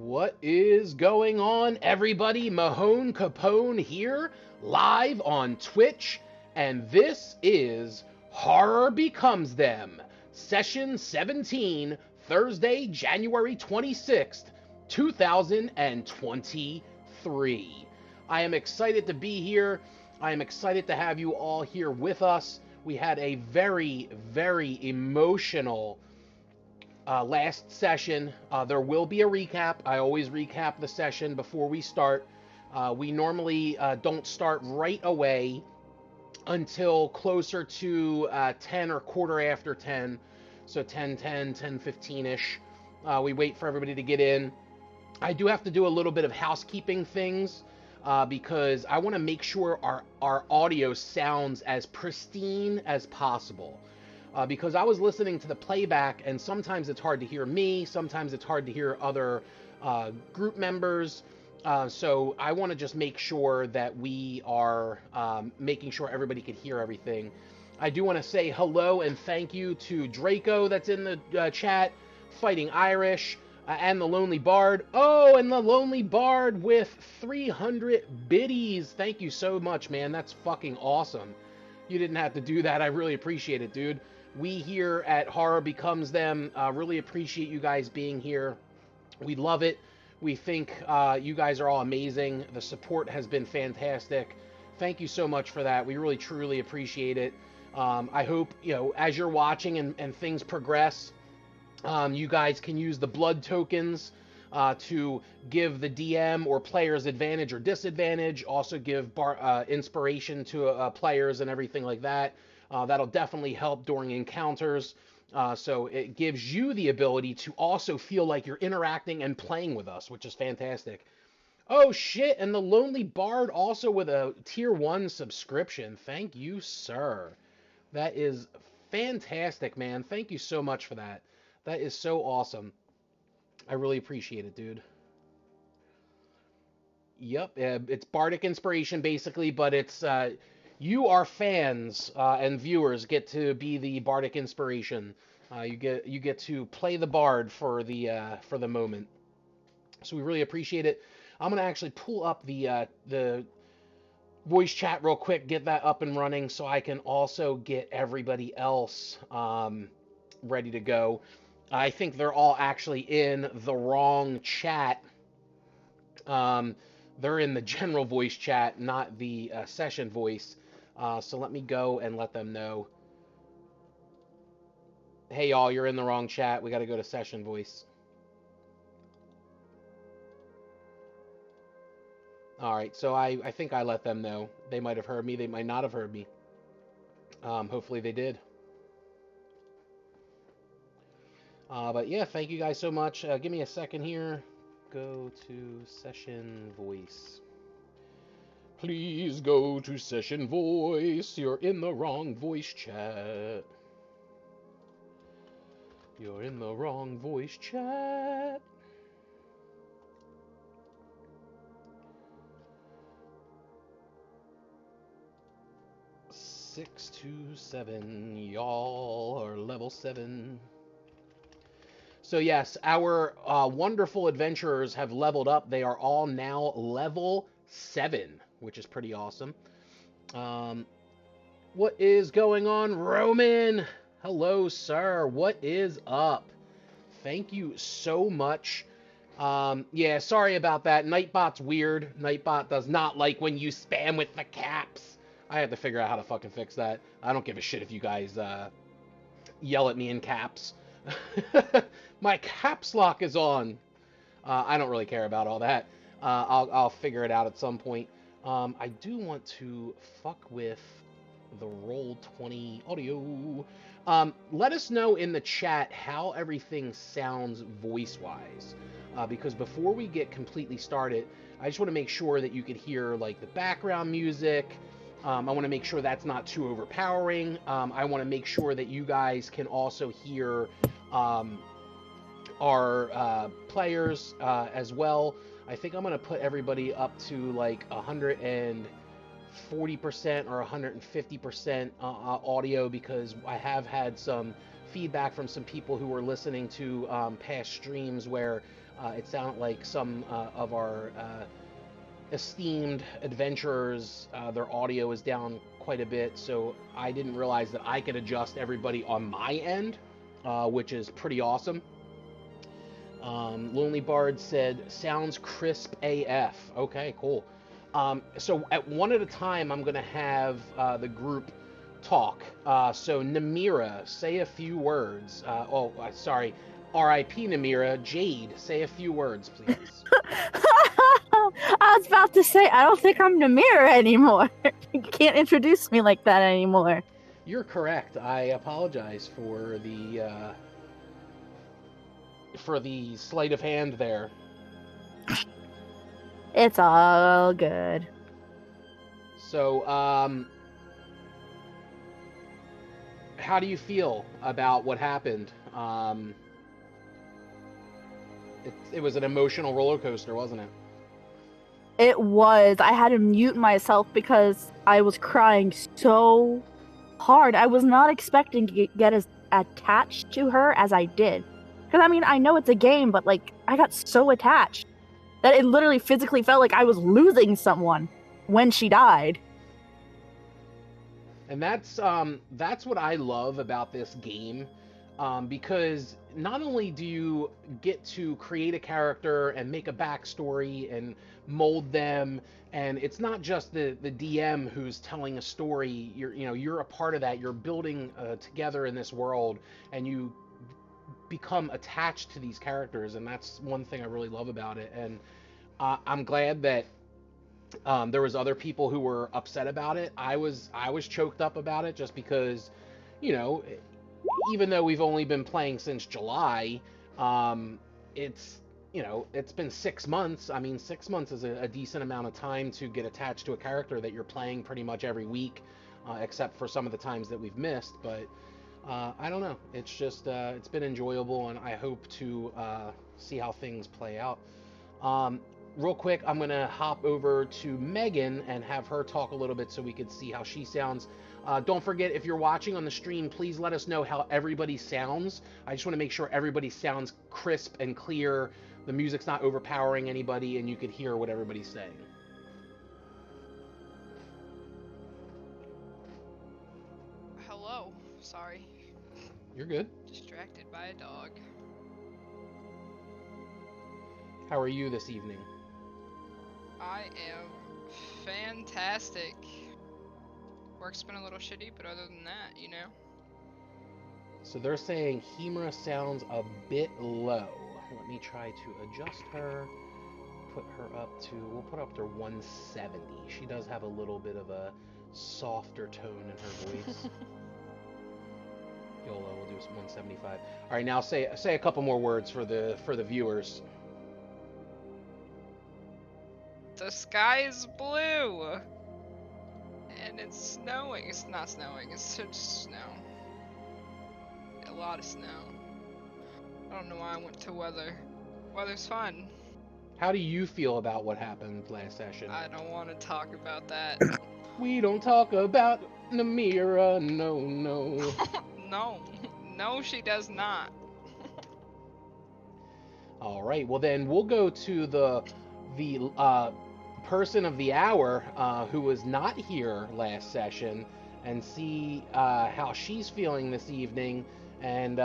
What is going on, everybody? Mahone Capone here, live on Twitch, and this is Horror Becomes Them, Session 17, Thursday, January 26th, 2023. I am excited to be here. I am excited to have you all here with us. We had a very, very emotional last session. There will be a recap. I always recap the session before we start. We normally don't start right away until closer to 10 or quarter after 10. So 10:10, 10:15-ish. We wait for everybody to get in. I do have to do a little bit of housekeeping things because I want to make sure our audio sounds as pristine as possible. Because I was listening to the playback, and sometimes it's hard to hear me, sometimes it's hard to hear other group members. So I want to just make sure that we are making sure everybody can hear everything. I do want to say hello and thank you to Draco that's in the chat, Fighting Irish, and the Lonely Bard. Oh, and the Lonely Bard with 300 biddies. Thank you so much, man. That's fucking awesome. You didn't have to do that. I really appreciate it, dude. We here at Horror Becomes Them really appreciate you guys being here. We love it. We think you guys are all amazing. The support has been fantastic. Thank you so much for that. We really, truly appreciate it. I hope, as you're watching and things progress, you guys can use the blood tokens to give the DM or players advantage or disadvantage. Also give inspiration to players and everything like that. That'll definitely help during encounters. So it gives you the ability to also feel like you're interacting and playing with us, which is fantastic. Oh shit, and the Lonely Bard also with a tier 1 subscription. Thank you, sir. That is fantastic, man. Thank you so much for that. That is so awesome. I really appreciate it, dude. Yep, it's Bardic Inspiration basically, but it's you, our fans and viewers, get to be the Bardic Inspiration. You get to play the Bard for the moment. So we really appreciate it. I'm gonna actually pull up the voice chat real quick, get that up and running, so I can also get everybody else ready to go. I think they're all actually in the wrong chat. They're in the general voice chat, not the session voice. So let me go and let them know. Hey, y'all, you're in the wrong chat. We got to go to session voice. All right, so I think I let them know. They might have heard me. They might not have heard me. Hopefully they did. But yeah, thank you guys so much. Give me a second here. Go to session voice. Please go to session voice. You're in the wrong voice chat. You're in the wrong voice chat. Six to seven, y'all are level 7. So yes, our wonderful adventurers have leveled up. They are all now level 7, which is pretty awesome. What is going on, Roman? Hello, sir. What is up? Thank you so much. Yeah, sorry about that. Nightbot's weird. Nightbot does not like when you spam with the caps. I have to figure out how to fucking fix that. I don't give a shit if you guys yell at me in caps. My caps lock is on. I don't really care about all that. I'll figure it out at some point. I do want to fuck with the Roll20 audio. Let us know in the chat how everything sounds voice-wise. Because before we get completely started, I just want to make sure that you could hear like the background music. I want to make sure that's not too overpowering. I want to make sure that you guys can also hear our players as well. I think I'm going to put everybody up to like 140% or 150% audio because I have had some feedback from some people who were listening to past streams where It sounded like some of our esteemed adventurers, their audio is down quite a bit, so I didn't realize that I could adjust everybody on my end, which is pretty awesome. Lonely Bard said, sounds crisp AF. Okay, cool. So at one at a time, I'm going to have the group talk. So Namira, say a few words. Sorry. R.I.P. Namira. Jade, say a few words, please. I was about to say, I don't think I'm Namira anymore. You can't introduce me like that anymore. You're correct. I apologize for the sleight of hand there. It's all good. So, how do you feel about what happened? It was an emotional roller coaster, wasn't it? It was. I had to mute myself because I was crying so hard. I was not expecting to get as attached to her as I did. Because, I mean, I know it's a game, but, like, I got so attached that it literally physically felt like I was losing someone when she died. And that's what I love about this game, because not only do you get to create a character and make a backstory and mold them, and it's not just the DM who's telling a story. You're a part of that. You're building together in this world, and you become attached to these characters, and that's one thing I really love about it. And I'm glad that there was other people who were upset about it. I was choked up about it just because, you know, even though we've only been playing since July, it's it's been 6 months. I mean, 6 months is a decent amount of time to get attached to a character that you're playing pretty much every week, except for some of the times that we've missed. But I don't know. It's just it's been enjoyable, and I hope to see how things play out. Um, Real quick, I'm gonna hop over to Megan and have her talk a little bit so we could see how she sounds. Don't forget, if you're watching on the stream, please let us know how everybody sounds. I just want to make sure everybody sounds crisp and clear. The music's not overpowering anybody, and you could hear what everybody's saying. Hello. Sorry. You're good. Distracted by a dog. How are you this evening? I am fantastic. Work's been a little shitty, but other than that, you know. So they're saying Hemra sounds a bit low. Let me try to adjust her. We'll put her up to 170. She does have a little bit of a softer tone in her voice. YOLO, we'll do 175. All right, now say a couple more words for the viewers. The sky is blue! And it's snowing. It's not snowing, it's just snow. A lot of snow. I don't know why I went to weather. Weather's fun. How do you feel about what happened last session? I don't want to talk about that. We don't talk about Namira, no. No. No, she does not. All right, well then we'll go to the person of the hour who was not here last session and see how she's feeling this evening and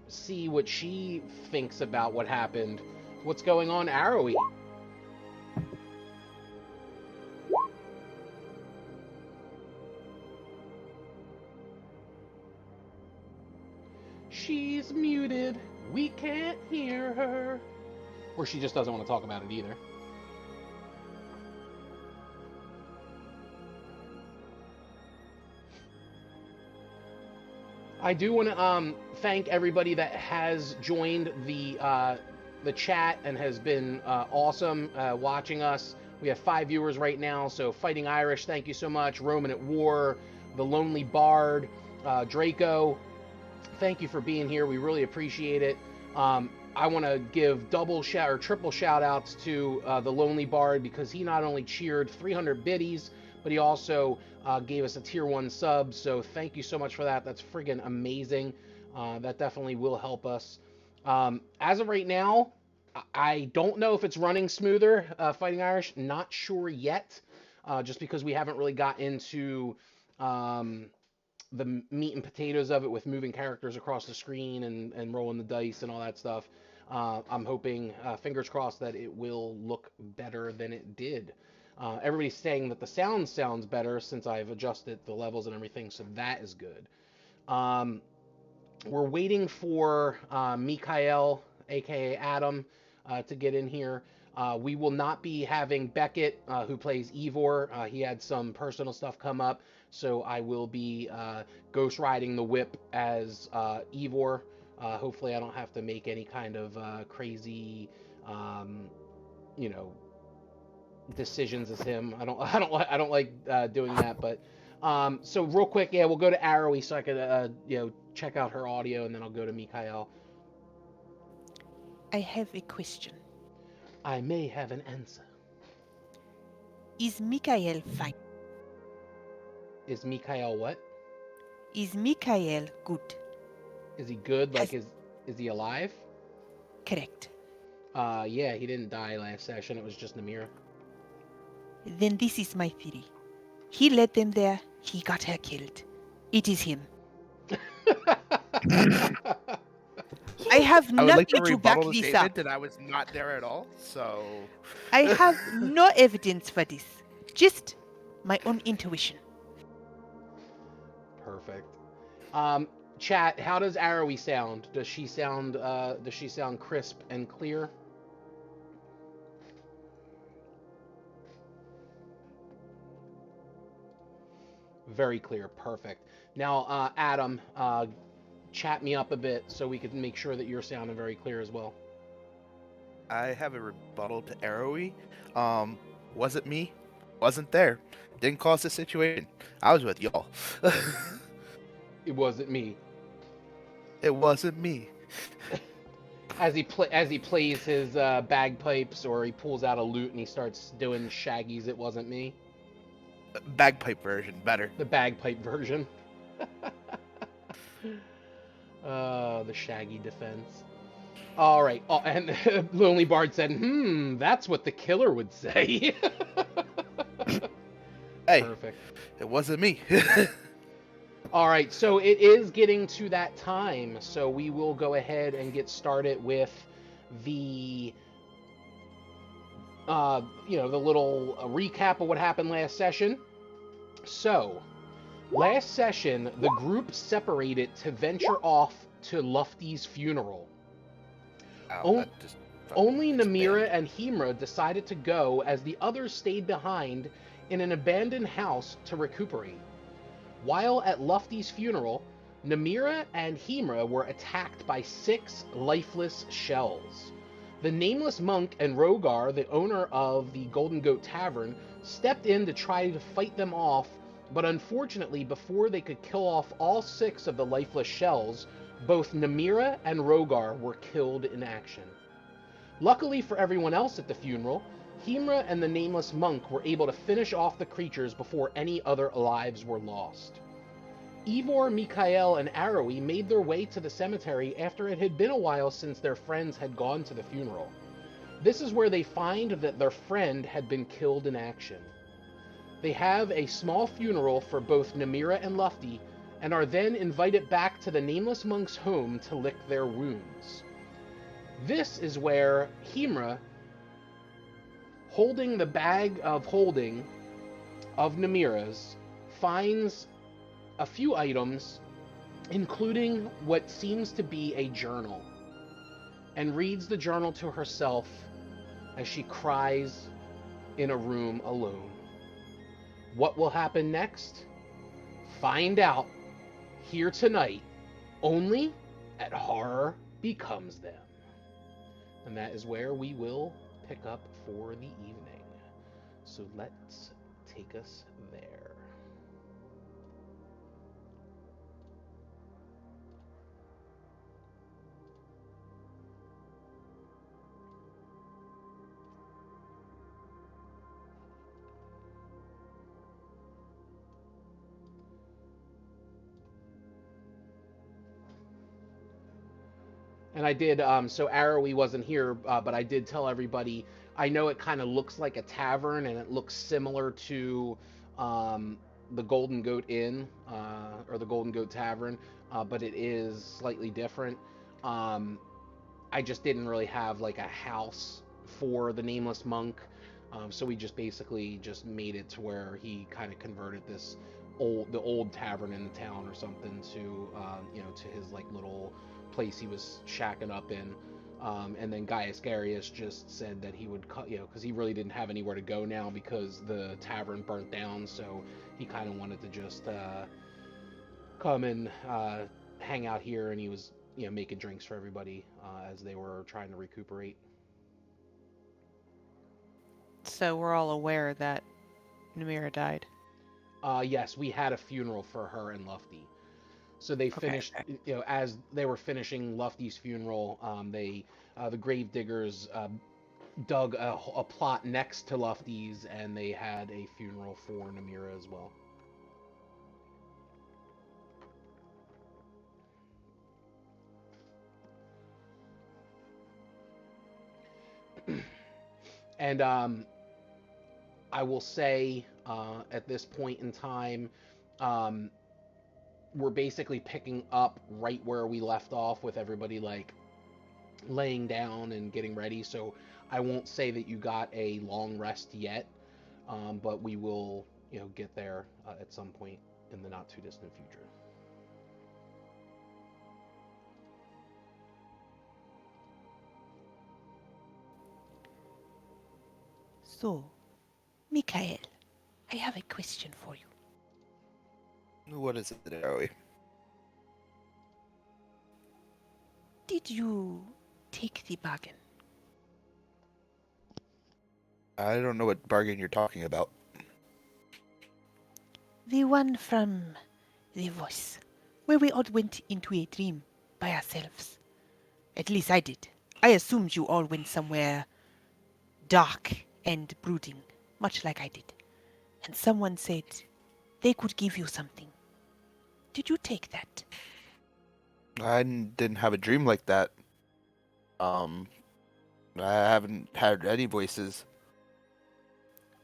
see what she thinks about what happened. What's going on, Arrowy? She's muted. We can't hear her. Or she just doesn't want to talk about it either. I do want to thank everybody that has joined the chat and has been awesome watching us. We have 5 viewers right now. So Fighting Irish, thank you so much. Roman at War, The Lonely Bard, Draco, thank you for being here. We really appreciate it. I want to give triple shout outs to The Lonely Bard because he not only cheered 300 biddies, but he also gave us a tier 1 sub. So thank you so much for that. That's friggin' amazing. That definitely will help us. As of right now, I don't know if it's running smoother, Fighting Irish. Not sure yet, just because we haven't really got into um, the meat and potatoes of it with moving characters across the screen and rolling the dice and all that stuff. I'm hoping, fingers crossed, that it will look better than it did. Everybody's saying that the sound sounds better since I've adjusted the levels and everything, so that is good. Um, we're waiting for Mikael, aka Adam, to get in here. We will not be having Beckett, who plays Ivor. He had some personal stuff come up, so I will be ghost riding the whip as Ivor. Hopefully, I don't have to make any kind of crazy, um, you know, decisions as him. I don't like doing that. But so real quick, yeah, we'll go to Arrowy so I could check out her audio, and then I'll go to Mikael. I have a question. I may have an answer. Is Mikael fine? Is Mikael what? Is Mikael good? Is he good? Like Has- is he alive? Correct. Yeah, he didn't die last session. It was just Namira. Then this is my theory. He led them there. He got her killed. It is him. I have I would like nothing to to back rebuttal the this statement up. that I was not there at all. So I have no evidence for this. Just my own intuition. Perfect. Chat, how does Arrowy sound? Does she sound crisp and clear? Very clear. Perfect. Now, Adam, chat me up a bit so we can make sure that you're sounding very clear as well. I have a rebuttal to Arrowy. Wasn't me. Wasn't there. Didn't cause the situation. I was with y'all. It wasn't me. It wasn't me. As he plays his bagpipes, or he pulls out a lute and he starts doing Shaggy's "It Wasn't Me." Bagpipe version, better. The bagpipe version. The Shaggy defense. All right. Oh, and Lonely Bard said, that's what the killer would say." Hey, Perfect. it wasn't me. All right, so it is getting to that time, so we will go ahead and get started with the the little recap of what happened last session. So, last session, the group separated to venture off to Lufty's funeral. Ow, that just Only fucking Namira spammed. and Himra decided to go, as the others stayed behind in an abandoned house to recuperate. While at Lufty's funeral, Namira and Himra were attacked by 6 lifeless shells. The nameless monk and Rogar, the owner of the Golden Goat Tavern, stepped in to try to fight them off, but unfortunately, before they could kill off all 6 of the lifeless shells, both Namira and Rogar were killed in action. Luckily for everyone else at the funeral, Himra and the nameless monk were able to finish off the creatures before any other lives were lost. Ivor, Mikael, and Arrowy made their way to the cemetery after it had been a while since their friends had gone to the funeral. This is where they find that their friend had been killed in action. They have a small funeral for both Namira and Lufty, and are then invited back to the nameless monk's home to lick their wounds. This is where Himra, holding the bag of holding of Namira's, finds a few items, including what seems to be a journal, and reads the journal to herself as she cries in a room alone. What will happen next? Find out here tonight, only at Horror Becomes Them. And that is where we will pick up for the evening. So let's take us there. And I did, so Arrowy wasn't here, but I did tell everybody, I know it kind of looks like a tavern and it looks similar to um, the Golden Goat Inn or the Golden Goat Tavern, but it is slightly different. Um, I just didn't really have like a house for the Nameless Monk. So we just basically just made it to where he kind of converted the old tavern in the town or something to, to his like little place he was shacking up in. And then Gaius Garius just said that he would cut, because he really didn't have anywhere to go now because the tavern burnt down. So he kind of wanted to just come and hang out here, and he was, making drinks for everybody as they were trying to recuperate. So we're all aware that Namira died. Yes, we had a funeral for her and Lufty. So they Okay, finished, as they were finishing Lufty's funeral, the grave diggers dug a plot next to Lufty's, and they had a funeral for Namira as well. And I will say at this point in time, um, we're basically picking up right where we left off with everybody like laying down and getting ready. So I won't say that you got a long rest yet, but we will, get there at some point in the not too distant future. So, Mikael, I have a question for you. What is it, Aoi? Did you take the bargain? I don't know what bargain you're talking about. The one from the voice, where we all went into a dream by ourselves. At least I did. I assumed you all went somewhere dark and brooding, much like I did. And someone said they could give you something. Did you take that? I didn't have a dream like that. I haven't had any voices.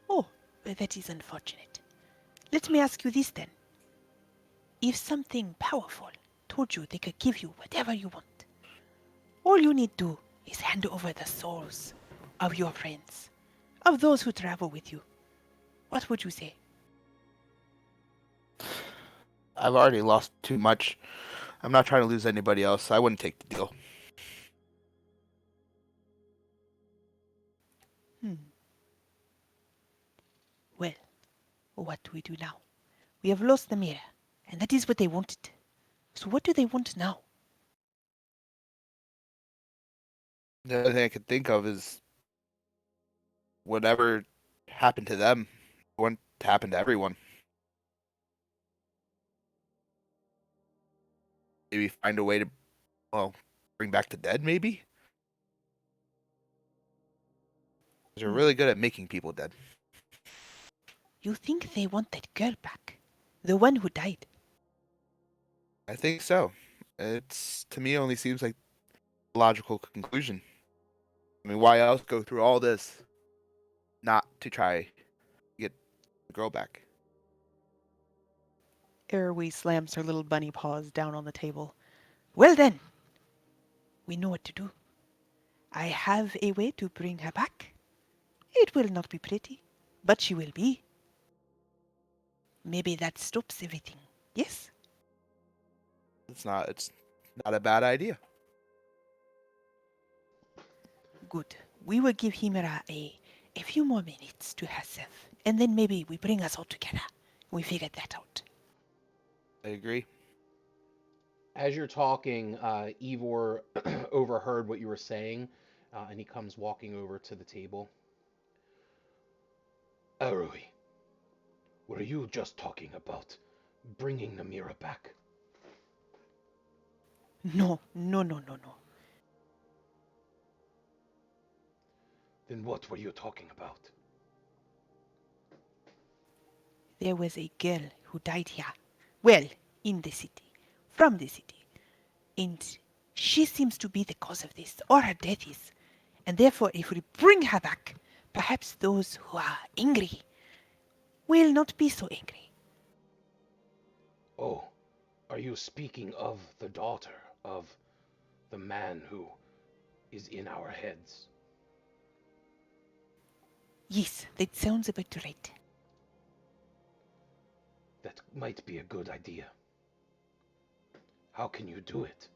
Oh, that is unfortunate. Let me ask you this then. If something powerful told you they could give you whatever you want, all you need to do is hand over the souls of your friends, of those who travel with you. What would you say? I've already lost too much. I'm not trying to lose anybody else. I wouldn't take the deal. Well, what do we do now? We have lost the mirror, and that is what they wanted. So what do they want now? The only thing I could think of is whatever happened to them wouldn't happen to everyone. Maybe find a way to, bring back the dead, maybe? They're really good at making people dead. You think they want that girl back? The one who died? I think so. It's, to me, only seems like a logical conclusion. I mean, why else go through all this not to try to get the girl back? Erwi slams her little bunny paws down on the table. Well then, we know what to do. I have a way to bring her back. It will not be pretty, but she will be. Maybe that stops everything. Yes? It's not a bad idea. Good. We will give Himera a few more minutes to herself, and then maybe we bring us all together. We figure that out. I agree. As you're talking, Ivor overheard what you were saying, and he comes walking over to the table. Arui, were you just talking about bringing Namira back? No. Then what were you talking about? There was a girl who died here. Well, in the city. From the city. And She seems to be the cause of this, or her death is. And therefore, if we bring her back, perhaps those who are angry will not be so angry. Oh, are you speaking of the daughter of the man who is in our heads? Yes, that sounds about right. That might be a good idea. How can you do it?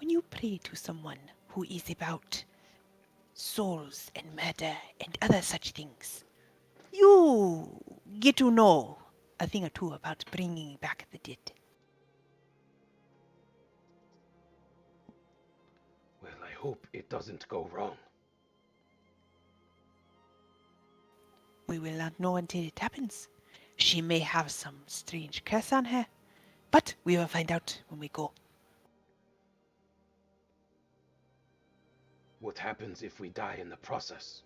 When you pray to someone who is about souls and murder and other such things, you get to know a thing or two about bringing back the dead. Well, I hope it doesn't go wrong. We will not know until it happens. She may have some strange curse on her, but we will find out when we go. What happens if we die in the process?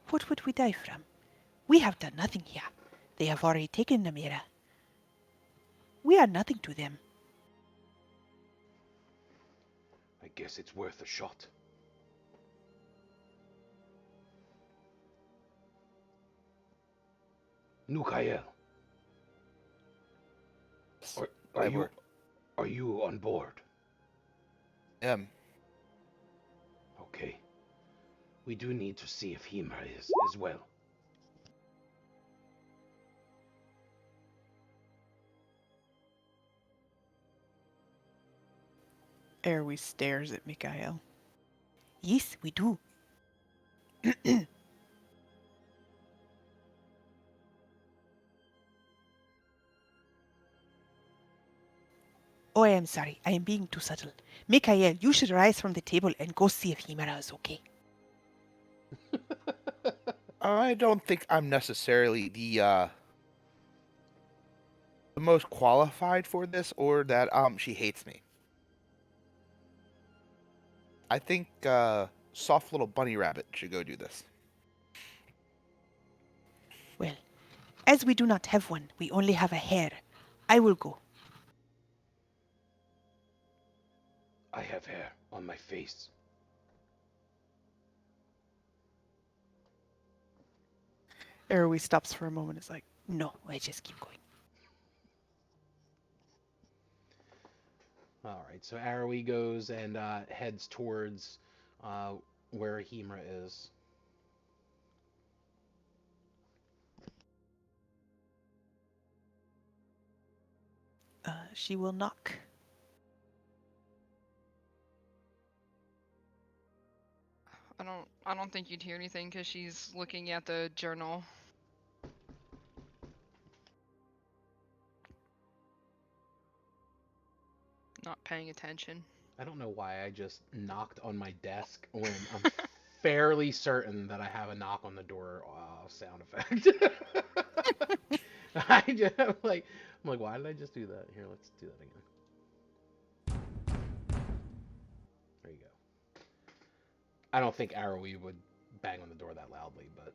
What would we die from? We have done nothing here. They have already taken Namira. We are nothing to them. I guess it's worth a shot. Nukael, I will- are you on board? Okay. We do need to see if Himra is as well. Erwi stares at Mikael. Yes, we do. Oh, I am sorry. I am being too subtle. Mikael, you should rise from the table and go see if Himara is okay. I don't think I'm necessarily the most qualified for this, or that she hates me. I think soft little bunny rabbit should go do this. Well, as we do not have one, we only have a hare. I will go. I have hair on my face. Erwi stops for a moment. Is like, No, I just keep going. All right, so Arrowy goes and heads towards where Himra is. She will knock. I don't think you'd hear anything because she's looking at the journal. Not paying attention. I don't know why I just knocked on my desk when I'm fairly certain that I have a knock on the door sound effect. I'm like, why did I just do that? Here, let's do that again. There you go. I don't think Arrowy would bang on the door that loudly, but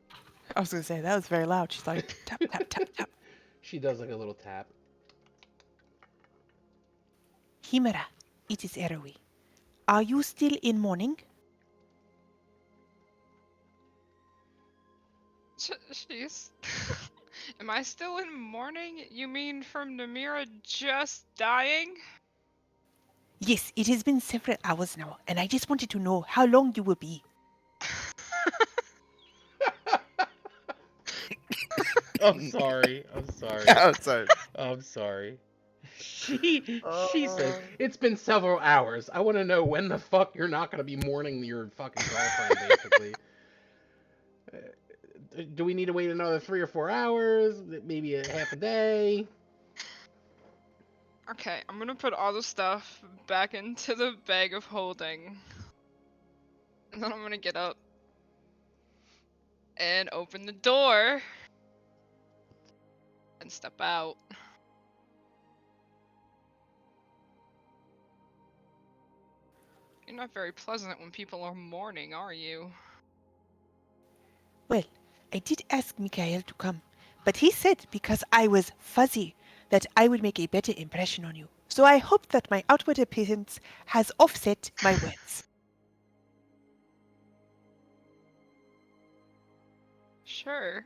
I was gonna say that was very loud. She's like, tap tap tap tap. she does like a little tap. Himara, it is Erwi. Are you still in mourning? She's. Am I still in mourning? You mean from Namira just dying? Yes, it has been several hours now, and I just wanted to know how long you will be. I'm sorry. I'm sorry. I'm sorry. I'm sorry. She says it's been several hours. I want to know when the fuck you're not gonna be mourning your fucking girlfriend, basically. Do we need to wait another 3 or 4 hours? Maybe a half a day? Okay, I'm gonna put all the stuff back into the bag of holding. And then I'm gonna get up and open the door and step out. You're not very pleasant when people are mourning, are you? Well, I did ask Mikael to come, but he said because I was fuzzy that I would make a better impression on you. So I hope that my outward appearance has offset my words. Sure.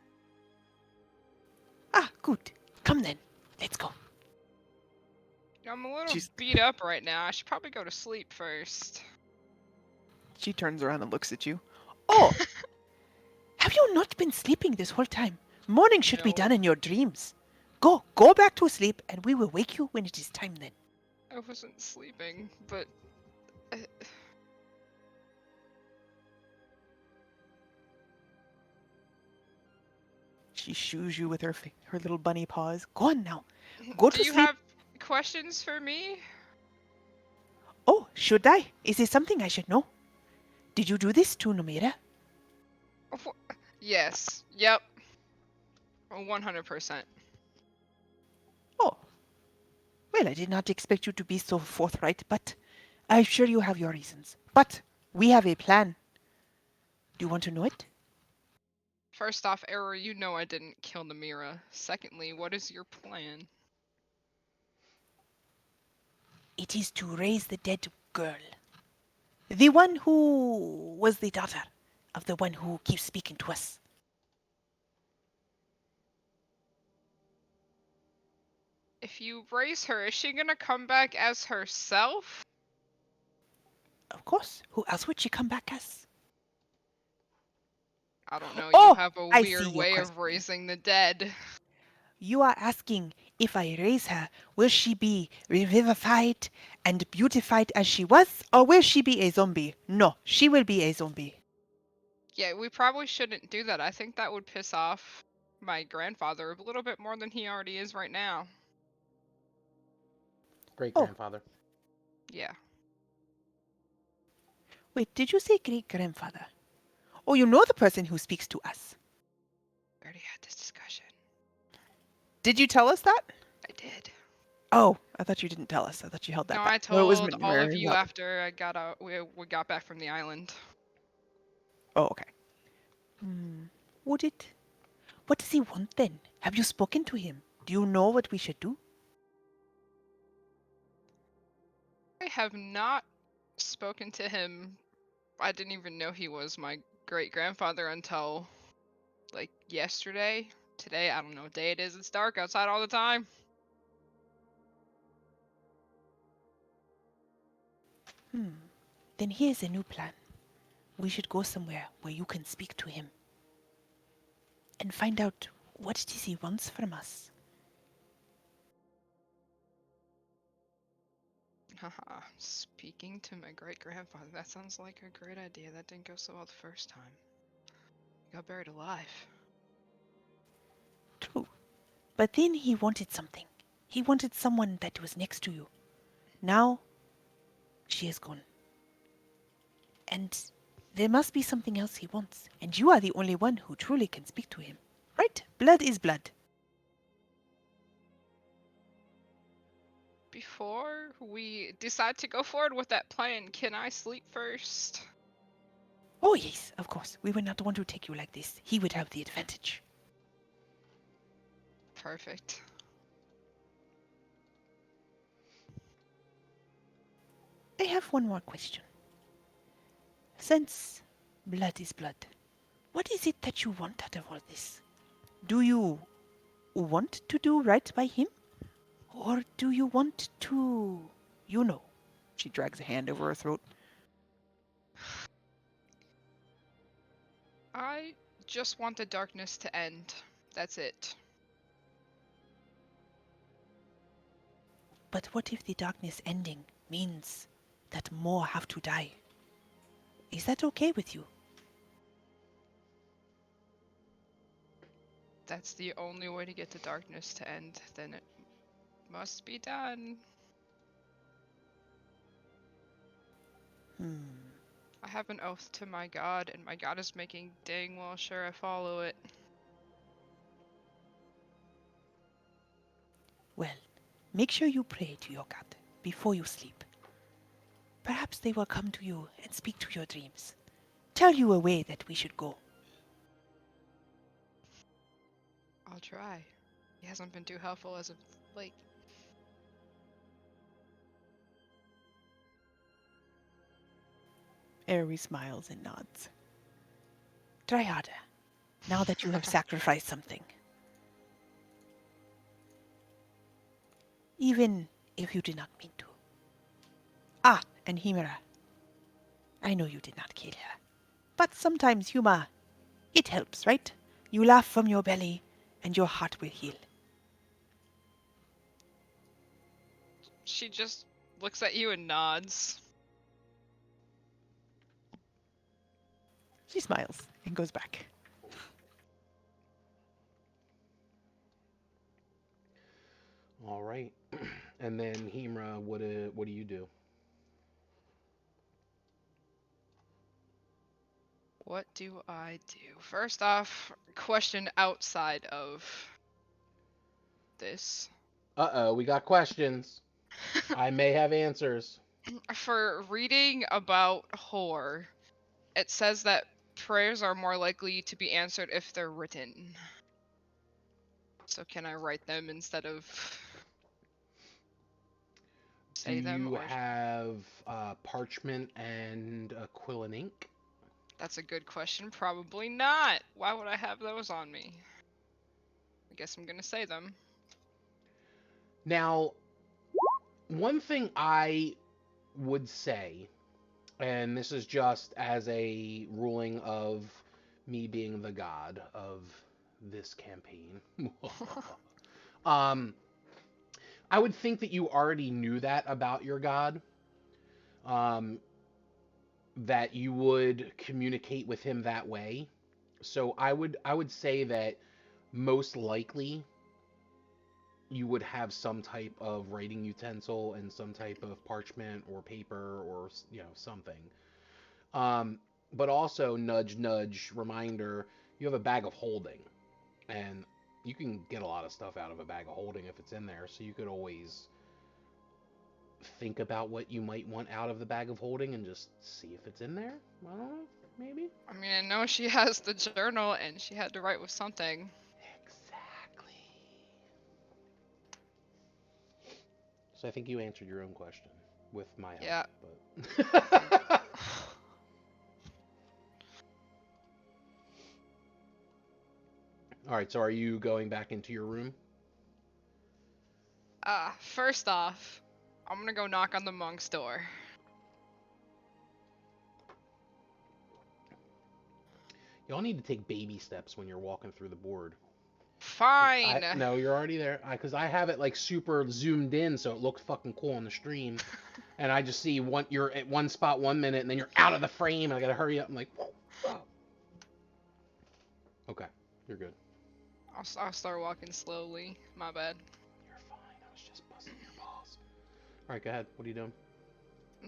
Ah, good. Come then. Let's go. I'm a little She's- beat up right now. I should probably go to sleep first. She turns around and looks at you. Oh, have you not been sleeping this whole time? Morning should be No. done in your dreams. Go back to sleep, and we will wake you when it is time then. I wasn't sleeping, but uh, She shoos you with her little bunny paws. Go on now. Go do to you sleep. have questions for me? Oh, should I? Is there something I should know? Did you do this to Nomira? Yes. Yep. 100%. Oh. Well, I did not expect you to be so forthright, but I'm sure you have your reasons. But we have a plan. Do you want to know it? First off, Error, you know I didn't kill Namira. Secondly, what is your plan? It is to raise the dead girl. The one who was the daughter of the one who keeps speaking to us. If you raise her, is she gonna come back as herself? Of course. Who else would she come back as? I don't know. Oh, You have a I see weird your way question. of raising the dead. You are asking if I raise her, will she be revivified and beautified as she was, or will she be a zombie? No, she will be a zombie. Yeah, we probably shouldn't do that. I think that would piss off my grandfather a little bit more than he already is right now. Great Oh. grandfather. Yeah. Wait, did you say great grandfather? Oh, you know the person who speaks to us. We already had this discussion. Did you tell us that? I did. Oh, I thought you didn't tell us. I thought you held that No, back. I Well, it was told all of very you well- after I got out. We got back from the island. Oh, okay. Would it? What does he want then? Have you spoken to him? Do you know what we should do? I have not spoken to him. I didn't even know he was my great grandfather until like yesterday. Today, I don't know what day it is. It's dark outside all the time. Then here's a new plan. We should go somewhere where you can speak to him and find out what it is he wants from us. Haha, speaking to my great grandfather. That sounds like a great idea. That didn't go so well the first time. He got buried alive. True. But then he wanted something. He wanted someone that was next to you. Now, she is gone. And there must be something else he wants. And you are the only one who truly can speak to him. Right? Blood is blood. Before we decide to go forward with that plan, can I sleep first? Oh, yes, of course. We would not want to take you like this. He would have the advantage. Perfect. I have one more question. Since blood is blood, what is it that you want out of all this? Do you want to do right by him? Or do you want to, you know? She drags a hand over her throat. I just want the darkness to end. That's it. But what if the darkness ending means that more have to die? Is that okay with you? That's the only way to get the darkness to end. Then it must be done. I have an oath to my god, and my god is making dang well sure I follow it. Well, make sure you pray to your God before you sleep. Perhaps they will come to you and speak to your dreams. Tell you a way that we should go. I'll try. He hasn't been too helpful as of late. Aerie smiles and nods. Try harder, now that you have sacrificed something. Even if you did not mean to. Ah, and Himera. I know you did not kill her. But sometimes humor, it helps, right? You laugh from your belly, and your heart will heal. She just looks at you and nods. She smiles and goes back. All right. And then Hemra, what do you do? What do I do? First off, question outside of this. Uh-oh, we got questions. I may have answers. For reading about Hor, it says that prayers are more likely to be answered if they're written. So can I write them instead of say Do them, you or have parchment and a quill and ink? that's a good question. Probably not. Why would I have those on me? I guess I'm gonna say them. Now, one thing I would say, and this is just as a ruling of me being the god of this campaign. um, I would think that you already knew that about your god. Um, that you would communicate with him that way. So I would say that most likely you would have some type of writing utensil and some type of parchment or paper or something. Um, but also nudge nudge reminder, you have a bag of holding, and you can get a lot of stuff out of a bag of holding if it's in there. So you could always think about what you might want out of the bag of holding and just see if it's in there. I don't know, maybe. I mean, I know she has the journal and she had to write with something. Exactly. So I think you answered your own question with my help. Yeah. But all right. So are you going back into your room? First off, I'm gonna go knock on the monk's door. Y'all need to take baby steps when you're walking through the board. Fine. No, you're already there. Because I have it like super zoomed in, so it looks fucking cool on the stream. And I just see you're at one spot 1 minute, and then you're out of the frame, and I gotta hurry up. I'm like, whoa. Okay, you're good. I'll start walking slowly. My bad. You're fine. I was just busting your balls. All right, go ahead. What are you doing?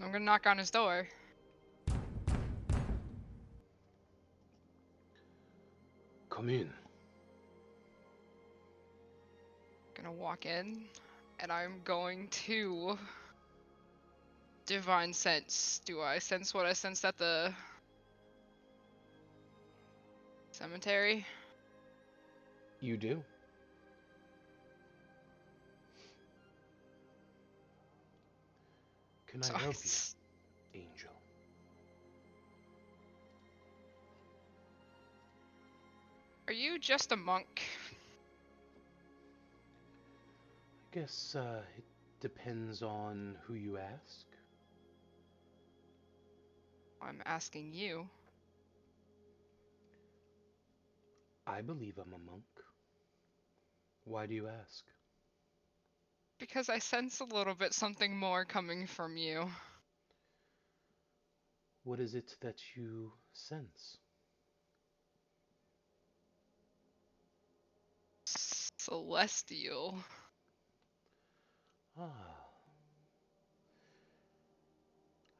I'm gonna knock on his door. Come in. Gonna walk in, and I'm going to divine sense. Do I sense what I sensed at the cemetery? You do. Can I help you, Angel? Are you just a monk? I guess it depends on who you ask. I'm asking you. I believe I'm a monk. Why do you ask? Because I sense a little bit something more coming from you. What is it that you sense? Celestial. Ah.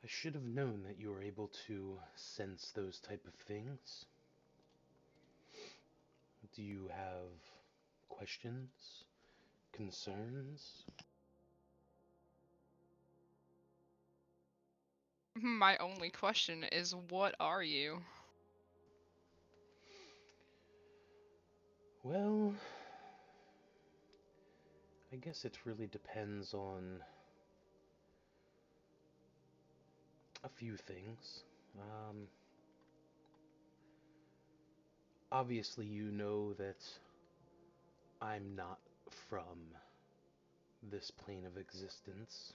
I should have known that you were able to sense those type of things. Do you have questions? Concerns? My only question is, what are you? Well, I guess it really depends on a few things. Obviously, you know that I'm not from this plane of existence.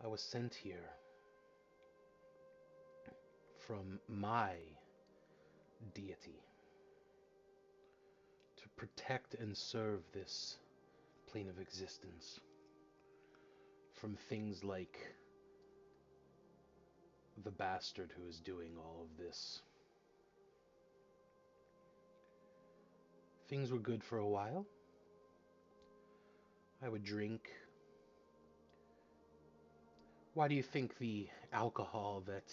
I was sent here from my deity to protect and serve this plane of existence from things like the bastard who is doing all of this. Things were good for a while. I would drink. Why do you think the alcohol that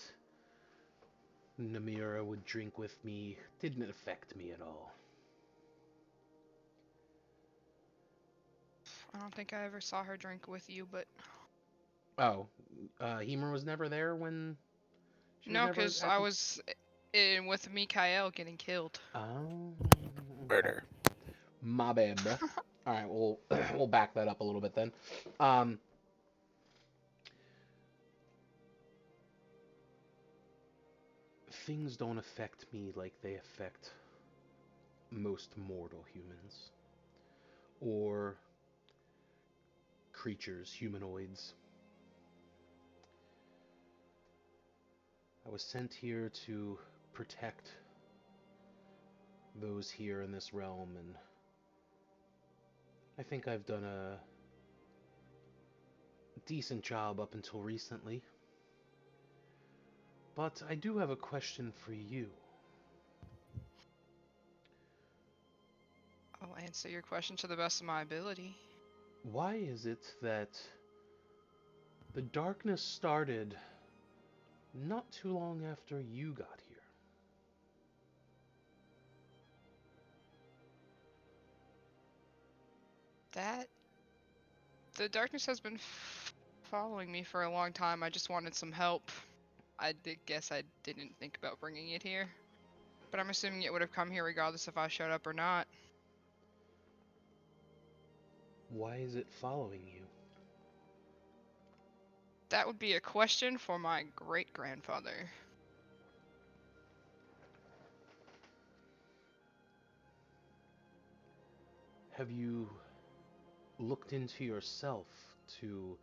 Namira would drink with me didn't affect me at all? I don't think I ever saw her drink with you, but Oh, Hemer was never there when she was no, never because at I the... was in with Mikael getting killed. Oh, Murder. my bad, bruh. All right, we'll we'll back that up a little bit then. Um, Things don't affect me like they affect most mortal humans or creatures, humanoids. I was sent here to protect those here in this realm, and I think I've done a decent job up until recently. But I do have a question for you. I'll answer your question to the best of my ability. Why is it that the darkness started not too long after you got here? That the darkness has been following me for a long time. I just wanted some help. I did guess I didn't think about bringing it here, but I'm assuming it would have come here regardless if I showed up or not. Why is it following you? That would be a question for my great-grandfather. Have you looked into yourself to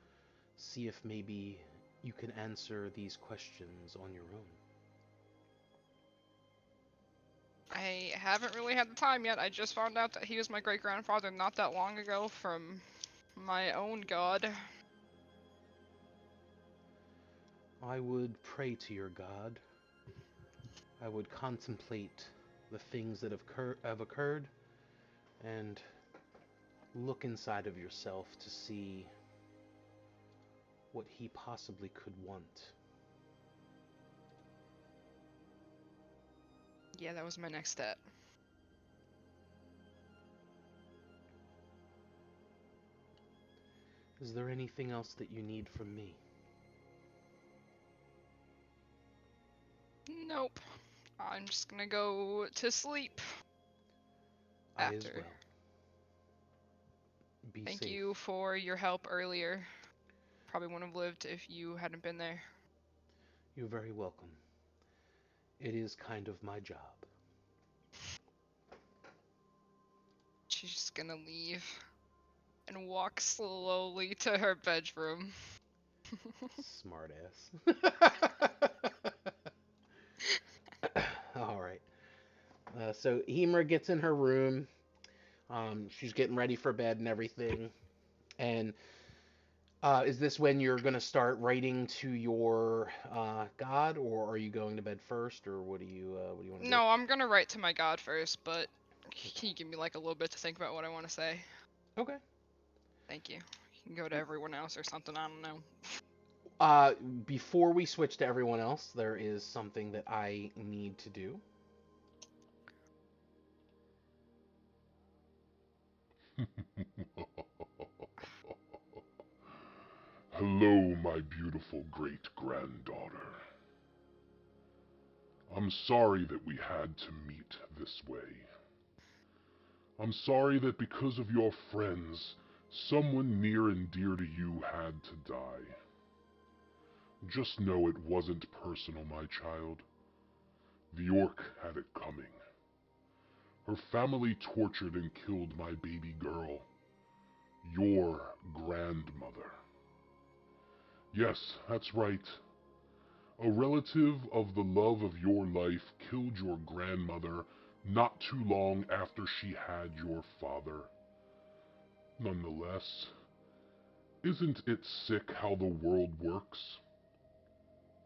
see if maybe you can answer these questions on your own? I haven't really had the time yet. I just found out that he was my great-grandfather not that long ago from my own god. I would pray to your God. I would contemplate the things that have occurred and look inside of yourself to see what he possibly could want. Yeah, that was my next step. Is there anything else that you need from me? Nope. I'm just gonna go to sleep I as after. well. Be Thank safe. you for your help earlier. Probably wouldn't have lived if you hadn't been there. You're very welcome. It is kind of my job. She's just gonna leave and walk slowly to her bedroom. Smart ass. All right. So Hemra gets in her room. She's getting ready for bed and everything. And is this when you're gonna start writing to your god, or are you going to bed first, or what do you want to do? No, I'm gonna write to my god first, but can you give me like a little bit to think about what I want to say? Okay. Thank you. You can go to everyone else or something, I don't know. Before we switch to everyone else, there is something that I need to do. Hello, my beautiful great-granddaughter. I'm sorry that we had to meet this way. I'm sorry that because of your friends, someone near and dear to you had to die. Just know it wasn't personal, my child. The orc had it coming. Her family tortured and killed my baby girl, your grandmother. Yes, that's right. A relative of the love of your life killed your grandmother not too long after she had your father. Nonetheless, isn't it sick how the world works?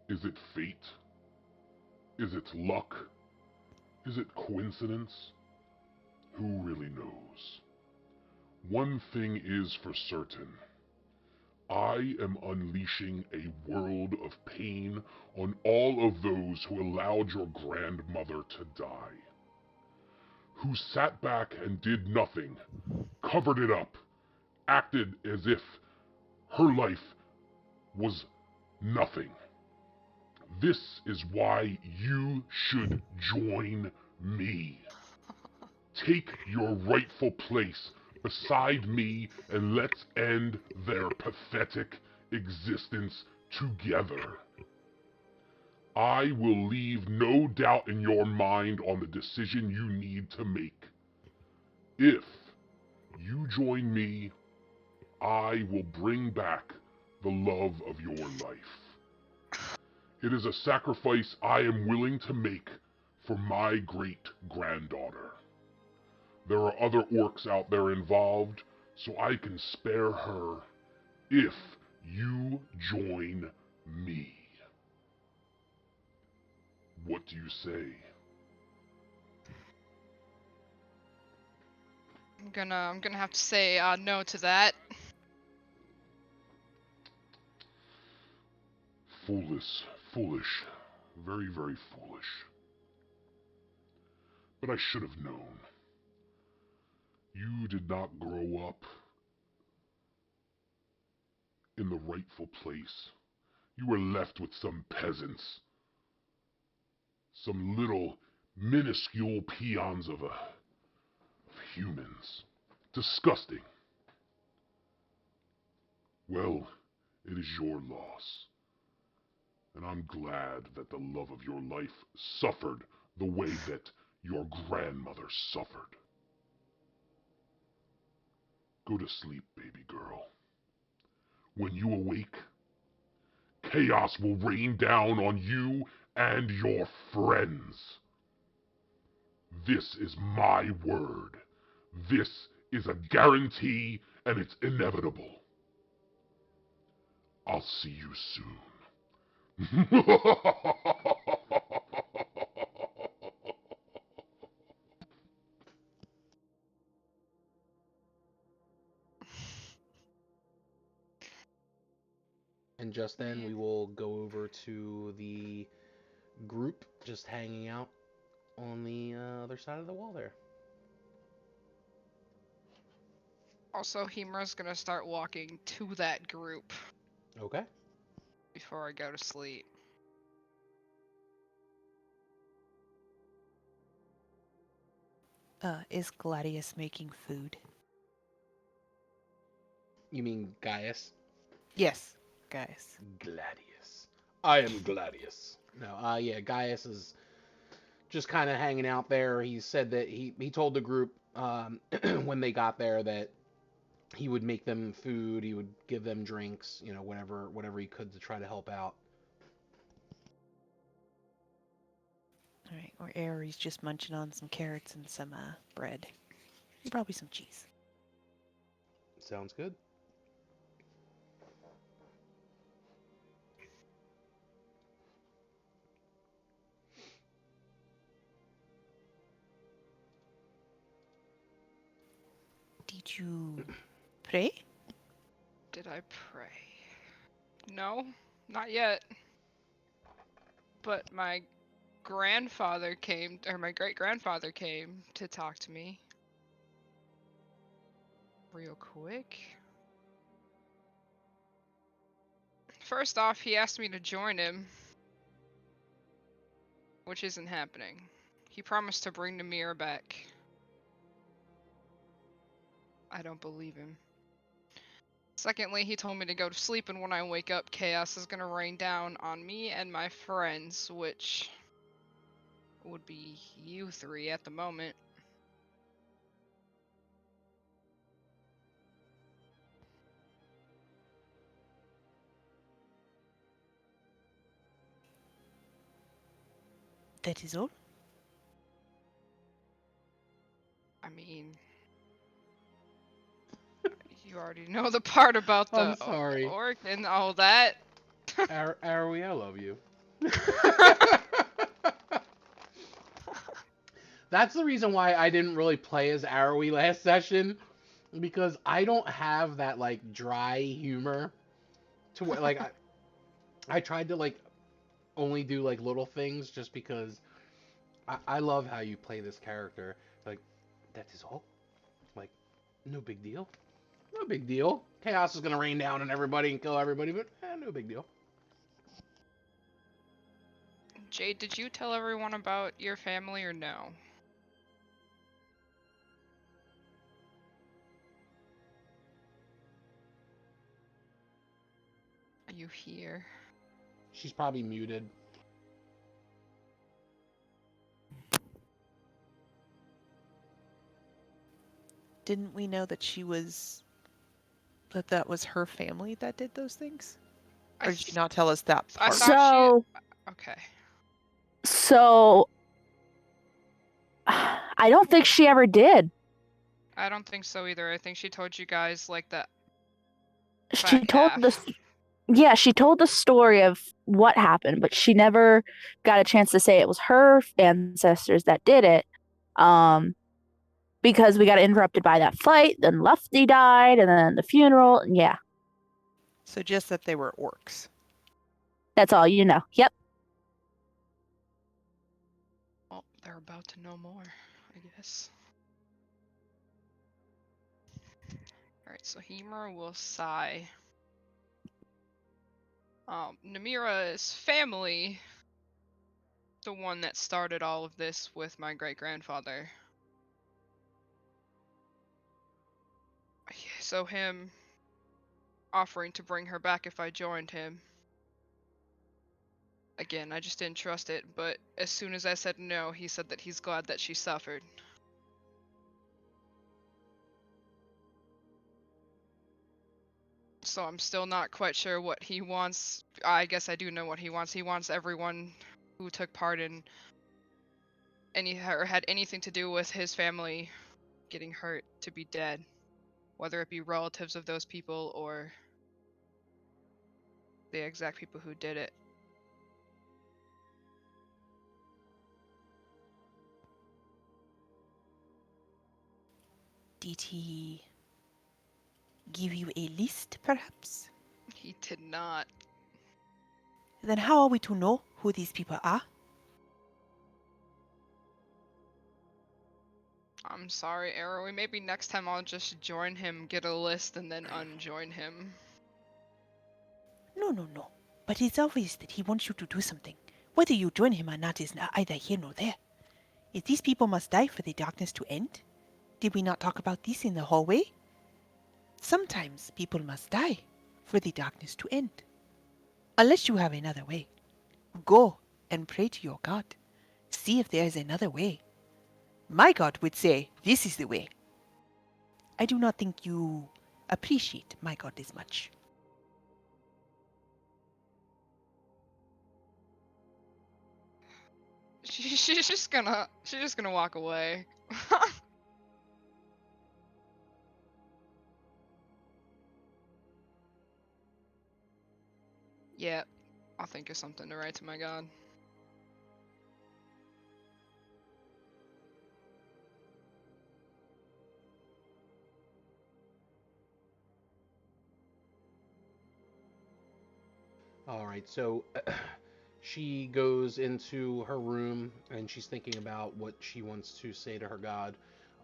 Is it fate? Is it luck? Is it coincidence? Who really knows? One thing is for certain. I am unleashing a world of pain on all of those who allowed your grandmother to die. Who sat back and did nothing, covered it up, acted as if her life was nothing. This is why you should join me. Take your rightful place beside me and let's end their pathetic existence together. I will leave no doubt in your mind on the decision you need to make. If you join me, I will bring back the love of your life. It is a sacrifice I am willing to make for my great-granddaughter. There are other orcs out there involved, so I can spare her if you join me. What do you say? I'm gonna have to say no to that. Foolish. Very, very foolish. But I should have known. You did not grow up in the rightful place. You were left with some peasants. Some little, minuscule peons of humans. Disgusting. Well, it is your loss. And I'm glad that the love of your life suffered the way that your grandmother suffered. Go to sleep, baby girl. When you awake, chaos will rain down on you and your friends. This is my word. This is a guarantee, and it's inevitable. I'll see you soon. And just then, we will go over to the group just hanging out on the other side of the wall there. Also, Himura's gonna start walking to that group Okay. before I go to sleep. Is Gladius making food? You mean Gaius? Yes, guys. Gladius. I am Gladius. No, yeah, Gaius is just kind of hanging out there. He said that he told the group when they got there that he would make them food, he would give them drinks, you know, whatever he could to try to help out. All right, or Aries just munching on some carrots and some bread. And probably some cheese. Sounds good. Did you pray? Did I pray? No, not yet. But my grandfather came, or my great-grandfather came to talk to me. Real quick. First off, he asked me to join him, which isn't happening. He promised to bring the mirror back. I don't believe him. Secondly, he told me to go to sleep, and when I wake up, chaos is gonna rain down on me and my friends, which would be you three at the moment. That is all? I mean, you already know the part about the I'm sorry. orc and all that. Arrowy, I love you. That's the reason why I didn't really play as Arrowy last session, because I don't have that like dry humor to where like I tried to like only do like little things just because I love how you play this character. Like, that is all. Like, no big deal. No big deal. Chaos is gonna rain down on everybody and kill everybody, but no big deal. Jade, did you tell everyone about your family or no? Are you here? She's probably muted. Didn't we know that that was her family that did those things? I Or did she th- not tell us that I part? thought So, Okay. so I don't think she ever did. I don't think so either. I think she told you guys like that. She Back told half. this. Yeah, she told the story of what happened, but she never got a chance to say it was her ancestors that did it. Because we got interrupted by that fight, then Lefty died, and then the funeral, and yeah, So just that they were orcs. that's all you know. Yep. Well, they're about to know more, I guess. Alright, so Hemera will sigh. Namira's family, the one that started all of this with my great-grandfather. So him offering to bring her back if I joined him. Again, I just didn't trust it, but as soon as I said no, he said that he's glad that she suffered. So I'm still not quite sure what he wants. I guess I do know what he wants. He wants everyone who took part in or had anything to do with his family getting hurt to be dead, whether it be relatives of those people or the exact people who did it. Did he give you a list, perhaps? He did not. Then how are we to know who these people are? I'm sorry, Arrow. Maybe next time I'll just join him, get a list, and then unjoin him. No, no, no. But it's obvious that he wants you to do something. Whether you join him or not is either here nor there. If these people must die for the darkness to end, did we not talk about this in the hallway? Sometimes people must die for the darkness to end. Unless you have another way. Go and pray to your God. See if there is another way. My God would say, this is the way. I do not think you appreciate my God as much. She's just gonna walk away. Yeah, I'll think of something to write to my God. All right, so she goes into her room and she's thinking about what she wants to say to her god,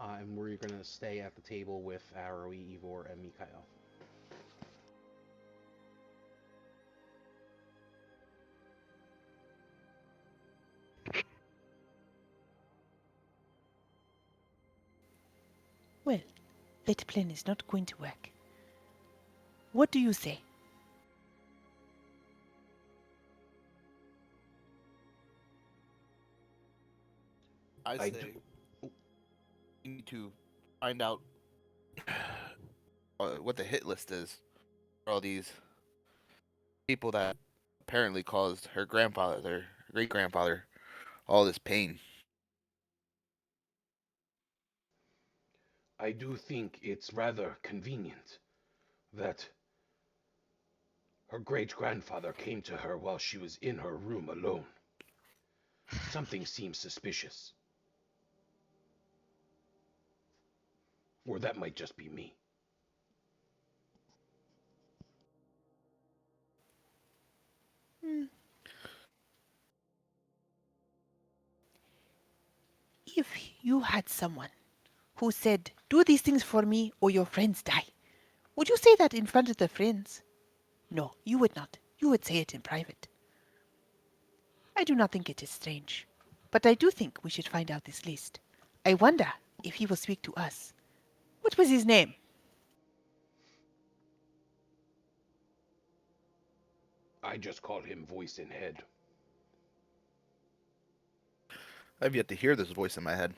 and we're going to stay at the table with Arrowy, Ivor, and Mikhail. Well, that plan is not going to work. What do you say? I I say do. we need to find out what the hit list is for all these people that apparently caused her grandfather, their great grandfather, all this pain. I do think it's rather convenient that her great grandfather came to her while she was in her room alone. Something seems suspicious. Or that might just be me. Hmm. If you had someone who said, do these things for me or your friends die, would you say that in front of the friends? No, you would not. You would say it in private. I do not think it is strange, but I do think we should find out this list. I wonder if he will speak to us. What was his name? I just call him voice in head. I've yet to hear this voice in my head.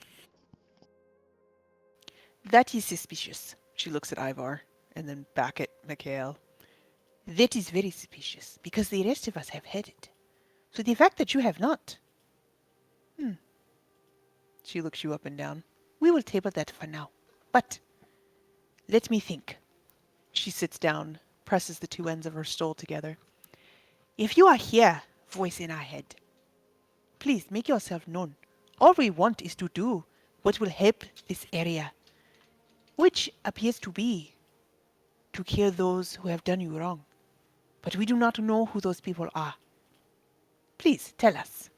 That is suspicious. She looks at Ivar and then back at Mikhail. That is very suspicious because the rest of us have had it. So the fact that you have not. She looks you up and down. We will table that for now. But let me think. She sits down, presses the two ends of her stole together. If you are here, voice in our head, please make yourself known. All we want is to do what will help this area, which appears to be to kill those who have done you wrong. But we do not know who those people are. Please tell us.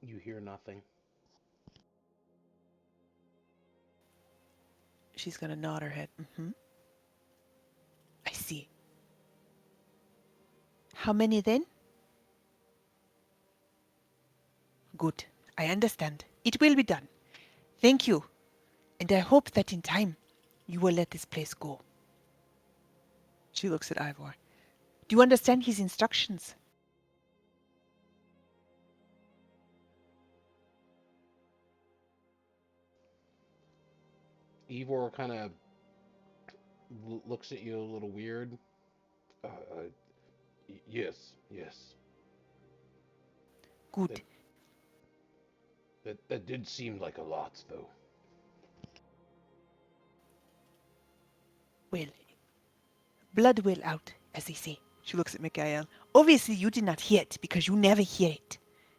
You hear nothing. She's going to nod her head. I see. How many then? Good. I understand. It will be done. Thank you. And I hope that in time you will let this place go. She looks at Ivor. Do you understand his instructions? Ivor kind of looks at you a little weird. Uh, uh, yes, yes. Good. That did seem like a lot, though. Well, blood will out, as they say. She looks at Mikhail. Obviously, you did not hear it because you never hear it.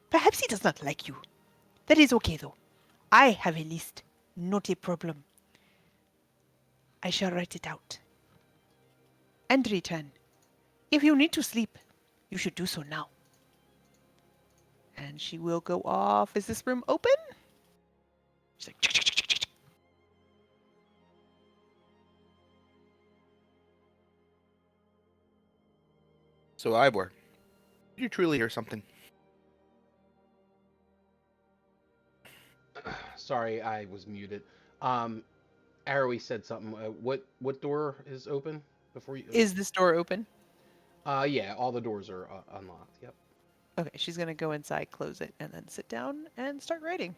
Perhaps he does not like you. That is okay, though. I have a list. Not a problem. I shall write it out. And return. If you need to sleep, you should do so now. And she will go off. Is this room open? She's like, So, Ivor, did you truly hear something? Sorry, I was muted. Arrowy said something. What door is open before you? is this door open? Yeah, all the doors are unlocked. Yep. Okay, she's going to go inside, close it, and then sit down and start writing.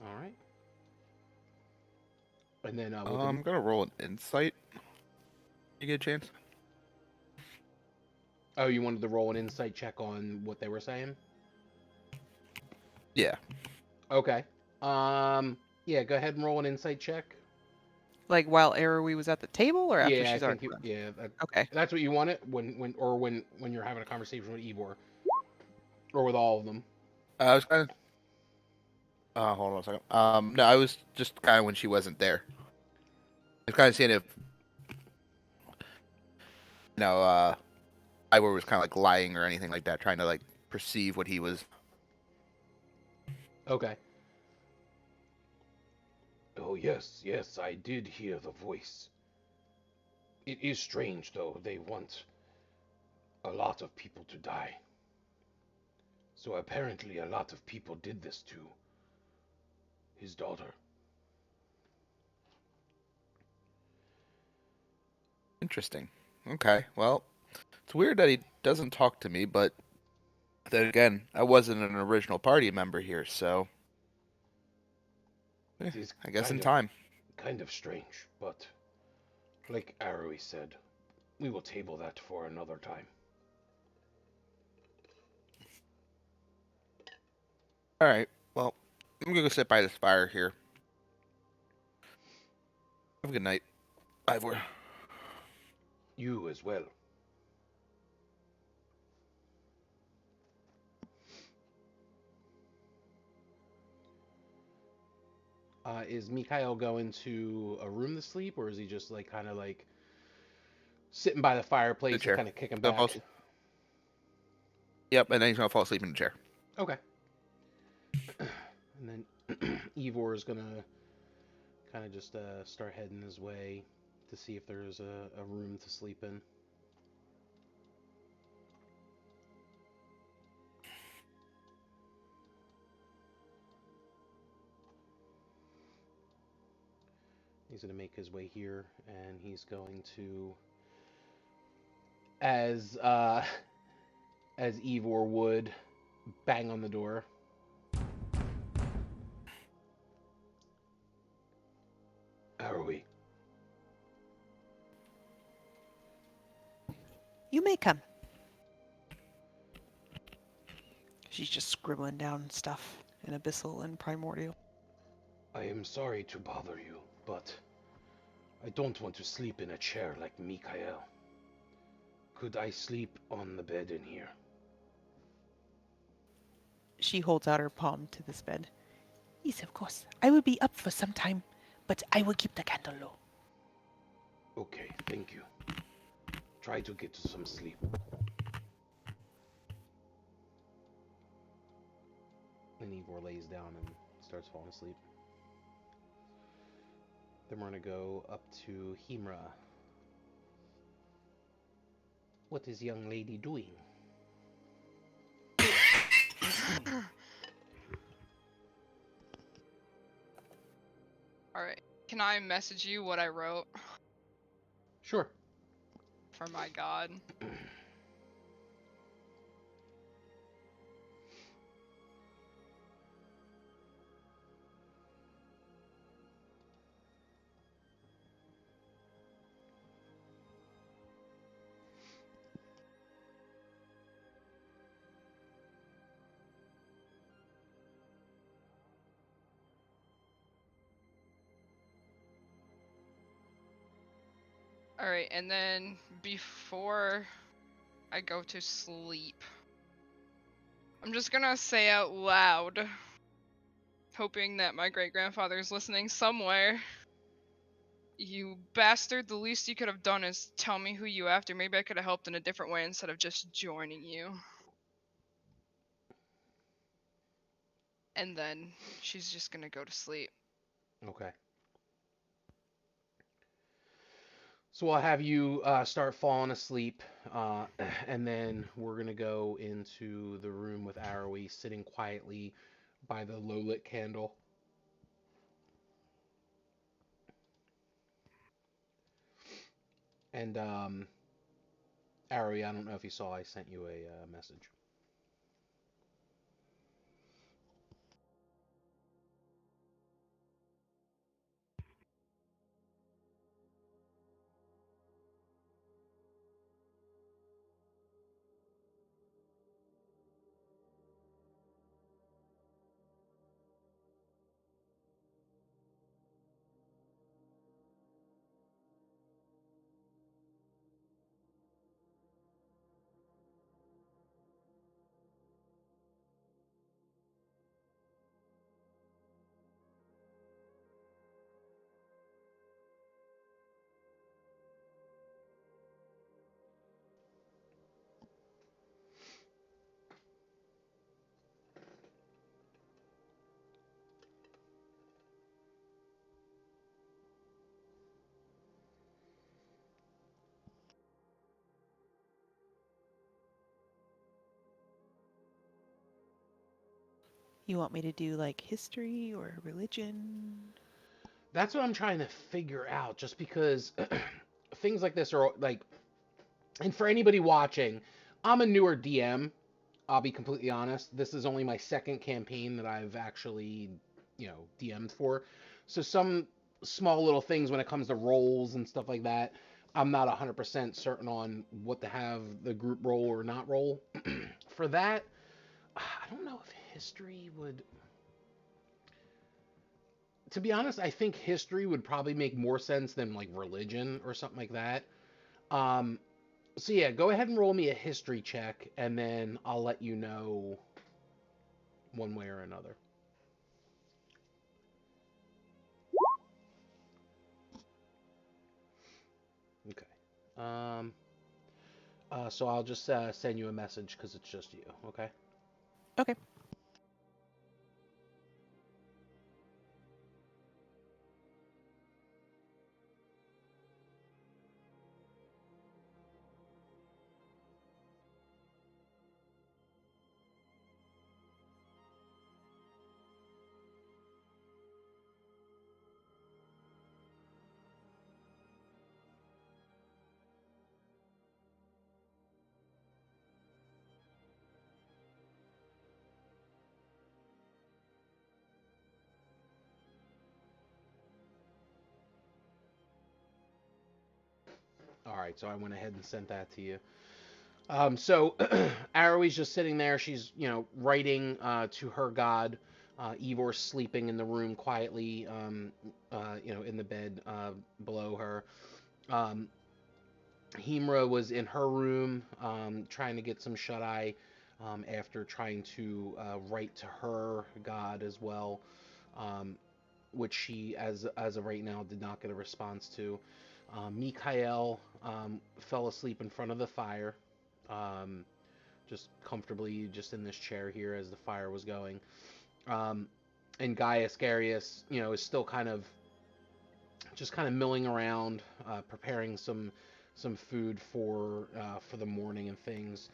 All right. And then I'm gonna roll an insight. You get a chance? oh, you wanted to roll an insight check on what they were saying? Yeah. Okay. Yeah, go ahead and roll an insight check. Like while Arrowy was at the table, or after Yeah, she's I already think you, left? yeah, Okay. that's what you wanted when you're having a conversation with Ivor, or with all of them. I was kind of. Hold on a second. No, I was just kind of when she wasn't there. I was kind of seeing if, Ivor was kind of like lying or anything like that, trying to like perceive what he was. Okay. Oh yes, yes, I did hear the voice. It is strange, though. They want a lot of people to die. So apparently a lot of people did this to his daughter. Interesting. Okay, well, it's weird that he doesn't talk to me, but then again, I wasn't an original party member here, so It is I guess in kind of time. kind of strange, but like Arrowy said, we will table that for another time. All right, well, I'm gonna go sit by this fire here. Have a good night, Ivor. You as well. Is Mikhail going to a room to sleep, or is he just like kind of like sitting by the The fireplace and chair. kind of kicking Gonna fall back? Yep, and then he's gonna fall asleep in the chair. Okay. And then Ivor is gonna kind of just start heading his way to see if there's a room to sleep in. He's gonna make his way here, and he's going to, as as Ivor would, bang on the door. Arrowy. You may come. She's just scribbling down stuff in Abyssal and Primordial. I am sorry to bother you, but I don't want to sleep in a chair like Mikhail. Could I sleep on the bed in here? She holds out her palm to this bed. Yes, of course. I will be up for some time, but I will keep the candle low. Okay, thank you. Try to get some sleep. And Ivor lays down and starts falling asleep. Then we're gonna go up to Himra. What is young lady doing? Alright. Can I message you what I wrote Sure. for my god? Alright, and then before I go to sleep, I'm just gonna say out loud, hoping that my great grandfather is listening somewhere. You bastard, the least you could have done is tell me who you after. Maybe I could have helped in a different way instead of just joining you. And then she's just gonna go to sleep. Okay. So I'll have you start falling asleep, and then we're gonna go into the room with Arrowy sitting quietly by the low lit candle. And Arrowy, I don't know if you saw, I sent you a message. You want me to do like history or religion? That's what I'm trying to figure out, just because things like this are like, and for anybody watching, I'm a newer DM. I'll be completely honest. This is only my second campaign that I've actually, DM'd for. So some small little things when it comes to roles and stuff like that, I'm not 100% certain on what to have the group roll or not roll. For that, I don't know if history would. To be honest, I think history would probably make more sense than like religion or something like that. Um, so yeah, go ahead and roll me a history check, and then I'll let you know one way or another. Okay. Um, so I'll just send you a message because it's just you. Okay. Okay. All right. So I went ahead and sent that to you. So Arrowie's just sitting there. She's, writing to her god. Ivor's sleeping in the room quietly, in the bed below her. Um, Himra was in her room, trying to get some shut eye, after trying to write to her god as well, um, which she, as of right now, did not get a response to. Mikhail fell asleep in front of the fire, um, just comfortably, just in this chair here as the fire was going. Um, and Gaius Garius, is still kind of milling around, preparing some food for the morning and things,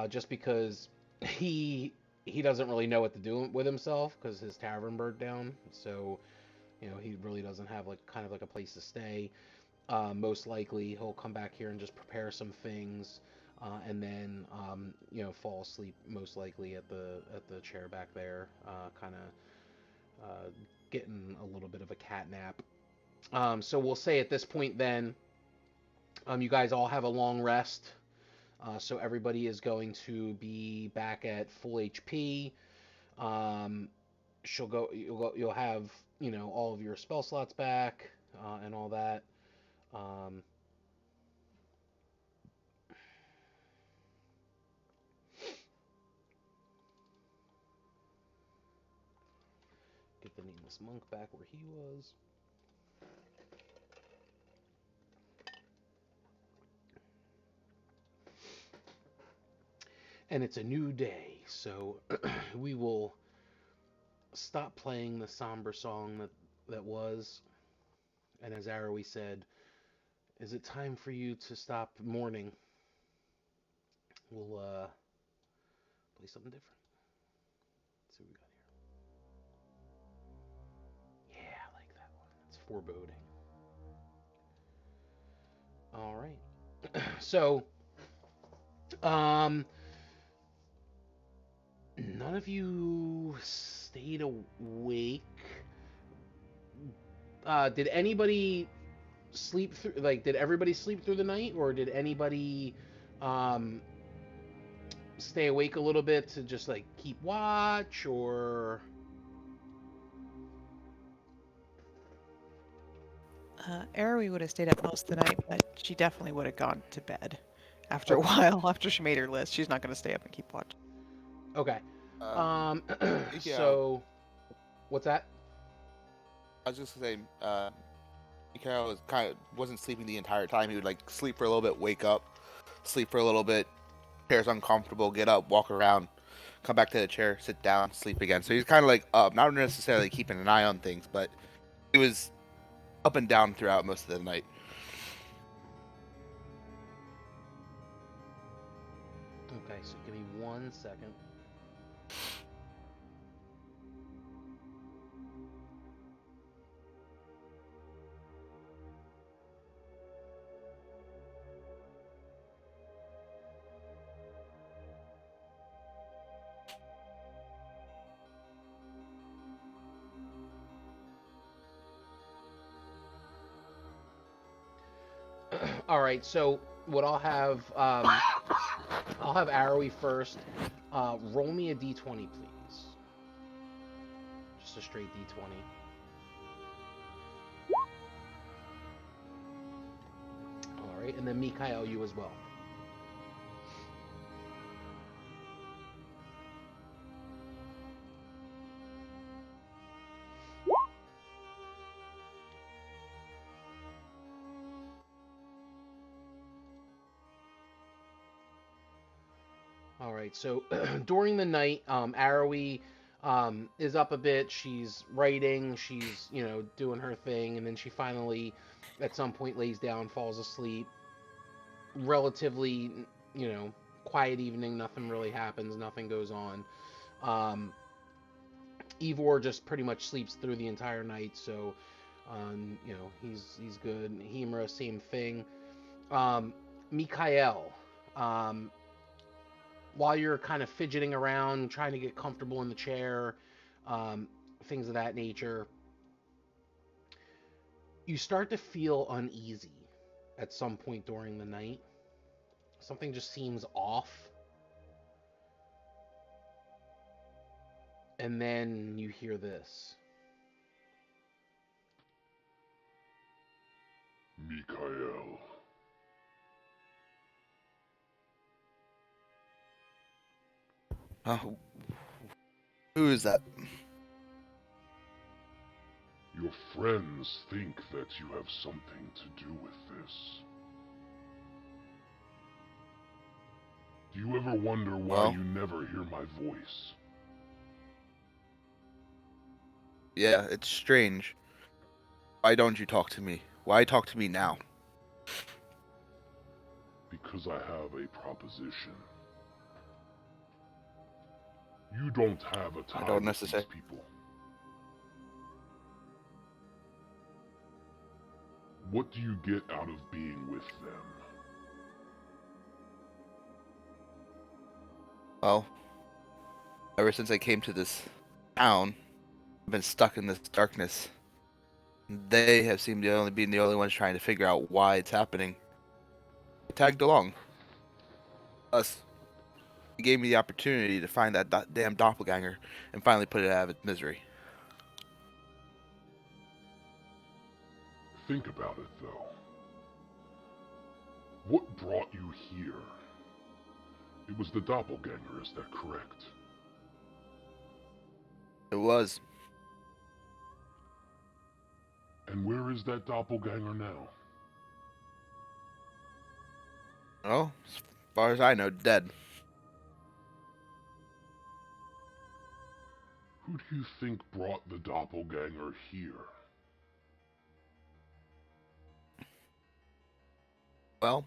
just because he he doesn't really know what to do with himself because his tavern burned down. So he really doesn't have like kind of like a place to stay. Most likely he'll come back here and just prepare some things, and then fall asleep most likely at the chair back there, kind of getting a little bit of a cat nap. So we'll say at this point then, you guys all have a long rest. So everybody is going to be back at full HP. Um, you'll have, all of your spell slots back, and all that. Um, get the nameless monk back where he was. And it's a new day, so we will stop playing the somber song that was. And as Arrowy said, is it time for you to stop mourning? We'll play something different. Let's see what we got here. Yeah, I like that one. It's foreboding. All right. So, um, none of you stayed awake. Did anybody sleep through? Like, did everybody sleep through the night, or did anybody um stay awake a little bit to just like keep watch, or? Arrowy would have stayed up most of the night, but she definitely would have gone to bed after a while. After she made her list, she's not going to stay up and keep watch. Okay. Um, yeah. So, what's that? I was just gonna say, Mikhail wasn't sleeping the entire time. He would like sleep for a little bit, wake up, sleep for a little bit, chair's uncomfortable, get up, walk around, come back to the chair, sit down, sleep again. So he's kind of like up, not necessarily keeping an eye on things, but he was up and down throughout most of the night. Okay, so give me 1 second. All right, so what I'll have Arrowy first. Roll me a d20, please. Just a straight d20. All right, and then Mikael, you as well. All right, so during the night, Arrowy is up a bit. She's writing, she's, doing her thing, and then she finally, at some point, lays down, falls asleep. Relatively, quiet evening, nothing really happens, nothing goes on. Um, Ivor just pretty much sleeps through the entire night, so, he's good. Himura, same thing. Mikael, um, while you're kind of fidgeting around, trying to get comfortable in the chair, things of that nature, you start to feel uneasy at some point during the night. Something just seems off. And then you hear this. Mikael. Who is that? Your friends think that you have something to do with this. Do you ever wonder why Well? you never hear my voice? Yeah, it's strange. Why don't you talk to me? Why talk to me now? Because I have a proposition. You don't have a tie with these people. What do you get out of being with them? Well, ever since I came to this town, I've been stuck in this darkness. They have seemed to only be the only ones trying to figure out why it's happening. I tagged along. Thus, he gave me the opportunity to find that damn doppelganger and finally put it out of its misery. Think about it, though. What brought you here? It was the doppelganger, is that correct? It was. And where is that doppelganger now? Well, as far as I know, dead. Who do you think brought the doppelganger here? Well,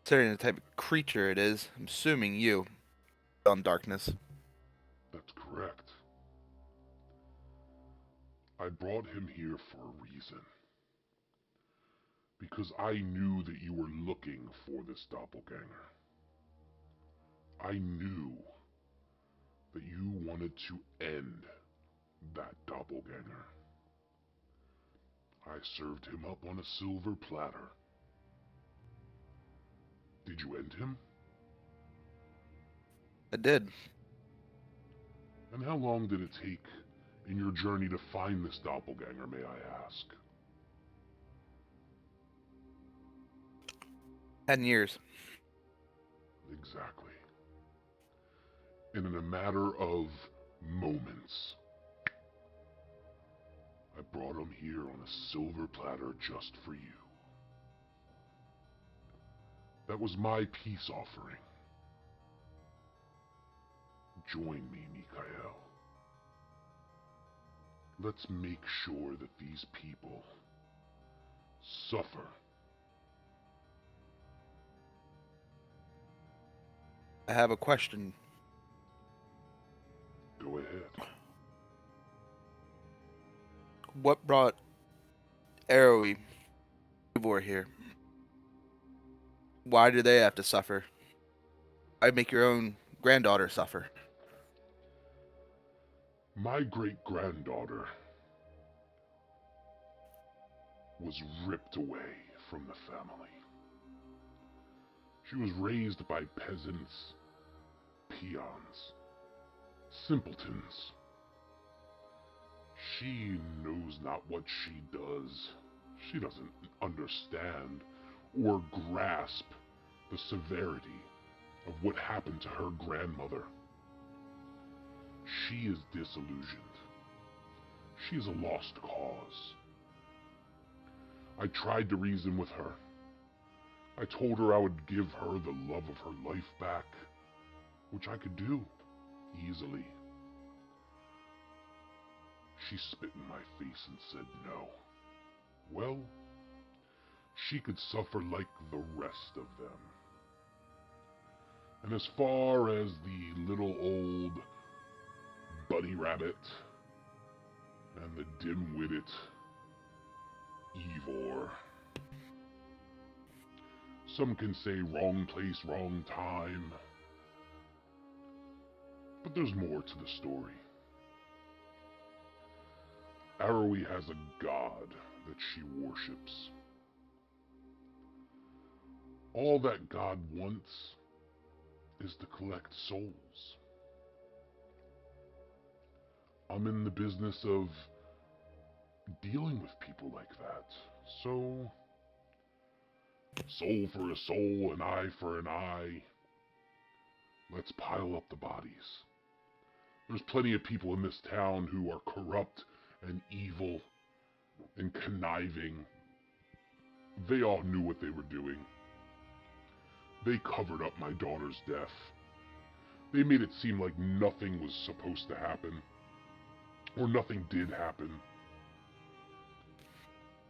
considering the type of creature it is, I'm assuming you. On darkness. That's correct. I brought him here for a reason. Because I knew that you were looking for this doppelganger. I knew that you wanted to end that doppelganger. I served him up on a silver platter. Did you end him? I did. And how long did it take in your journey to find this doppelganger, may I ask? 10 years. Exactly. And in a matter of moments, I brought him here on a silver platter just for you. That was my peace offering. Join me, Mikael. Let's make sure that these people suffer. I have a question. Go ahead. What brought Arrowy Ivor here? Why do they have to suffer? Why make your own granddaughter suffer? My great-granddaughter was ripped away from the family. She was raised by peasants, peons, simpletons. She knows not what she does. She doesn't understand or grasp the severity of what happened to her grandmother. She is disillusioned. She is a lost cause. I tried to reason with her. I told her I would give her the love of her life back, which I could do easily. She spit in my face and said no. Well, she could suffer like the rest of them. And as far as the little old bunny rabbit and the dim-witted Ivor, some can say wrong place, wrong time. But there's more to the story. Arrowy has a god that she worships. All that god wants is to collect souls. I'm in the business of dealing with people like that. So, soul for a soul, an eye for an eye. Let's pile up the bodies. There's plenty of people in this town who are corrupt and evil and conniving. They all knew what they were doing. They covered up my daughter's death. They made it seem like nothing was supposed to happen, or nothing did happen.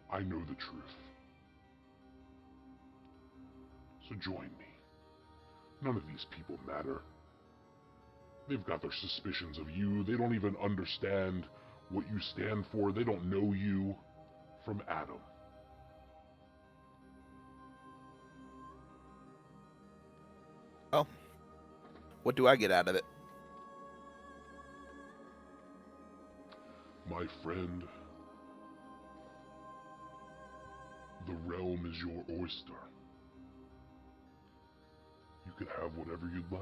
I know the truth. So join me. None of these people matter. They've got their suspicions of you. They don't even understand what you stand for. They don't know you from Adam. Well, what do I get out of it? My friend, the realm is your oyster. You can have whatever you'd like.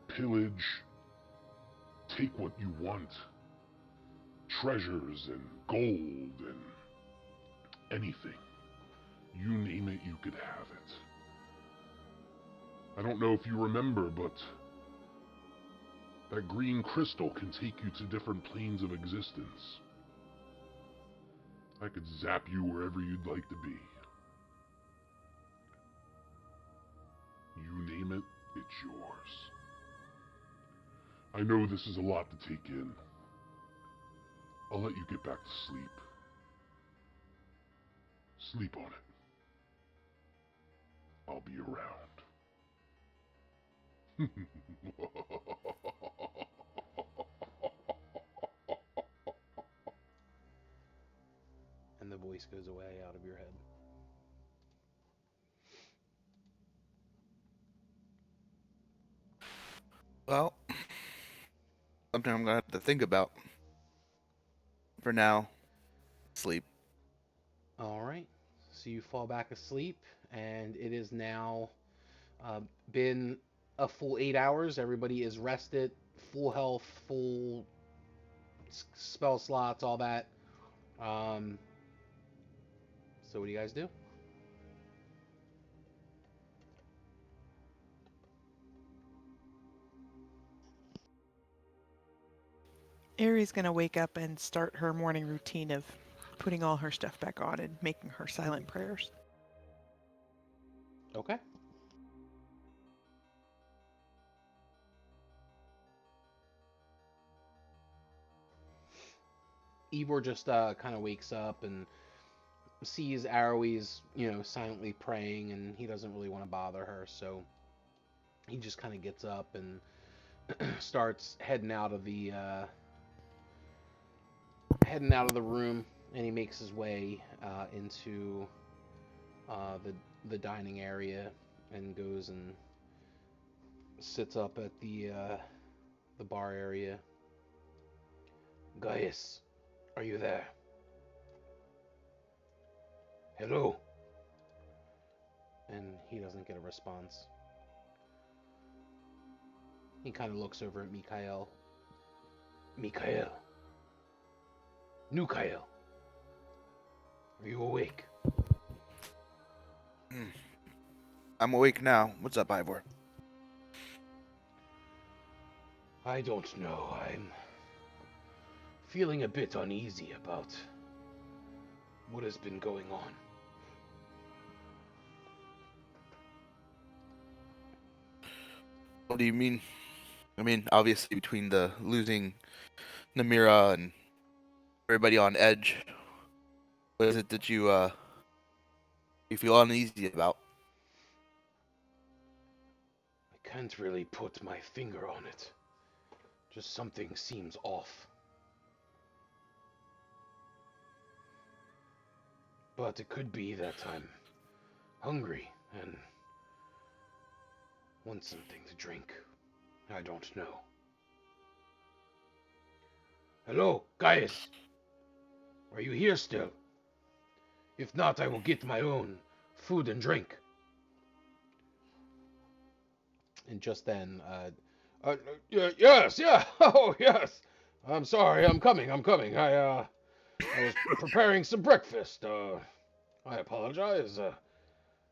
Pillage. Take what you want. Treasures and gold and anything. You name it, you could have it. I don't know if you remember, but that green crystal can take you to different planes of existence. I could zap you wherever you'd like to be. You name it, it's yours. I know this is a lot to take in. I'll let you get back to sleep. Sleep on it. I'll be around. And the voice goes away out of your head. Well, something I'm gonna have to think about. For now, sleep. All right. So you fall back asleep, and it is now been a full 8 hours. Everybody is rested, full health, full spell slots, all that. Um, so what do you guys do? Ari's gonna wake up and start her morning routine of putting all her stuff back on and making her silent prayers. Okay. Ivor just kind of wakes up and sees Arrowie's, silently praying, and he doesn't really want to bother her, so he just kind of gets up and starts heading out of the room, and he makes his way into the dining area and goes and sits up at the bar area. Gaius, are you there? Hello? And he doesn't get a response. He kind of looks over at Mikhail. Mikhail. Nukail. Are you awake? I'm awake now. What's up, Ivor? I don't know. I'm feeling a bit uneasy about what has been going on. What do you mean? I mean, obviously, between the losing Namira and everybody on edge, what is it that you feel uneasy about? I can't really put my finger on it. Just something seems off. But it could be that I'm hungry and want something to drink. I don't know. Hello, Gaius. Are you here still? If not, I will get my own food and drink. And just then, yes, yeah, oh, yes. I'm sorry, I'm coming. I was preparing some breakfast. I apologize.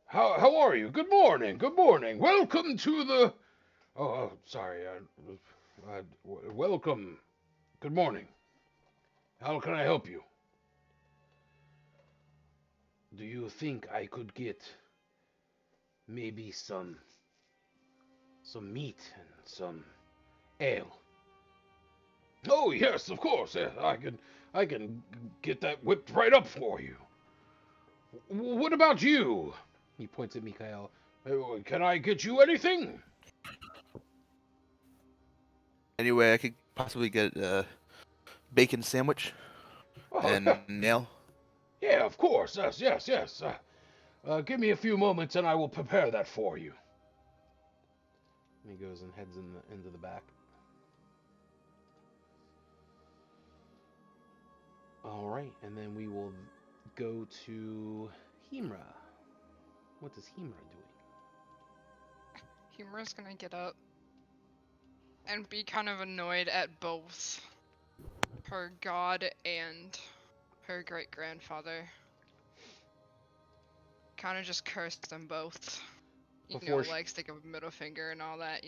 How are you? Good morning. Welcome to the. Sorry. Welcome. Good morning. How can I help you? Do you think I could get maybe some meat and some ale? Oh yes, of course. Yeah, I can get that whipped right up for you. What about you? He points at Mikhail. Can I get you anything? Anyway, I could possibly get a bacon sandwich Oh, and nail. yeah, of course. Yes. Give me a few moments and I will prepare that for you. And he goes and heads into the back. All right, and then we will go to Himra. What is Himra doing? Humor's gonna get up and be kind of annoyed at both her god and her great grandfather. Kind of just cursed them both. Before she- like stick up a middle finger and all that,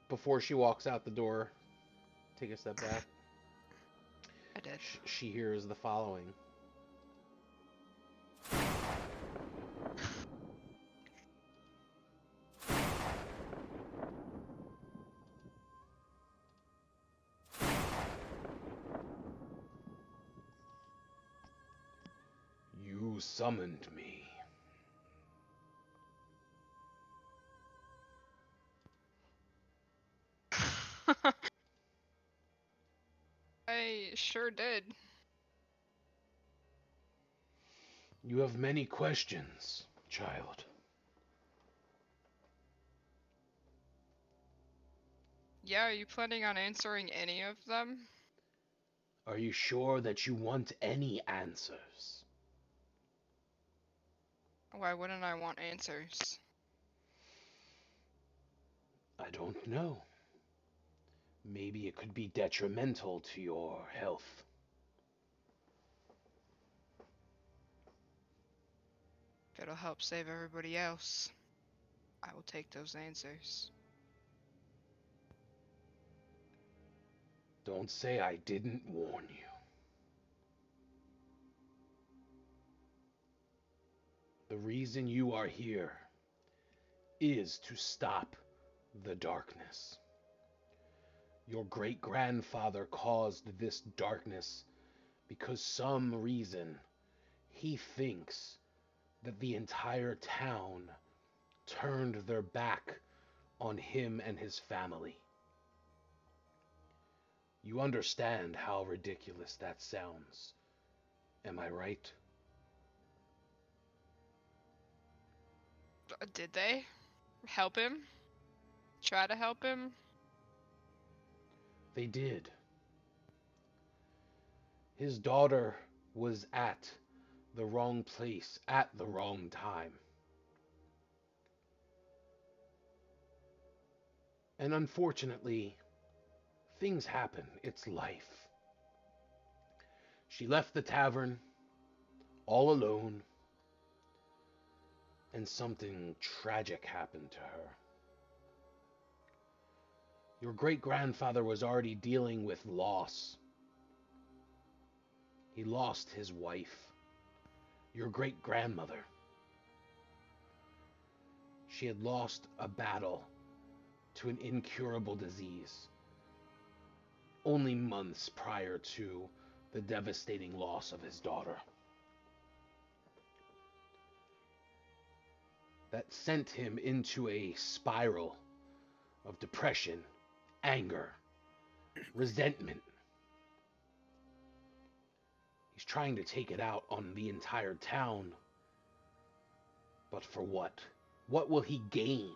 Before she walks out the door, take a step back. I did. She hears the following. You summoned me. I sure did. You have many questions, child. Yeah, are you planning on answering any of them? Are you sure that you want any answers? Why wouldn't I want answers? I don't know. Maybe it could be detrimental to your health. If it'll help save everybody else, I will take those answers. Don't say I didn't warn you. The reason you are here is to stop the darkness. Your great-grandfather caused this darkness because some reason he thinks that the entire town turned their back on him and his family. You understand how ridiculous that sounds, am I right? Did they help him? Try to help him? They did. His daughter was at the wrong place at the wrong time. And unfortunately, things happen. It's life. She left the tavern all alone, and something tragic happened to her. Your great-grandfather was already dealing with loss. He lost his wife, your great-grandmother. She had lost a battle to an incurable disease only months prior to the devastating loss of his daughter. That sent him into a spiral of depression, anger, resentment. He's trying to take it out on the entire town. But for what? What will he gain?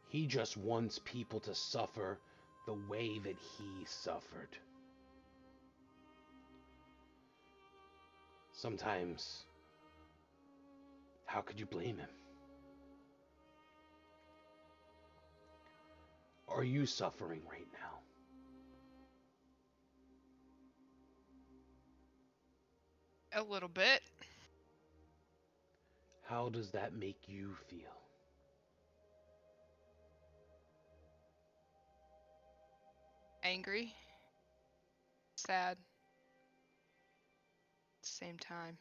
He just wants people to suffer the way that he suffered. Sometimes, how could you blame him? Are you suffering right now? A little bit. How does that make you feel? Angry. Sad. At the same time.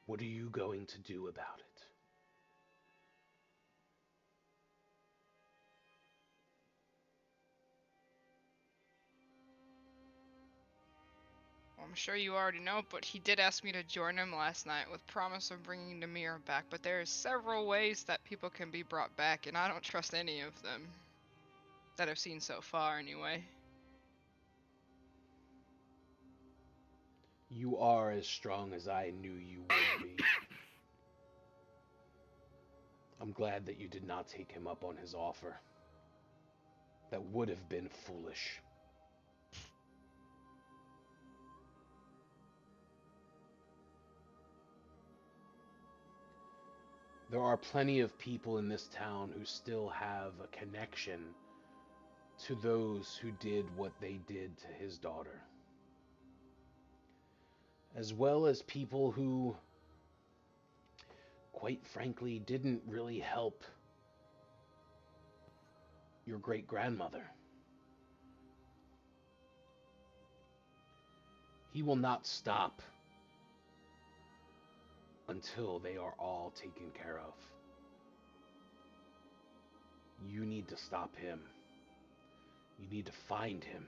What are you going to do about it? Well, I'm sure you already know, but he did ask me to join him last night with promise of bringing Namir back. But there are several ways that people can be brought back, and I don't trust any of them. That I've seen so far, anyway. You are as strong as I knew you would be. I'm glad that you did not take him up on his offer. That would have been foolish. There are plenty of people in this town who still have a connection to those who did what they did to his daughter. As well as people who, quite frankly, didn't really help your great-grandmother. He will not stop until they are all taken care of. You need to stop him. You need to find him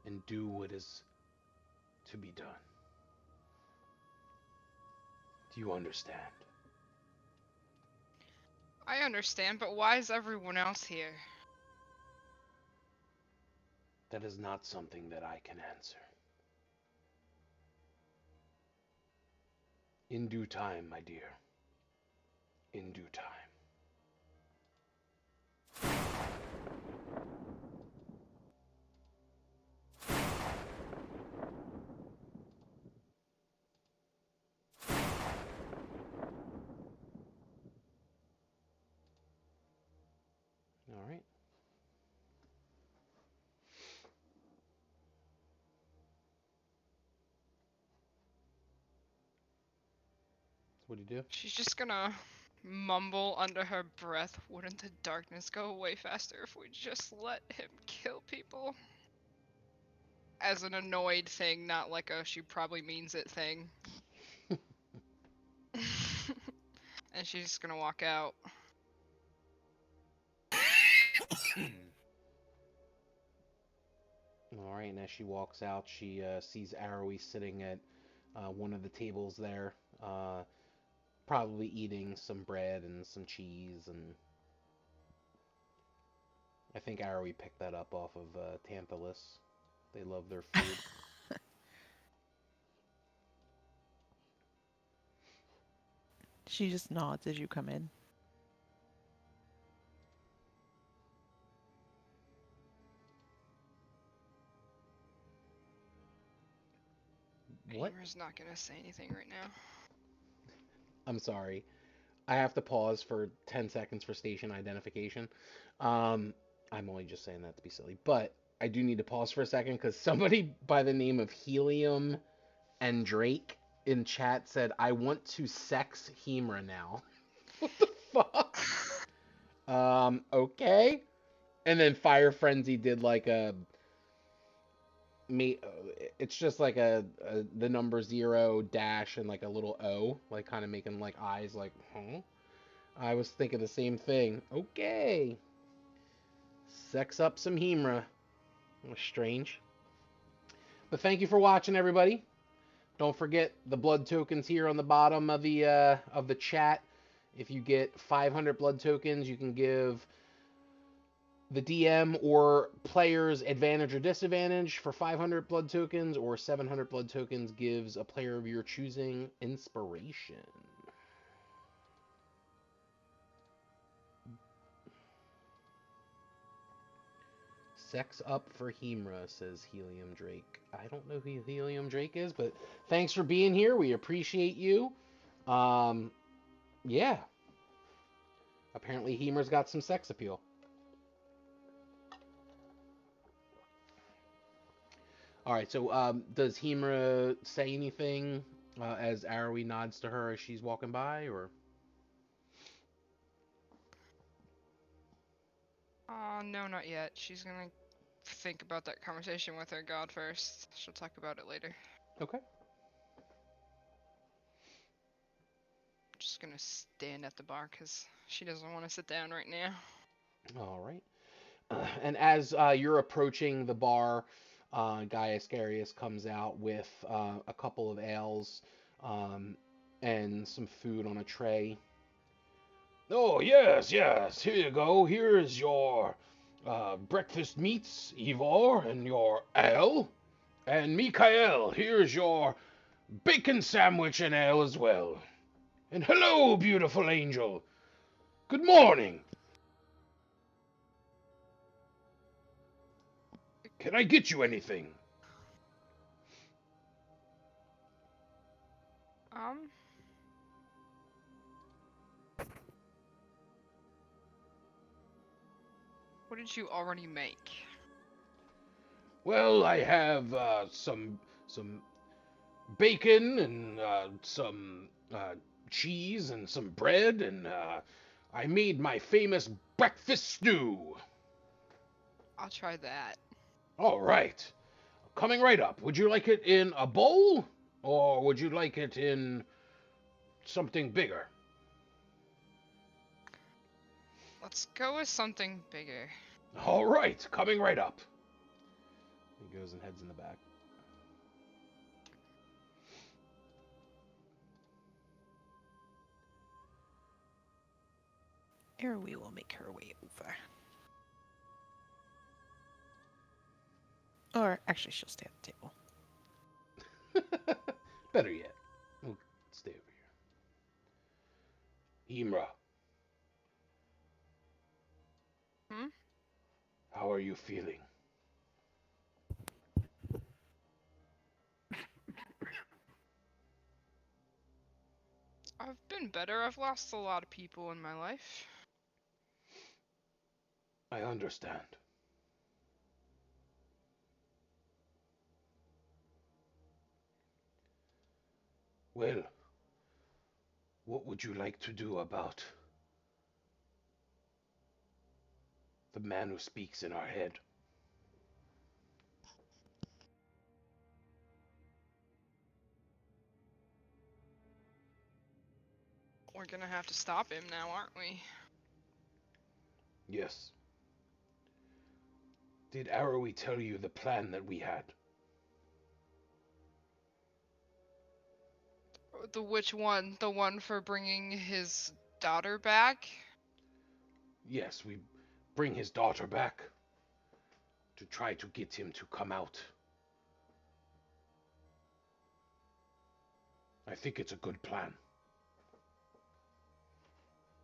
and do what is to be done. Do you understand? I understand, but why is everyone else here? That is not something that I can answer. In due time, my dear. In due time. All right. So what do you do? She's just gonna mumble under her breath, wouldn't the darkness go away faster if we just let him kill people? As an annoyed thing, not like a she probably means it thing. And she's just gonna walk out. All right, and as she walks out, she sees Arrowy sitting at one of the tables there, probably eating some bread and some cheese, and I think Arrowy picked that up off of Tantalus. They love their food. She just nods as you come in. Himura's not gonna say anything right now. I'm sorry. I have to pause for 10 seconds for station identification. I'm only just saying that to be silly, but I do need to pause for a second because somebody by the name of Helium and Drake in chat said, I want to sex Hemra now. What the fuck? Okay. And then Fire Frenzy did like a me it's just like a the number 0 dash and like a little O, like kind of making like eyes like, huh? I was thinking the same thing. Okay. Sex up some Hemra. Strange. But thank you for watching, everybody. Don't forget the blood tokens here on the bottom of the chat. If you get 500 blood tokens, you can give the DM or players advantage or disadvantage for 500 blood tokens, or 700 blood tokens gives a player of your choosing inspiration. Sex up for Hemra, says Helium Drake. I don't know who Helium Drake is, but thanks for being here. We appreciate you. Yeah. Apparently Hemra's got some sex appeal. All right, so does Hemra say anything as Arrowy nods to her as she's walking by, or? No, not yet. She's gonna think about that conversation with her god first. She'll talk about it later. Okay. Just gonna stand at the bar because she doesn't want to sit down right now. All right. And as you're approaching the bar, Guy Ascarius comes out with a couple of ales and some food on a tray. Oh, yes, yes. Here you go. Here's your breakfast meats, Ivor, and your ale. And Mikael, here's your bacon sandwich and ale as well. And hello, beautiful angel. Good morning. Can I get you anything? What did you already make? Well, I have some bacon and some cheese and some bread, and I made my famous breakfast stew. I'll try that. All right. Coming right up. Would you like it in a bowl, or would you like it in something bigger? Let's go with something bigger. All right. Coming right up. He goes and heads in the back. Arrowy will make her way over. Or actually, she'll stay at the table. Better yet, we'll stay over here. Hemra. Hmm? How are you feeling? I've been better. I've lost a lot of people in my life. I understand. Well, what would you like to do about the man who speaks in our head? We're gonna have to stop him now, aren't we? Yes. Did Arrowy tell you the plan that we had? The which one? The one for bringing his daughter back? Yes, we bring his daughter back to try to get him to come out. I think it's a good plan.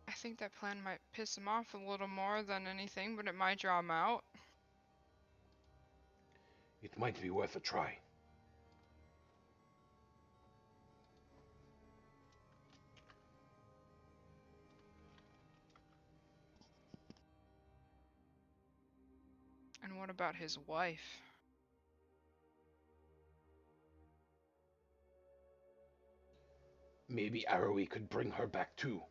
I think that plan might piss him off a little more than anything, but it might draw him out. It might be worth a try. And what about his wife? Maybe Arrowy could bring her back too.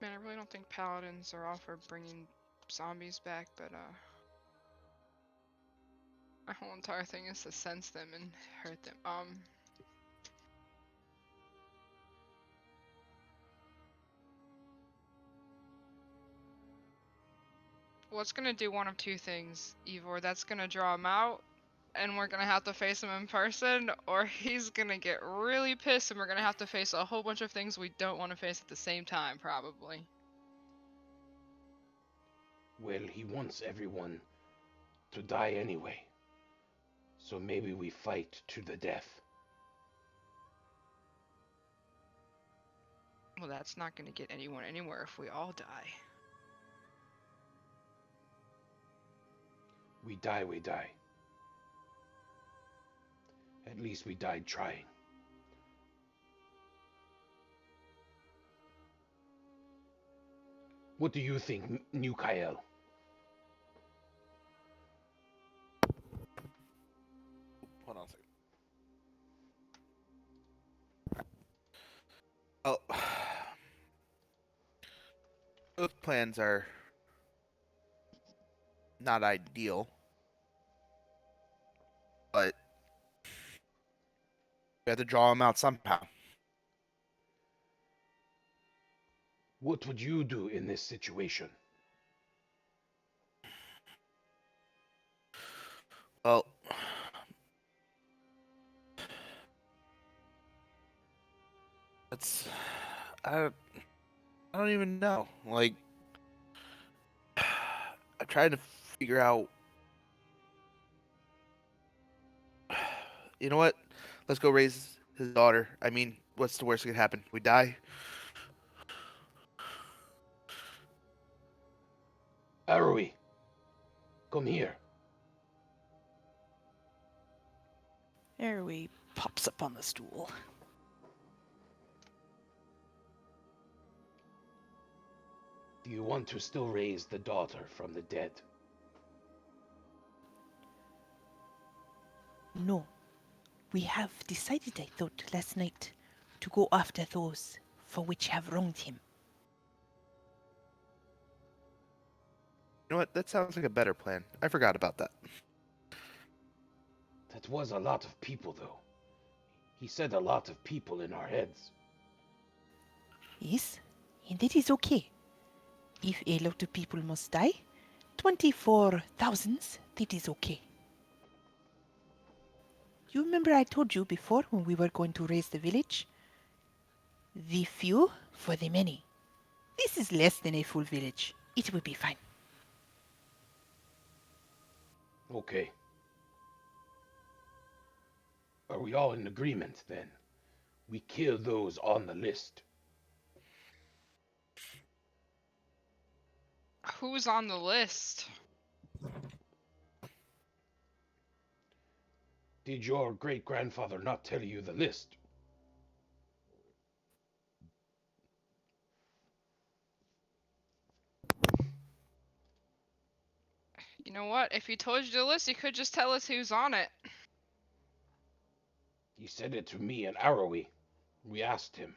Man, I really don't think paladins are all for bringing zombies back, but my whole entire thing is to sense them and hurt them. What's gonna do one of two things, Ivor? That's gonna draw him out, and we're gonna have to face him in person, or he's gonna get really pissed and we're gonna have to face a whole bunch of things we don't want to face at the same time, probably. Well, he wants everyone to die anyway. So maybe we fight to the death. Well, that's not gonna get anyone anywhere if we all die. We die, we die. At least we died trying. What do you think, New Kyle? Hold on a second. Oh, those plans are not ideal, but we have to draw them out somehow. What would you do in this situation? Well, that's I don't even know. Like, I tried to figure out. You know what? Let's go raise his daughter. I mean, what's the worst that could happen? We die. Arrowy, come here. Arrowy pops up on the stool. Do you want to still raise the daughter from the dead? No. We have decided, I thought, last night, to go after those for which have wronged him. You know what? That sounds like a better plan. I forgot about that. That was a lot of people, though. He said a lot of people in our heads. Yes, and it is okay. If a lot of people must die, 24,000, that is okay. You remember I told you before when we were going to raise the village? The few for the many. This is less than a full village. It will be fine. Okay. Are we all in agreement, then? We kill those on the list. Who's on the list? Did your great-grandfather not tell you the list? You know what? If he told you the list, he could just tell us who's on it. He said it to me and Arrowy. We asked him.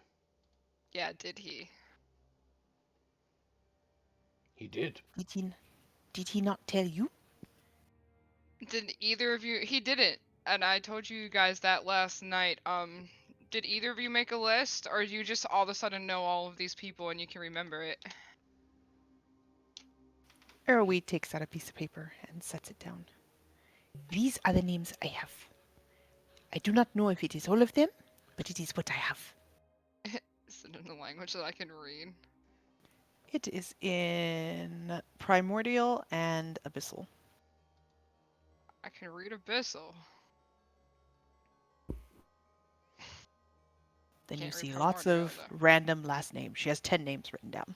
Yeah, did he? He did. Did he not tell you? Did either of you? He didn't, and I told you guys that last night. Did either of you make a list, or do you just all of a sudden know all of these people and you can remember it? Arrowy takes out a piece of paper and sets it down. These are the names I have. I do not know if it is all of them, but it is what I have. Is it in a language that I can read? It is in Primordial and Abyssal. I can read Abyssal. Then you Can't read see lots Primordial, of though. random last names. She has 10 names written down.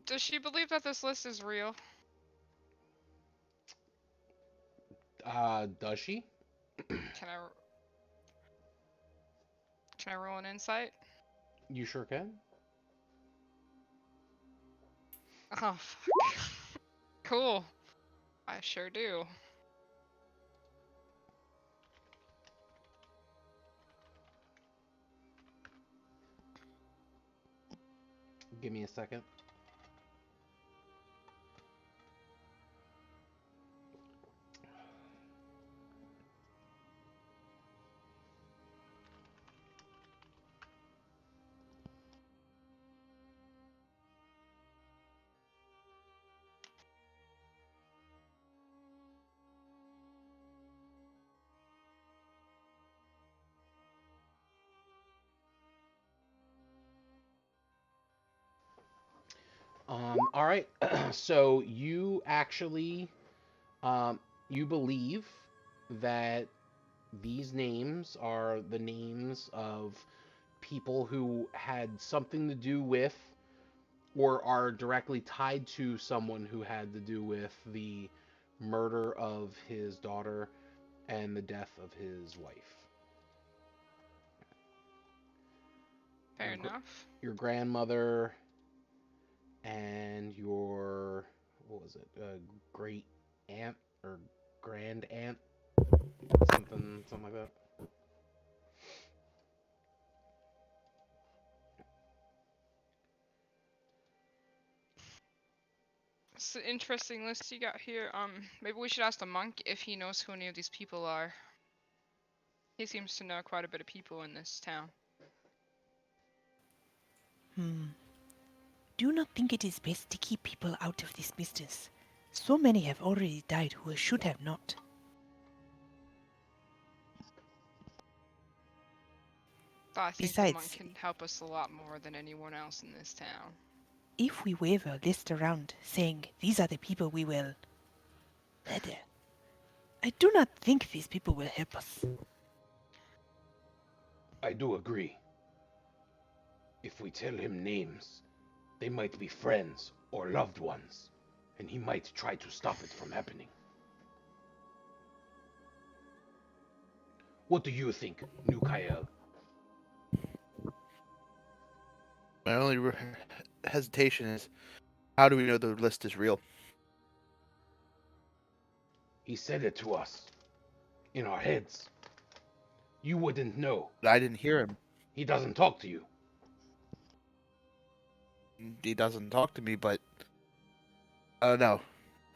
Does she believe that this list is real? Does she? Can I can I roll an insight? You sure can. Oh, fuck. Cool. I sure do. Give me a second. All right. So you actually, um, you believe that these names are the names of people who had something to do with or are directly tied to someone who had to do with the murder of his daughter and the death of his wife. Fair Your, enough. your grandmother and your, what was it, great aunt or grand aunt, something like that. It's an interesting list you got here. Maybe we should ask the monk if he knows who any of these people are. He seems to know quite a bit of people in this town. Do you not think it is best to keep people out of this business? So many have already died who should have not. I think the monk Besides, can help us a lot more than anyone else in this town. if we wave a list around saying these are the people we will murder, I do not think these people will help us. I do agree. If we tell him names, they might be friends or loved ones, and he might try to stop it from happening. What do you think, New Kael? My only hesitation is, how do we know the list is real? He said it to us, in our heads. You wouldn't know. I didn't hear him. He doesn't talk to you. He doesn't talk to me, but I don't know.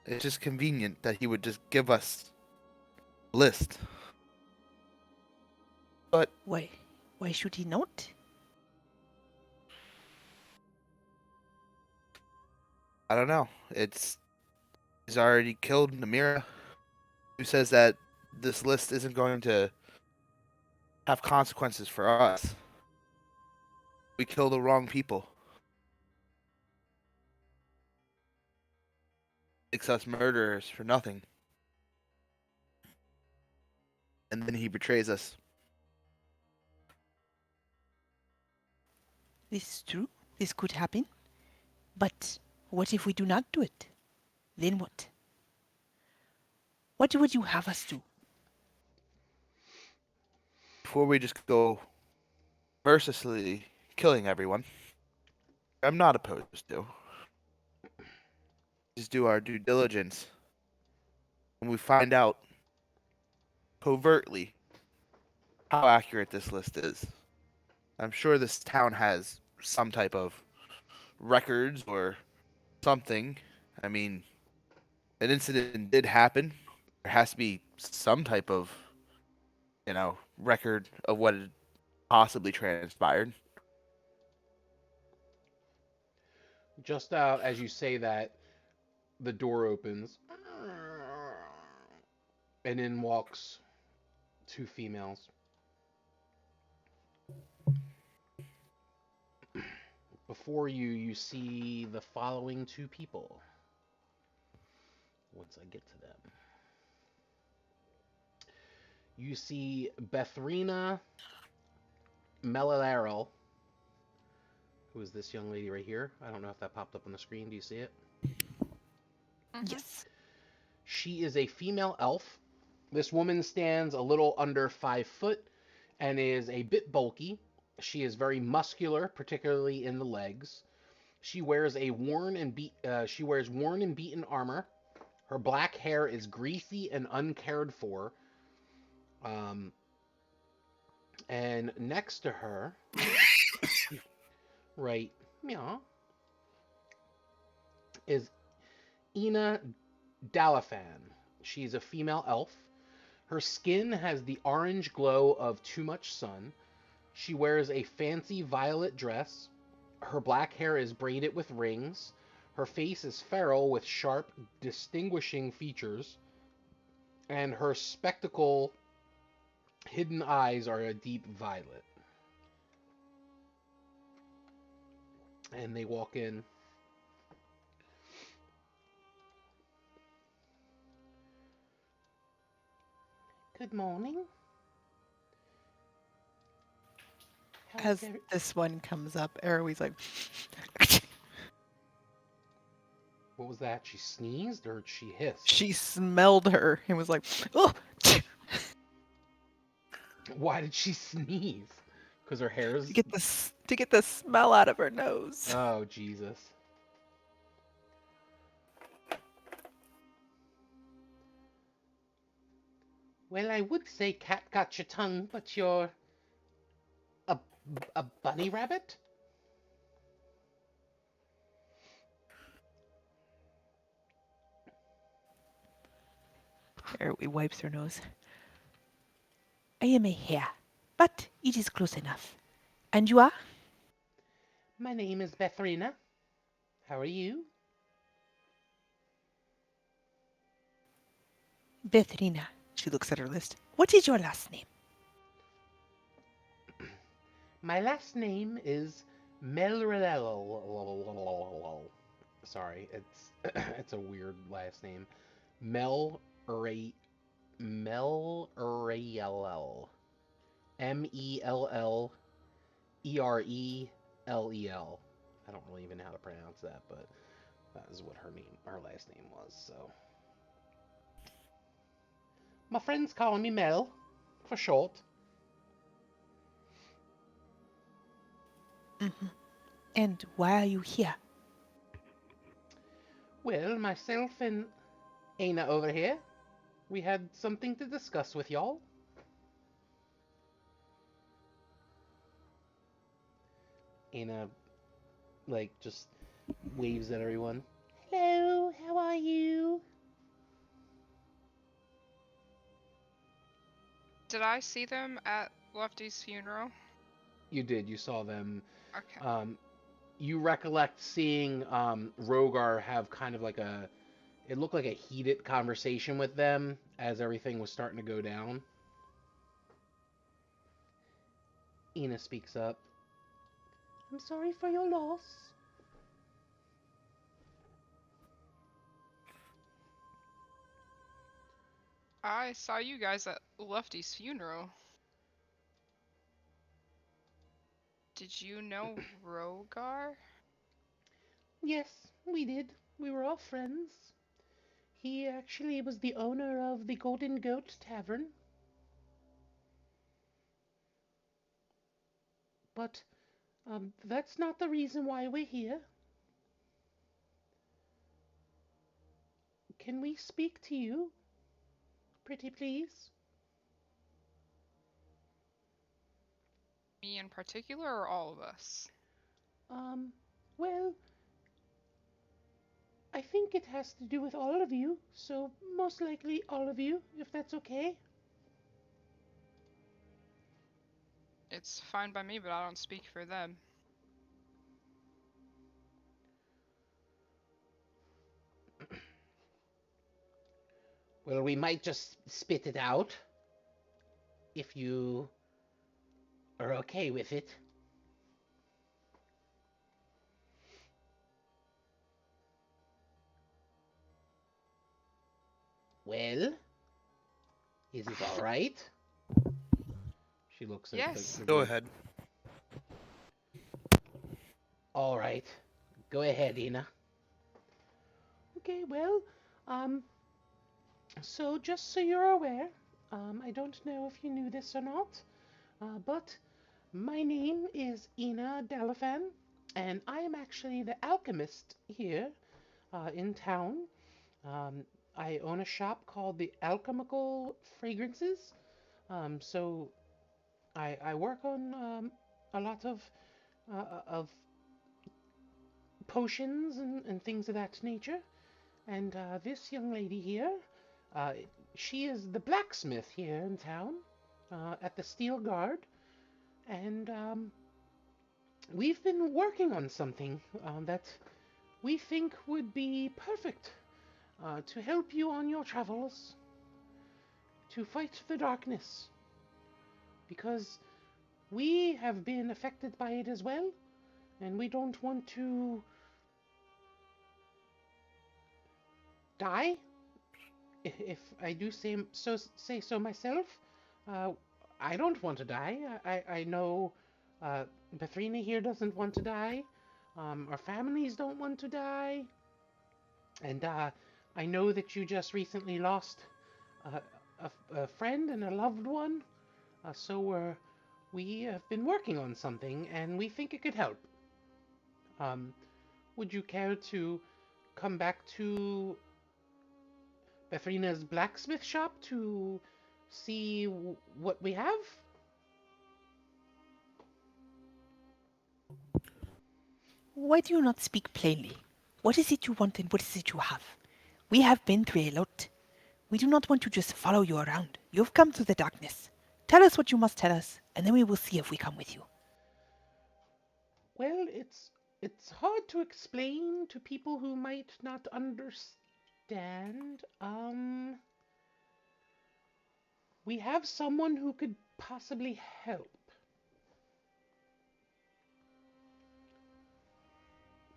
It's just convenient that he would just give us a list. But Why should he not? I don't know. He's already killed Namira, who says that this list isn't going to have consequences for us. We kill the wrong people. Makes us murderers for nothing. And then he betrays us. This is true. This could happen. But what if we do not do it? Then what? What would you have us do? Before we just go mercilessly killing everyone, I'm not opposed to. Just do our due diligence. When we find out covertly how accurate this list is. I'm sure this town has some type of records or something. I mean, an incident did happen. There has to be some type of, record of what had possibly transpired. Just as you say that, the door opens, and in walks two females. Before you, you see the following two people. Once I get to them, you see Bethrina Melalarel, who is this young lady right here. I don't know if that popped up on the screen. Do you see it? Mhm. Yes. She is a female elf. This woman stands a little under 5 foot and is a bit bulky. She is very muscular, particularly in the legs. She wears worn and beaten armor. Her black hair is greasy and uncared for. And next to her, right, yeah, is Ina Dalafan. She's a female elf. Her skin has the orange glow of too much sun. She wears a fancy violet dress. Her black hair is braided with rings. Her face is feral with sharp, distinguishing features. And her spectacle hidden eyes are a deep violet. And they walk in. Good morning. As this one comes up, Eroi's like, What was that? She sneezed or she hissed? she smelled her and was like, oh! Why did she sneeze? Because her hair is... to get the smell out of her nose. Oh, Jesus. Well, I would say cat got your tongue, but you're a bunny rabbit? Eroi wipes her nose. I am a hare, but it is close enough. And you are? My name is Bethrina. How are you? Bethrina. She looks at her list. What is your last name? My last name is Melrelel. Sorry, it's a weird last name. Melrelel. Mellerel. I don't really even know how to pronounce that, but that is what her last name was, so. My friends call me Mel, for short. Mm-hmm. And why are you here? Well, myself and Aina over here, we had something to discuss with y'all. Aina, just waves at everyone. Hello, how are you? Did I see them at Lefty's funeral? You did, you saw them. Okay. You recollect seeing Rogar have kind of it looked like a heated conversation with them as everything was starting to go down. Ina speaks up. I'm sorry for your loss. I saw you guys at Lefty's funeral. Did you know Rogar? Yes, we did. We were all friends. He actually was the owner of the Golden Goat Tavern. But that's not the reason why we're here. Can we speak to you? Pretty please? Me in particular, or all of us? Well, I think it has to do with all of you, so most likely all of you, if that's okay. It's fine by me, but I don't speak for them. Well, we might just spit it out, if you are okay with it. Well, is it all right? She looks at Yes. Go ahead. All right. Go ahead, Ina. Okay, well, um, so just so you're aware, I don't know if you knew this or not, but my name is Ina Delafan, and I am actually the alchemist here in town. Um, I own a shop called the Alchemical Fragrances. So I work on a lot of potions and things of that nature. And this young lady here, uh, she is the blacksmith here in town at the Steel Guard. And we've been working on something that we think would be perfect to help you on your travels to fight the darkness. Because we have been affected by it as well, and we don't want to die. If I do say so myself, uh, I don't want to die. I know Bethrina here doesn't want to die. Our families don't want to die. And I know that you just recently lost uh, a friend and a loved one. So we have been working on something, and we think it could help. Would you care to come back to Bethrina's blacksmith shop to see what we have? Why do you not speak plainly? What is it you want and what is it you have? We have been through a lot. We do not want to just follow you around. You have come through the darkness. Tell us what you must tell us, and then we will see if we come with you. Well, it's hard to explain to people who might not understand. We have someone who could possibly help.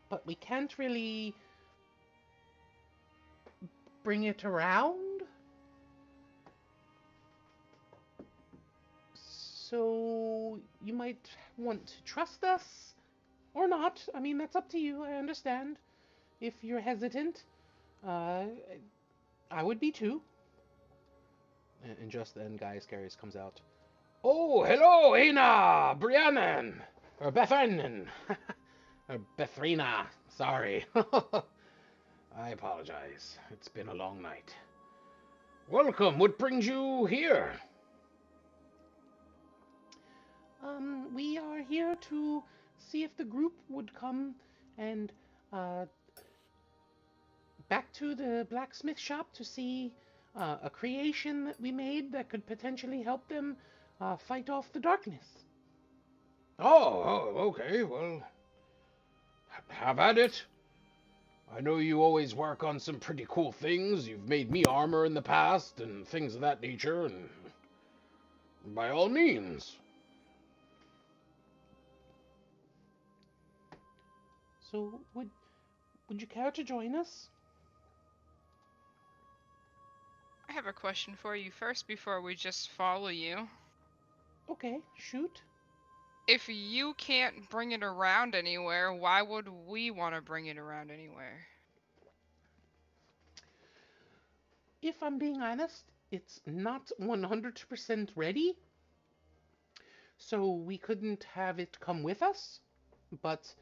But we can't really bring it around. So you might want to trust us or not. I mean, that's up to you. I understand. If you're hesitant, uh, I would be too. And just then, Guy Iscarius comes out. Oh, hello, Ina, Briannan, or Bethanan, or Bethrina. Sorry. I apologize. It's been a long night. Welcome. What brings you here? We are here to see if the group would come and uh, back to the blacksmith shop to see a creation that we made that could potentially help them fight off the darkness. Oh, okay. Well, have at it. I know you always work on some pretty cool things. You've made me armor in the past and things of that nature, and by all means. So, would you care to join us? I have a question for you first before we just follow you. Okay, shoot. If you can't bring it around anywhere, why would we want to bring it around anywhere? If I'm being honest, it's not 100% ready, so we couldn't have it come with us, but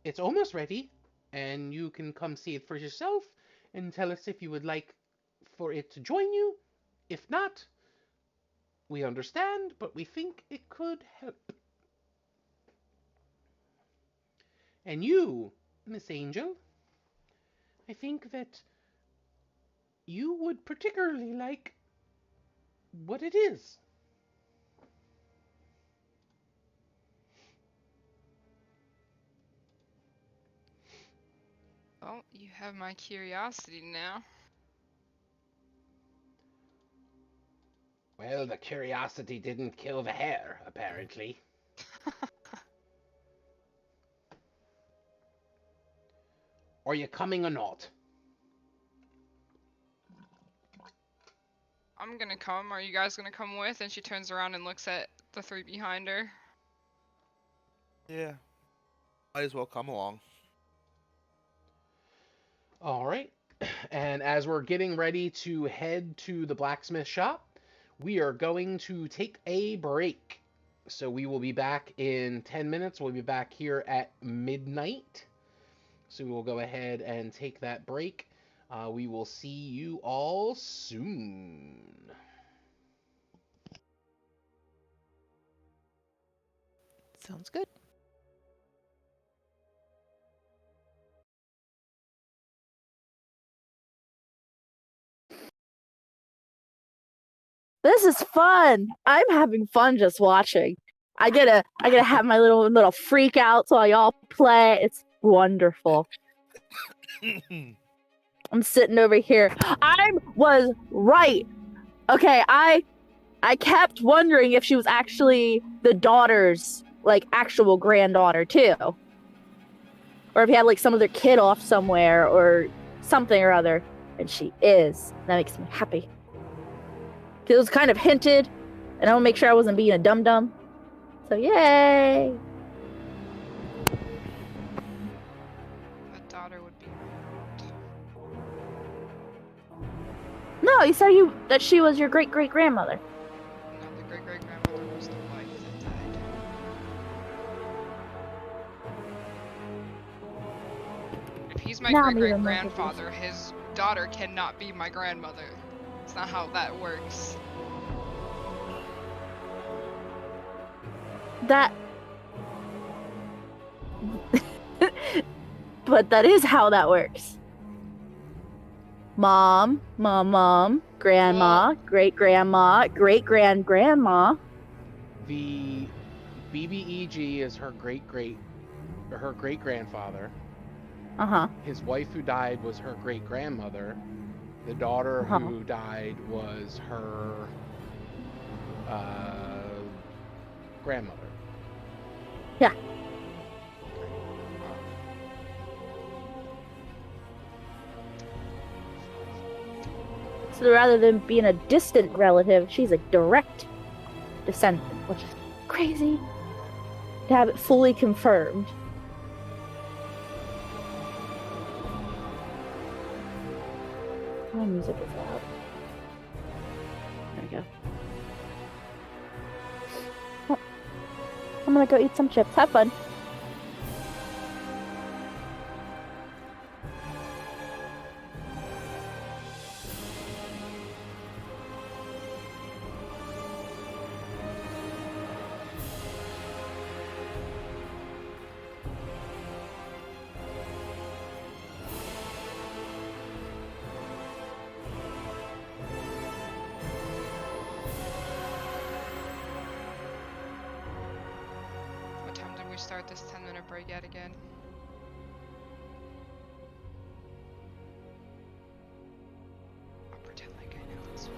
it's almost ready, and you can come see it for yourself and tell us if you would like for it to join you. If not, we understand, but we think it could help. And you, Miss Angel, I think that you would particularly like what it is. Well, you have my curiosity now. Well, the curiosity didn't kill the hare, apparently. Are you coming or not? I'm gonna come. Are you guys gonna come with? And she turns around and looks at the three behind her. Yeah. Might as well come along. All right. And as we're getting ready to head to the blacksmith shop, we are going to take a break. So we will be back in 10 minutes. We'll be back here at midnight. So we will go ahead and take that break. We will see you all soon. Sounds good. This is fun. I'm having fun just watching. I get to have my little freak outs while y'all play. It's wonderful. I'm sitting over here. I was right. Okay, I kept wondering if she was actually the daughter's like actual granddaughter too. Or if he had like some other kid off somewhere or something or other. And she is. That makes me happy. It was kind of hinted, and I want to make sure I wasn't being a dum-dum. So, yay! A daughter would be rude. No, you said that she was your great-great-grandmother. No, the great-great-grandmother was the wife that died. If he's my Now I'm even more great-great-grandfather, his daughter cannot be my grandmother. That's not how that works. That... But that is how that works. Mom, grandma, great-grandma, great-grand-grandma. The BBEG is her great-grandfather. Uh-huh. His wife who died was her great-grandmother. The daughter Uh-huh. who died was her grandmother. Yeah. So rather than being a distant relative, she's a direct descendant, which is crazy to have it fully confirmed. My music is loud. There we go. Oh, I'm gonna go eat some chips. Have fun. What time did we start this 10-minute break yet again? I'll pretend like I know this one.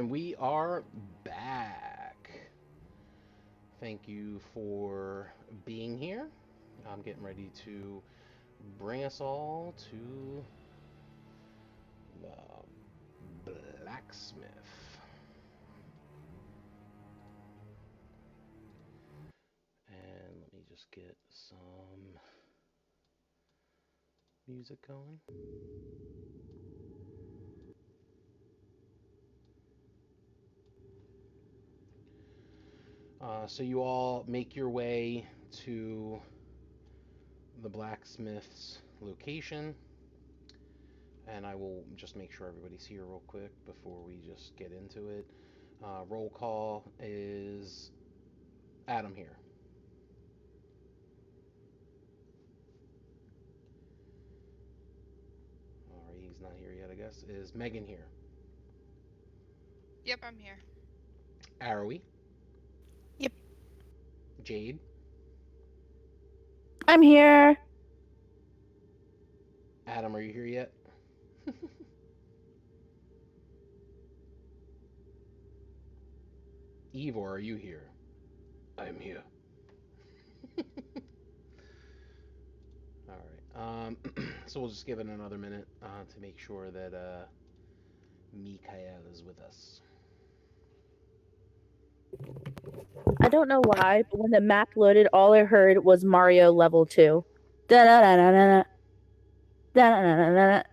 And we are back. Thank you for being here. I'm getting ready to bring us all to the blacksmith. And let me just get some music going. So you all make your way to the blacksmith's location, and I will just make sure everybody's here real quick before we just get into it. Roll call is Adam here. All right, he's not here yet, I guess. Is Megan here? Yep, I'm here. Arrowy? Yep. Jade? I'm here. Adam, are you here yet? Ivor, are you here? I'm here. All right. So we'll just give it another minute to make sure that Mikael is with us. I don't know why, but when the map loaded, all I heard was Mario level 2. Da-da-da-da-da-da. Da-da-da-da-da.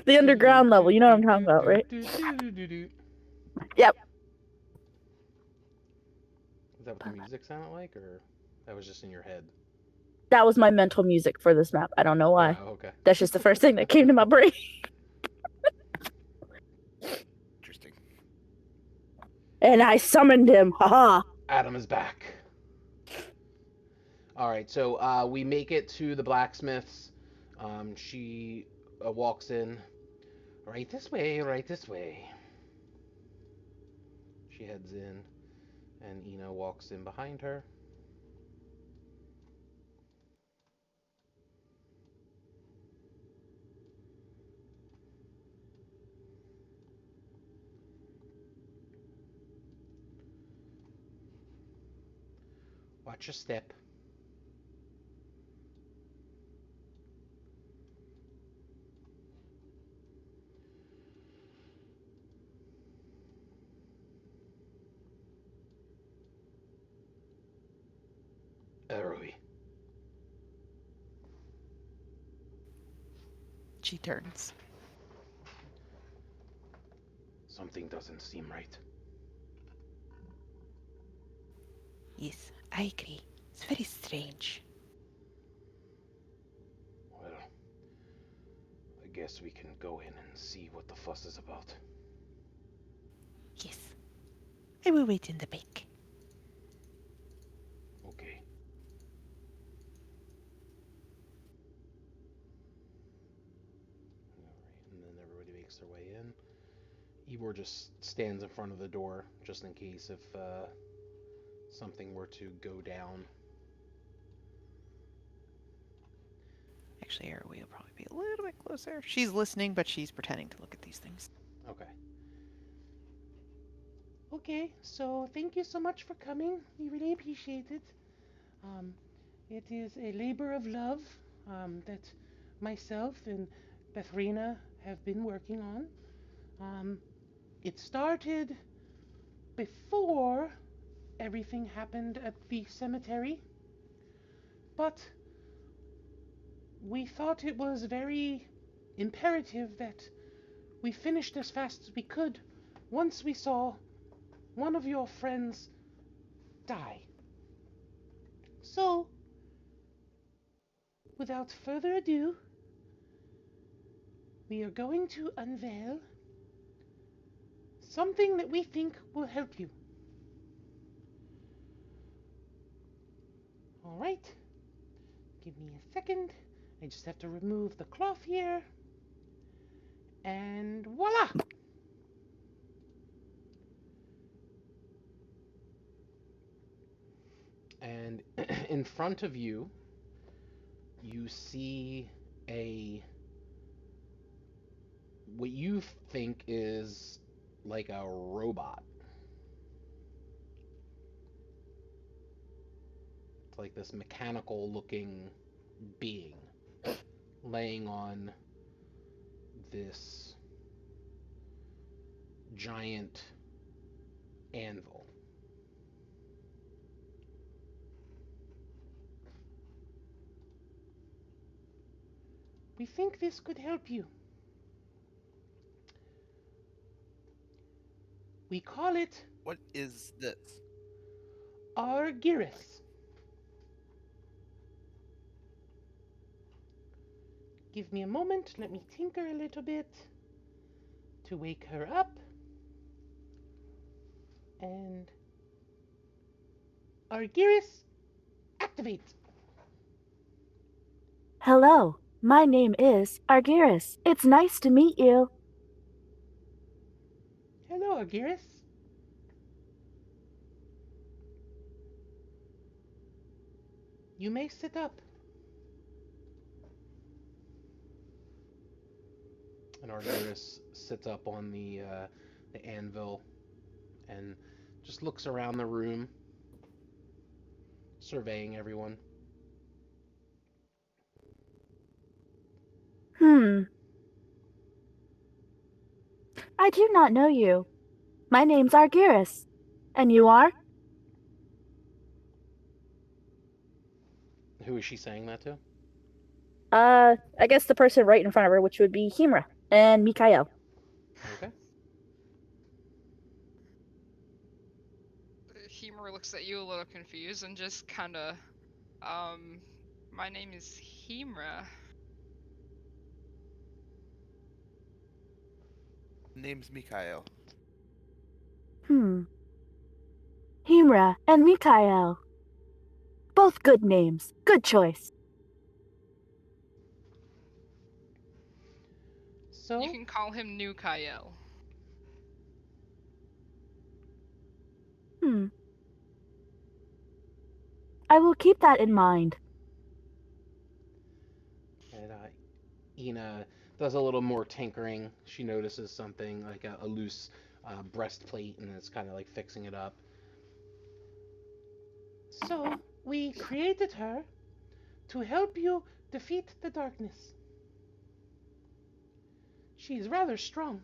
The underground level, you know what I'm talking about, right? Yep. Is that what the music sounded like, or that was just in your head? That was my mental music for this map. I don't know why. Oh, okay. That's just the first thing that came to my brain. Interesting. And I summoned him. Haha. Adam is back. All right, so we make it to the blacksmith's. She walks in. Right this way, right this way. She heads in, and Ina walks in behind her. Watch your step. Arrowy. She turns. Something doesn't seem right. Yes, I agree. It's very strange. Well, I guess we can go in and see what the fuss is about. Yes. I will wait in the back. Okay. Alright, and then everybody makes their way in. Ivor just stands in front of the door, just in case if something were to go down. Actually, Arrowy will probably be a little bit closer. She's listening, but she's pretending to look at these things. Okay. Okay, so thank you so much for coming. We really appreciate it. It is a labor of love that myself and Bethrina have been working on. It started before everything happened at the cemetery, but we thought it was very imperative that we finished as fast as we could once we saw one of your friends die. So, without further ado, we are going to unveil something that we think will help you. Alright, give me a second. I just have to remove the cloth here. And voila! And in front of you, you see a what you think is like a robot. It's like this mechanical looking being laying on this giant anvil. We think this could help you. We call it What is this? Argyris. Give me a moment, let me tinker a little bit to wake her up. And Argyris, activate. Hello, my name is Argyris. It's nice to meet you. Hello, Argyris. You may sit up. And Argyris sits up on the anvil and just looks around the room, surveying everyone. I do not know you. My name's Argyris. And you are? Who is she saying that to? I guess the person right in front of her, which would be Himra and Mikael. Okay. Hemor looks at you a little confused and just kind of, my name is Hemra. Name's Mikhail. Himra and Mikael. Both good names. Good choice. So, You can call him New Kyle. I will keep that in mind. and Ina does a little more tinkering. She notices something like a loose breastplate and it's kind of like fixing it up. So, we created her to help you defeat the darkness. She is rather strong.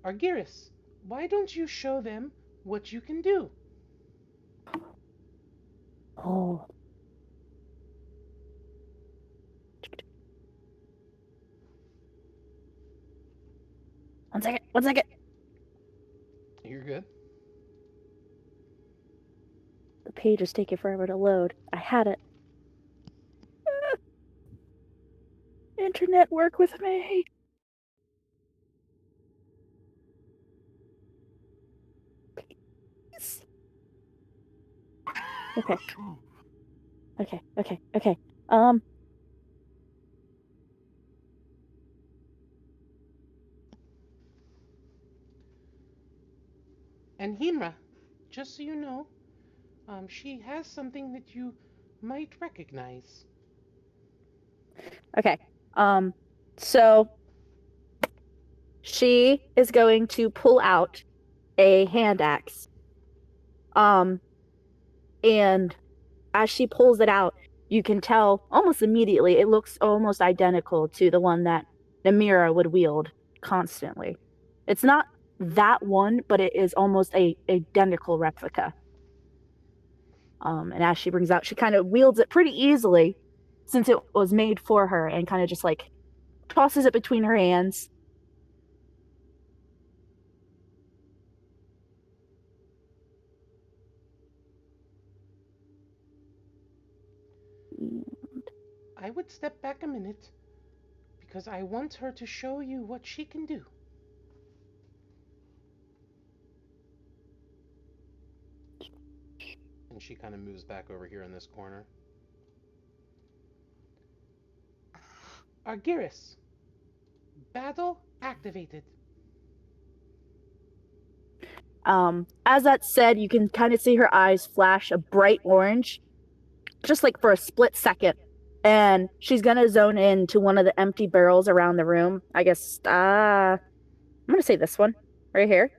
Argyris, why don't you show them what you can do? Oh. One second. You're good. The page is taking forever to load. I had it. Internet, work with me. Please. Okay. And Himra, just so you know, she has something that you might recognize. Okay. So she is going to pull out a hand axe. And as she pulls it out, you can tell almost immediately it looks almost identical to the one that Namira would wield constantly. It's not that one, but it is almost a identical replica. And as she brings out, she kind of wields it pretty easily since it was made for her and kind of just like tosses it between her hands. I would step back a minute because I want her to show you what she can do. And she kind of moves back over here in this corner. Argyris, battle activated. As that said, you can kind of see her eyes flash a bright orange, just like for a split second. And she's gonna zone in to one of the empty barrels around the room. I guess, I'm gonna say this one right here.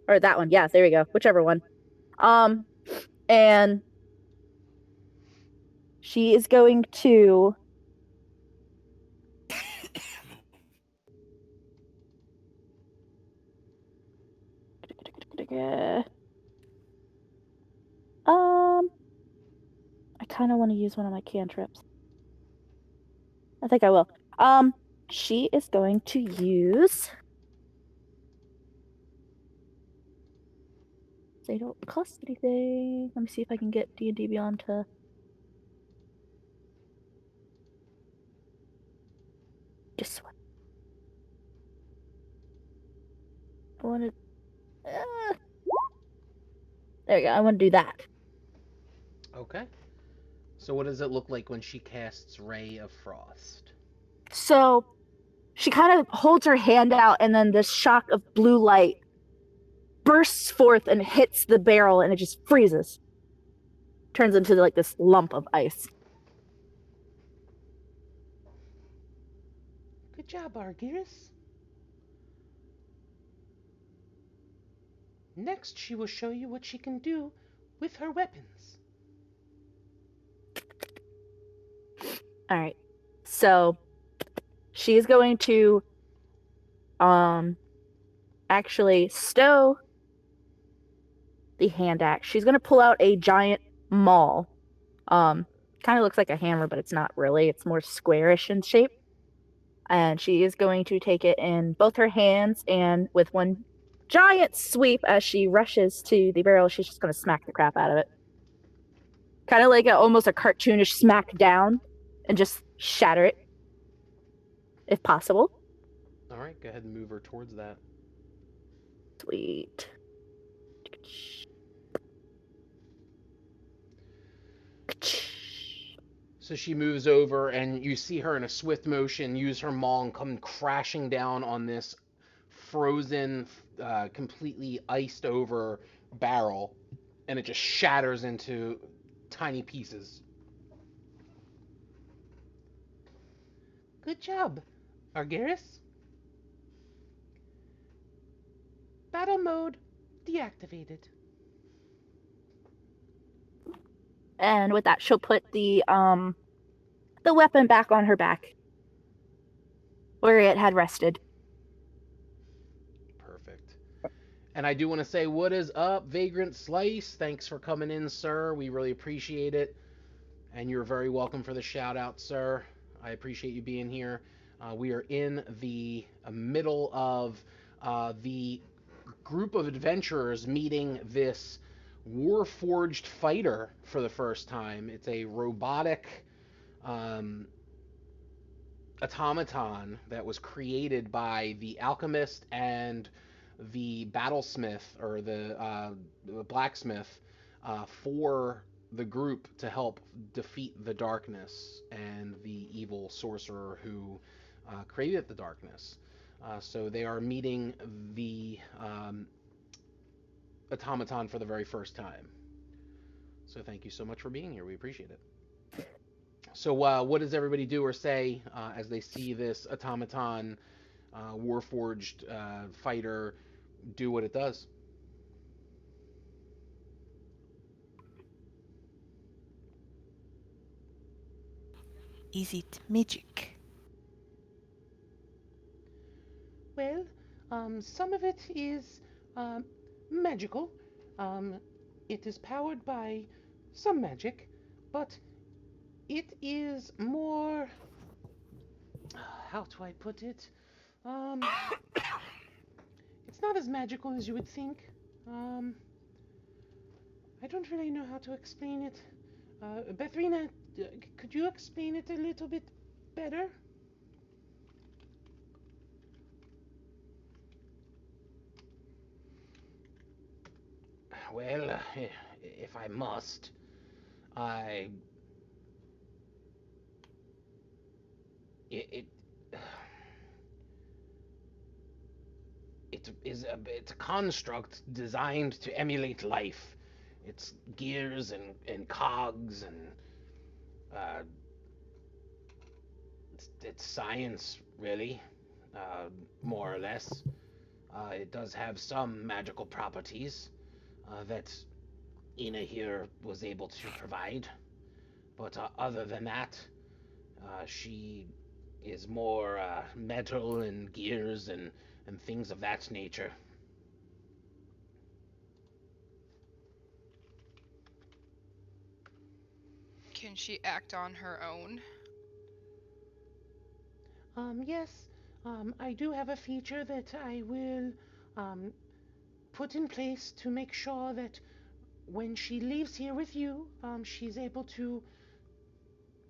Or that one. Yeah, there we go. Whichever one. And she is going to I kind of want to use one of my cantrips. I think I will. She is going to use. They don't cost anything. Let me see if I can get D&D Beyond to. This one. I want to. There we go. I want to do that. Okay. So what does it look like when she casts Ray of Frost? So she kind of holds her hand out, and then this shock of blue light bursts forth and hits the barrel, and it just freezes. Turns into like this lump of ice. Good job, Argyris. Next, she will show you what she can do with her weapons. All right. So she's going to actually stow the hand axe. She's going to pull out a giant maul. Kind of looks like a hammer, but it's not really. It's more squarish in shape. And she is going to take it in both her hands, and with one giant sweep as she rushes to the barrel, she's just going to smack the crap out of it. Kind of like almost a cartoonish smack down, and just shatter it, if possible. All right, go ahead and move her towards that. Sweet. So she moves over, and you see her in a swift motion use her maul and come crashing down on this frozen, completely iced over barrel, and it just shatters into tiny pieces. Good job, Argyris. Battle mode deactivated. And with that, she'll put the weapon back on her back, where it had rested. Perfect. And I do want to say, what is up, Vagrant Slice? Thanks for coming in, sir. We really appreciate it. And you're very welcome for the shout out, sir. I appreciate you being here. We are in the middle of the group of adventurers meeting this Warforged fighter for the first time. It's a robotic automaton that was created by the alchemist and the battlesmith, or the blacksmith, for the group to help defeat the darkness and the evil sorcerer who created the darkness. So they are meeting the automaton for the very first time. So thank you so much for being here. We appreciate it. So what does everybody do or say as they see this automaton Warforged fighter do what it does? Is it magic? Well, some of it is magical. It is powered by some magic, but it is more. How do I put it? It's not as magical as you would think. I don't really know how to explain it. Bethrina, could you explain it a little bit better? Well, if I must, I. It it's a construct designed to emulate life. It's gears and cogs and uh, it's science, really, more or less. It does have some magical properties that Ina here was able to provide, but other than that, she is more metal and gears and things of that nature. Can she act on her own? Yes, I do have a feature that I will um, put in place to make sure that when she leaves here with you, she's able to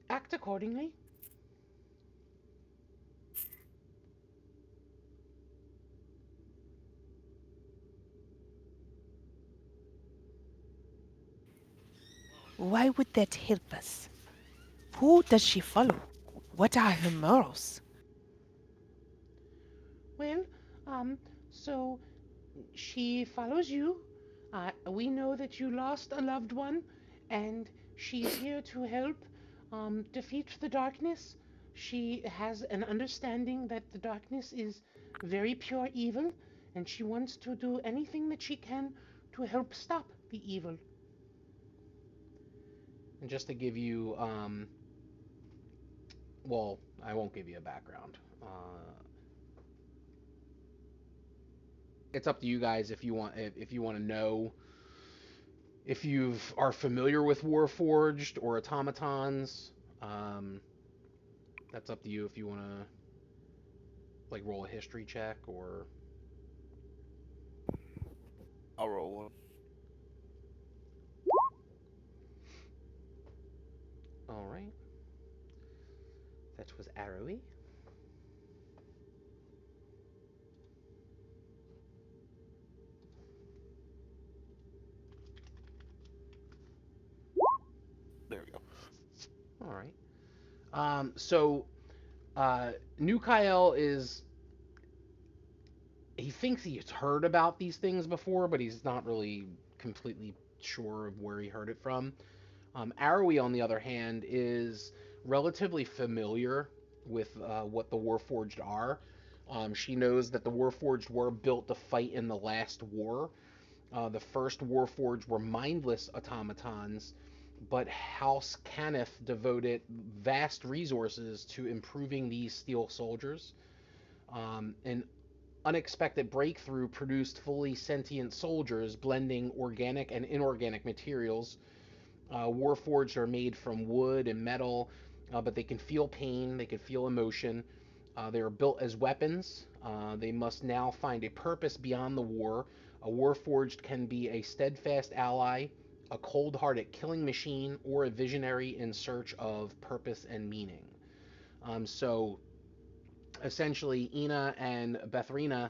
act accordingly. Why would that help us? Who does she follow? What are her morals? Well, so she follows you. We know that you lost a loved one, and she's here to help defeat the darkness. She has an understanding that the darkness is very pure evil, and she wants to do anything that she can to help stop the evil. And just to give you, well, I won't give you a background. It's up to you guys if you want to know if you are familiar with Warforged or automatons. Um, that's up to you if you want to like roll a history check or. I'll roll one. All right. That was arrowy. There we go. All right. So New Kyle is. He thinks he's heard about these things before, but he's not really completely sure of where he heard it from. Arrowy, on the other hand, is relatively familiar with what the Warforged are. She knows that the Warforged were built to fight in the last war. The first Warforged were mindless automatons, but House Cannith devoted vast resources to improving these steel soldiers. An unexpected breakthrough produced fully sentient soldiers blending organic and inorganic materials. Warforged are made from wood and metal, but they can feel pain, they can feel emotion. They are built as weapons. They must now find a purpose beyond the war. A Warforged can be a steadfast ally, a cold hearted killing machine, or a visionary in search of purpose and meaning. So essentially, Ina and Bethrina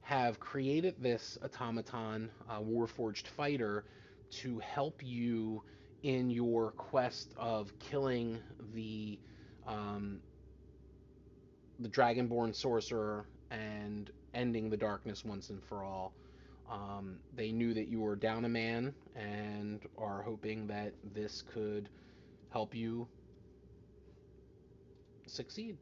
have created this automaton, Warforged fighter, to help you in your quest of killing um, the Dragonborn sorcerer and ending the darkness once and for all. They knew that you were down a man and are hoping that this could help you succeed.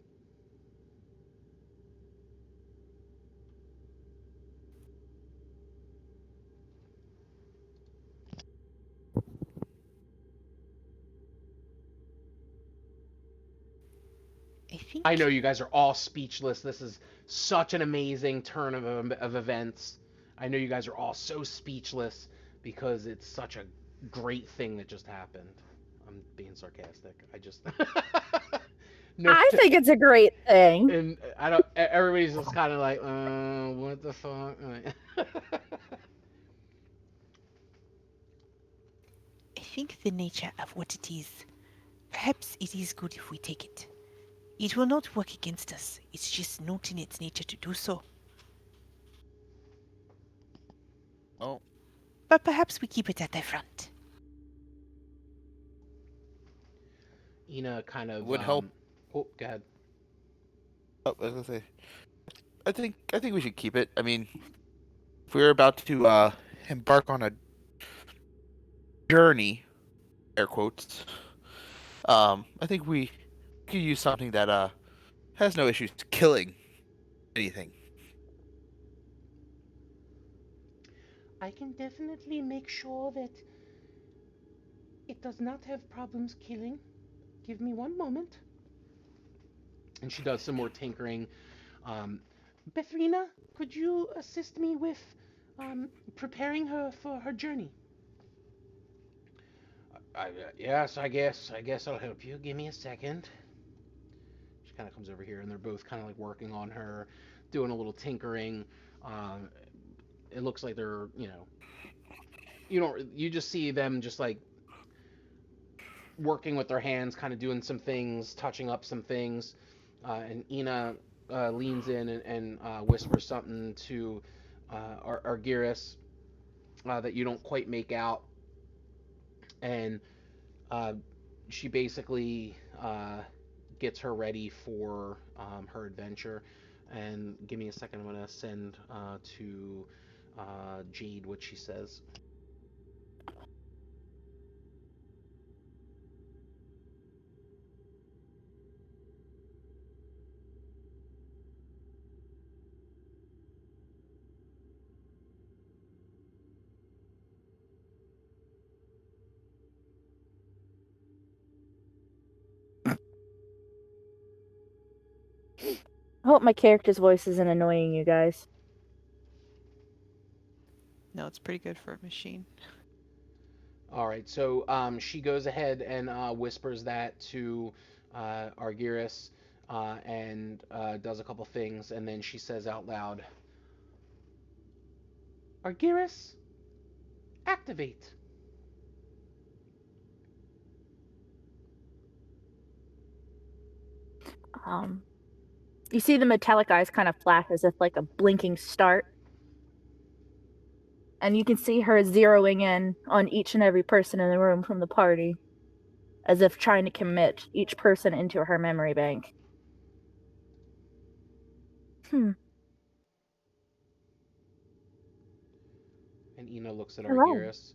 I think. I know you guys are all speechless. This is such an amazing turn of events. I know you guys are all so speechless because it's such a great thing that just happened. I'm being sarcastic. I just no. I think it's a great thing. And I don't. Everybody's just kind of like, what the fuck? I think the nature of what it is. Perhaps it is good if we take it. It will not work against us. It's just not in its nature to do so. Oh, But perhaps we keep it at the front. Ina kind of Would help. Oh, go ahead. oh, I was gonna say, I think we should keep it. I mean, if we're about to embark on a journey, air quotes, I think we could use something that has no issues killing anything. I can definitely make sure that it does not have problems killing. Give me one moment. And she does some more tinkering. Um, Bethrina, could you assist me with preparing her for her journey? Yes, I guess I'll help you. Give me a second. She kind of comes over here, and they're both kind of like working on her, doing a little tinkering. Um, it looks like they're, you just see them just like working with their hands, kind of doing some things, touching up some things. And Ina leans in and whispers something to Argyris that you don't quite make out, and uh, she basically gets her ready for her adventure. And give me a second, I'm gonna send to Jade what she says. I hope my character's voice isn't annoying you guys. No, it's pretty good for a machine. All right, so she goes ahead and whispers that to Argyris and does a couple things, and then she says out loud, Argyris, activate. Um, you see the metallic eyes kind of flash as if like a blinking start. And you can see her zeroing in on each and every person in the room from the party, as if trying to commit each person into her memory bank. Hmm. And Ina looks at Hello. Argyris,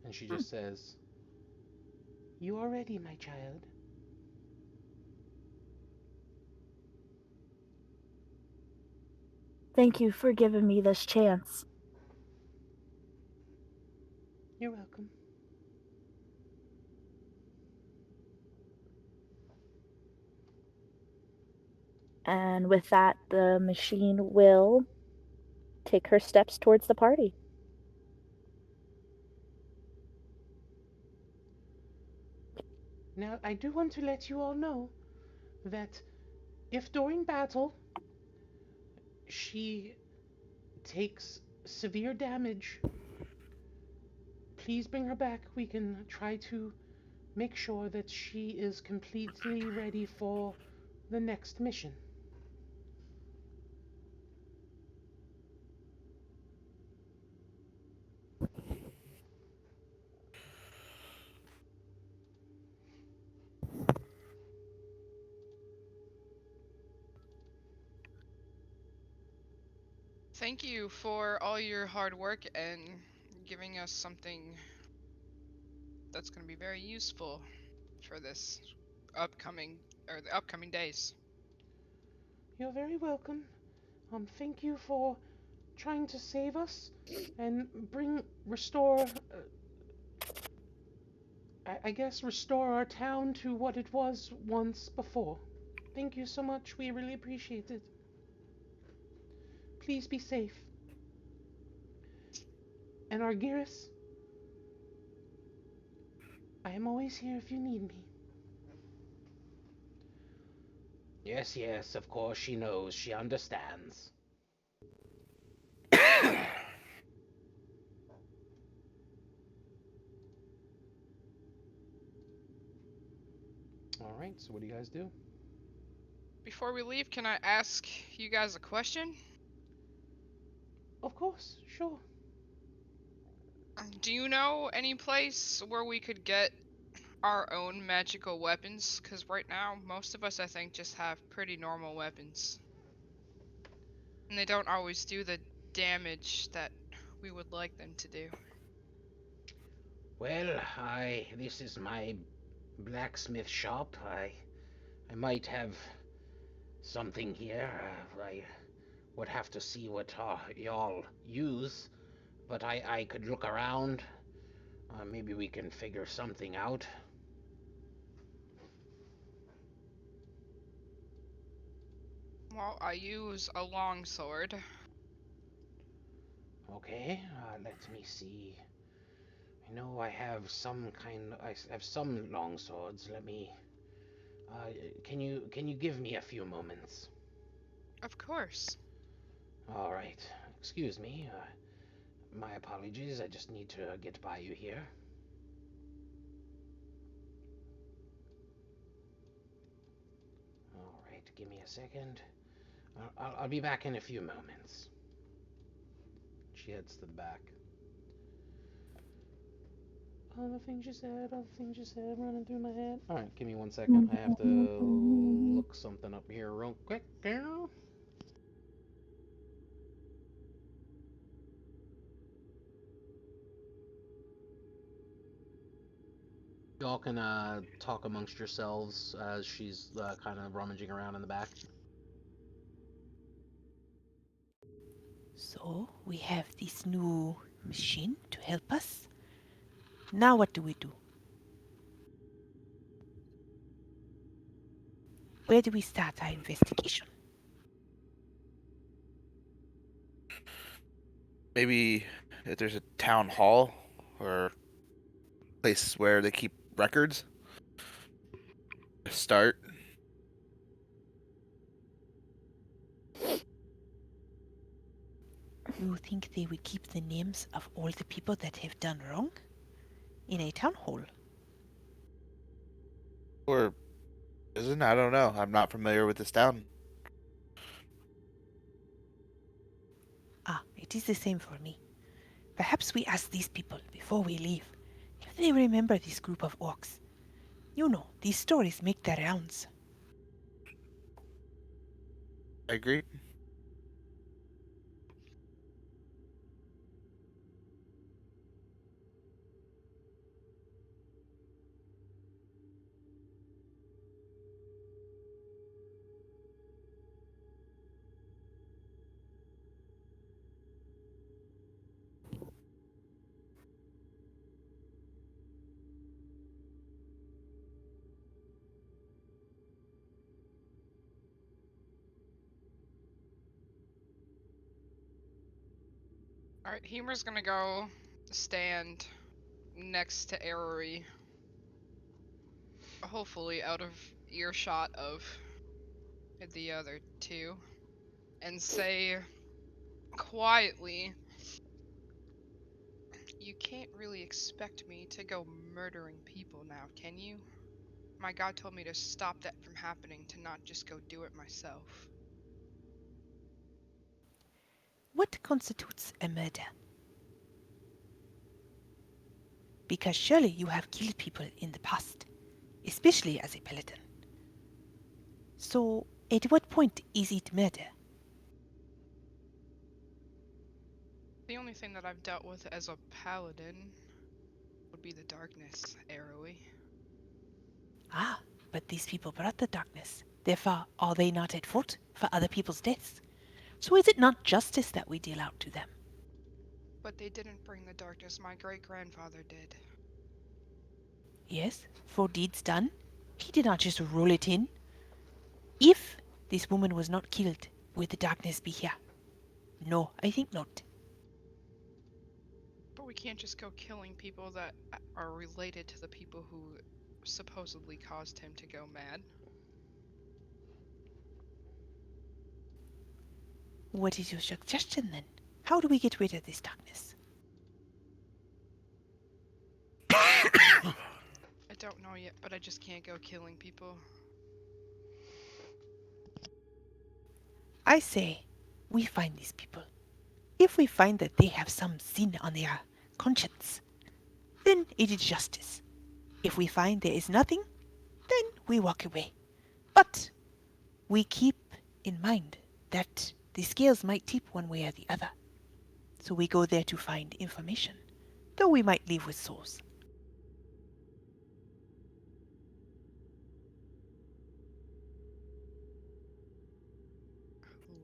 and she just says, You are ready, my child. Thank you for giving me this chance. You're welcome. And with that, the machine will take her steps towards the party. Now, I do want to let you all know that if during battle she takes severe damage, please bring her back. We can try to make sure that she is completely ready for the next mission. Thank you for all your hard work and giving us something that's going to be very useful for this the upcoming days. You're very welcome. Thank you for trying to save us and restore, I guess, restore our town to what it was once before. Thank you so much. We really appreciate it. Please be safe. And Argyris, I am always here if you need me. Yes, yes, of course she knows. She understands. All right, so what do you guys do? Before we leave, can I ask you guys a question? Of course, sure. Do you know any place where we could get our own magical weapons? Because right now, most of us, I think, just have pretty normal weapons. And they don't always do the damage that we would like them to do. Well, this is my blacksmith shop. I might have something here. I would have to see what y'all use, but I could look around. Maybe we can figure something out. Well, I use a longsword. Okay, let me see. I know I have I have some long swords. Let me. Can you give me a few moments? Of course. All right. Excuse me. My apologies. I just need to get by you here. All right. Give me a second. I'll be back in a few moments. She heads to the back. All the things you said, running through my head. All right, give me 1 second. I have to look something up here real quick. Y'all can talk amongst yourselves as she's kind of rummaging around in the back. So, we have this new machine to help us. Now what do we do? Where do we start our investigation? Maybe if there's a town hall or place where they keep records. Start. You think they would keep the names of all the people that have done wrong in a town hall? Or isn't? I don't know. I'm not familiar with this town. Ah, it is the same for me. Perhaps we ask these people before we leave if they remember this group of orcs. You know, these stories make their rounds. I agree. Alright, Hemer's gonna go stand next to Arori. Hopefully out of earshot of the other two. And say quietly, "You can't really expect me to go murdering people now, can you? My god told me to stop that from happening, to not just go do it myself." What constitutes a murder? Because surely you have killed people in the past, especially as a paladin. So, at what point is it murder? The only thing that I've dealt with as a paladin would be the darkness, Arrowy. Ah, but these people brought the darkness. Therefore, are they not at fault for other people's deaths? So is it not justice that we deal out to them? But they didn't bring the darkness, my great-grandfather did. Yes, for deeds done. He did not just roll it in. If this woman was not killed, would the darkness be here? No, I think not. But we can't just go killing people that are related to the people who supposedly caused him to go mad. What is your suggestion then? How do we get rid of this darkness? I don't know yet, but I just can't go killing people. I say, we find these people. If we find that they have some sin on their conscience, then it is justice. If we find there is nothing, then we walk away. But we keep in mind that The scales might tip one way or the other. So we go there to find information, though we might leave with souls.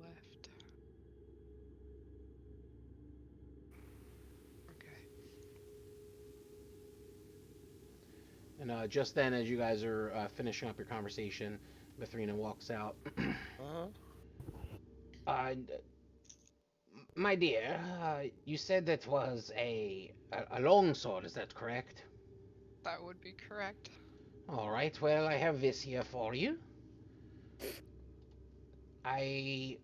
Left. Okay. And just then, as you guys are finishing up your conversation, Mithrina walks out. Uh, my dear, you said that was a long sword, is that correct? That would be correct. All right, well, I have this here for you. I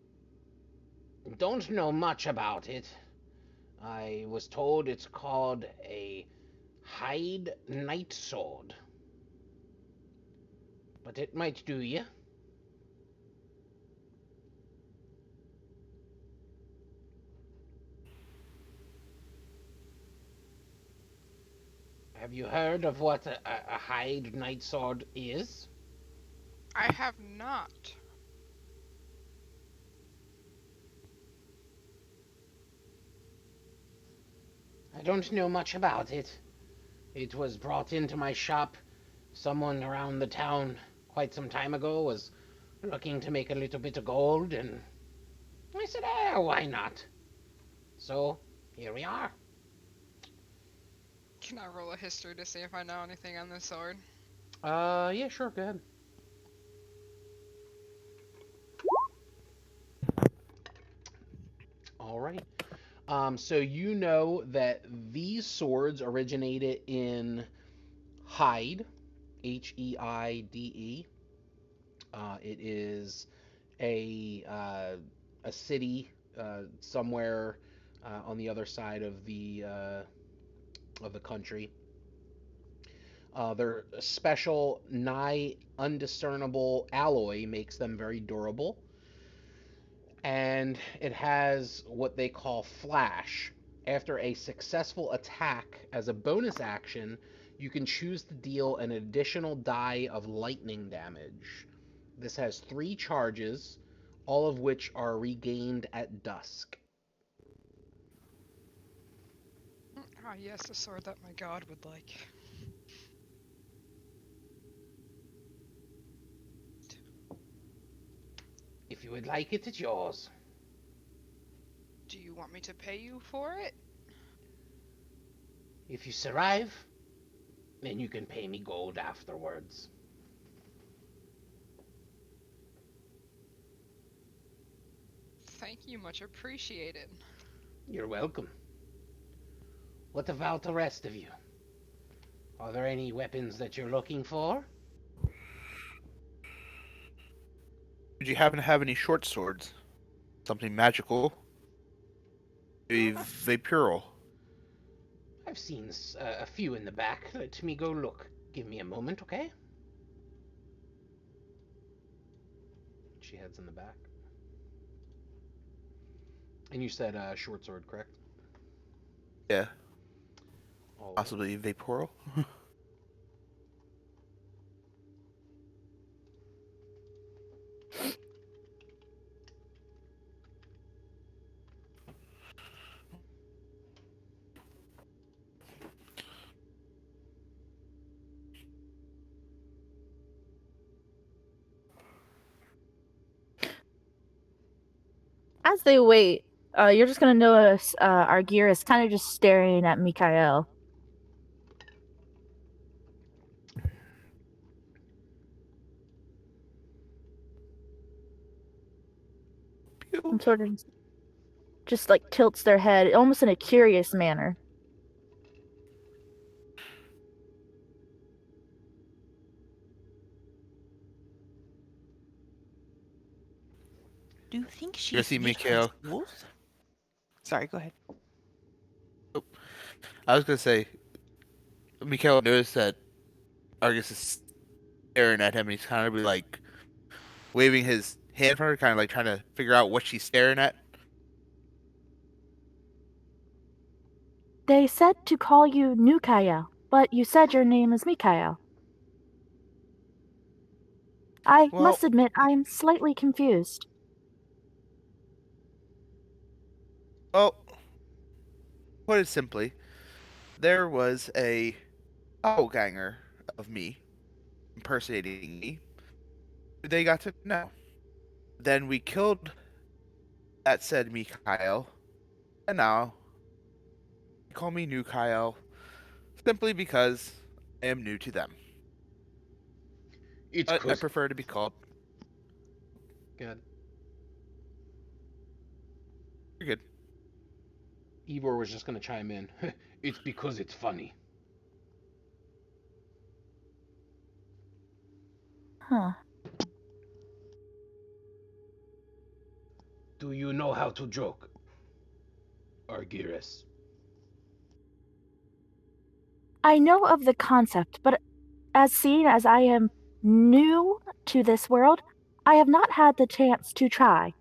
don't know much about it. I was told it's called a hide night sword. But it might do you. Have you heard of what a hide night sword is? I have not. I don't know much about it. It was brought into my shop. Someone around the town quite some time ago was looking to make a little bit of gold, and I said, why not? So, here we are. Can I roll a history to see if I know anything on this sword? Yeah, sure, go ahead. All right. So you know that these swords originated in Hyde, Heide. It is a city somewhere on the other side of the country. Their special, nigh undiscernible alloy makes them very durable, and it has what they call flash. After a successful attack, as a bonus action, you can choose to deal an additional die of lightning damage. This has 3 charges, all of which are regained at dusk. Ah, yes, a sword that my god would like. If you would like it, it's yours. Do you want me to pay you for it? If you survive, then you can pay me gold afterwards. Thank you, much appreciated. You're welcome. What about the rest of you? Are there any weapons that you're looking for? Did you happen to have any short swords? Something magical? A vaporal? I've seen a few in the back. Let me go look. Give me a moment, okay? She heads in the back. And you said short sword, correct? Yeah. Oh, Possibly vaporal? As they wait, you're just gonna notice Argyr is kind of just staring at Mikael. And sort of just like tilts their head, almost in a curious manner. Do you think she You see feeds Mikael? wolves? Sorry, go ahead. I was gonna say, Mikhail noticed that Argus is staring at him, and he's kind of like waving his hand for her, kind of like trying to figure out what she's staring at. They said to call you Nukael, but you said your name is Mikael. I Well- must admit, I'm slightly confused. Well, put it simply, there was a doppelganger of me impersonating me. Who they got to know. Then we killed that said Mikhail, and now they call me New Kyle simply because I am new to them. It's But I 'cause... prefer to be called. God. You're good. Ivor was just gonna chime in. It's because it's funny. Huh. Do you know how to joke, Argyris? I know of the concept, but as seen as I am new to this world, I have not had the chance to try.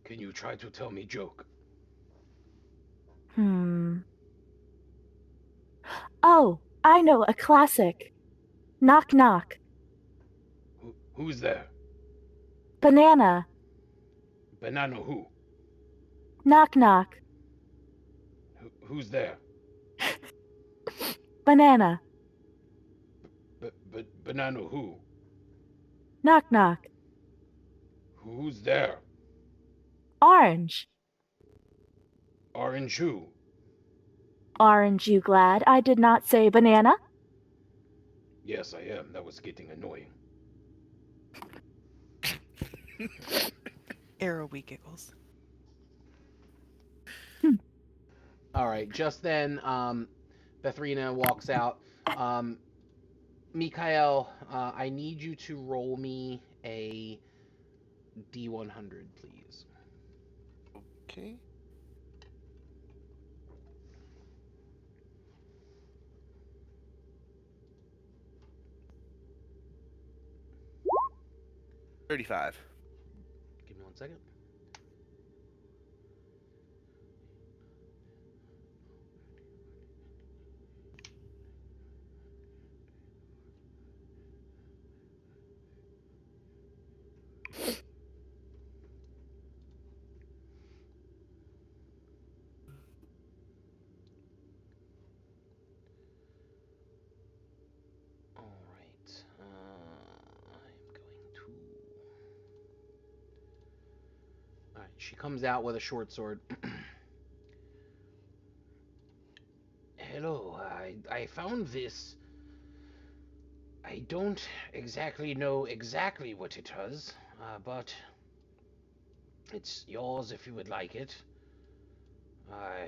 Can you try to tell me joke? Oh, I know a classic. Knock knock. Who's there? Banana. Banana who? Knock knock. Who's there? Banana. Banana who? Knock knock. Who's there? Orange. Orange who? Aren't you glad I did not say banana? Yes, I am. That was getting annoying. Arrowy giggles. All right. Just then, Bethrina walks out. Mikhail, I need you to roll me a D100, please. Okay. $35. Give me 1 second. All right. I'm going to. All right. She comes out with a short sword. Hello. I found this. I don't exactly know exactly what it does, but it's yours if you would like it. Uh,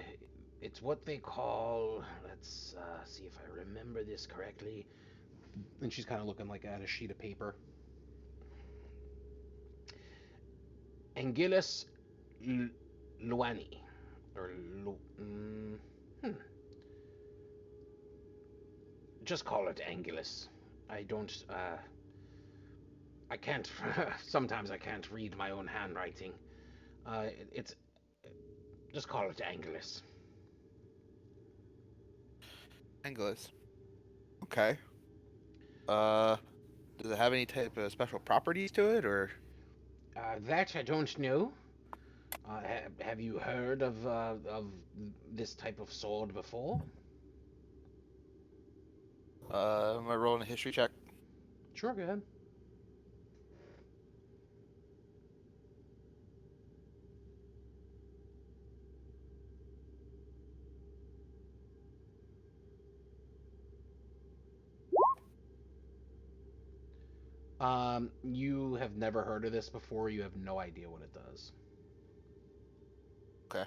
it's what they call. Let's see if I remember this correctly. And she's kind of looking like at a sheet of paper. Anguillus Luani, or just call it Anguillus. I don't. I can't. Sometimes I can't read my own handwriting. It's just call it Anguillus. Anglers. Okay. Uh, does it have any type of special properties to it, or? That I don't know. Have you heard of this type of sword before? Am I rolling a history check? Sure, go ahead. You have never heard of this before. You have no idea what it does. Okay.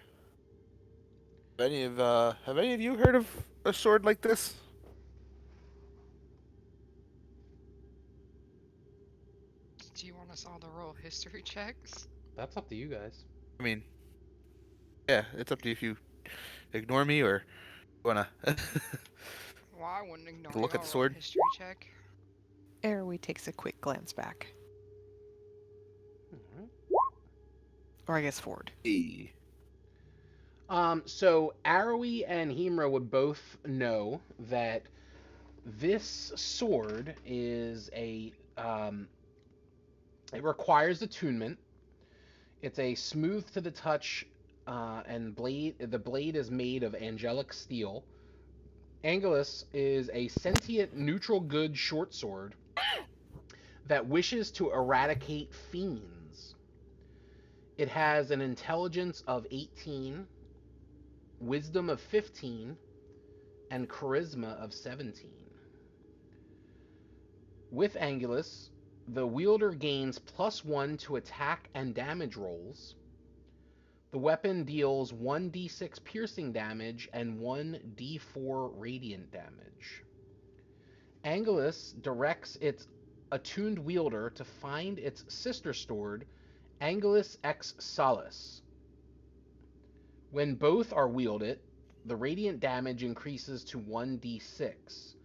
Have any of you heard of a sword like this? Do you want us all to roll history checks? That's up to you guys. I mean, yeah, it's up to you if you ignore me or wanna Well, I wouldn't ignore look you. at the I'll roll a sword. history check. Arrowy takes a quick glance back. Alright. Or I guess forward. E. So Arrowy and Hemra would both know that this sword is it requires attunement. It's a smooth to the touch and the blade is made of angelic steel. Angelus is a sentient neutral good short sword that wishes to eradicate fiends. It has an intelligence of 18, wisdom of 15, and charisma of 17. With Angelus, the wielder gains +1 to attack and damage rolls. The weapon deals 1d6 piercing damage and 1d4 radiant damage. Angelus directs its attuned wielder to find its sister sword, Angelus X Solus. When both are wielded, the radiant damage increases to 1d6.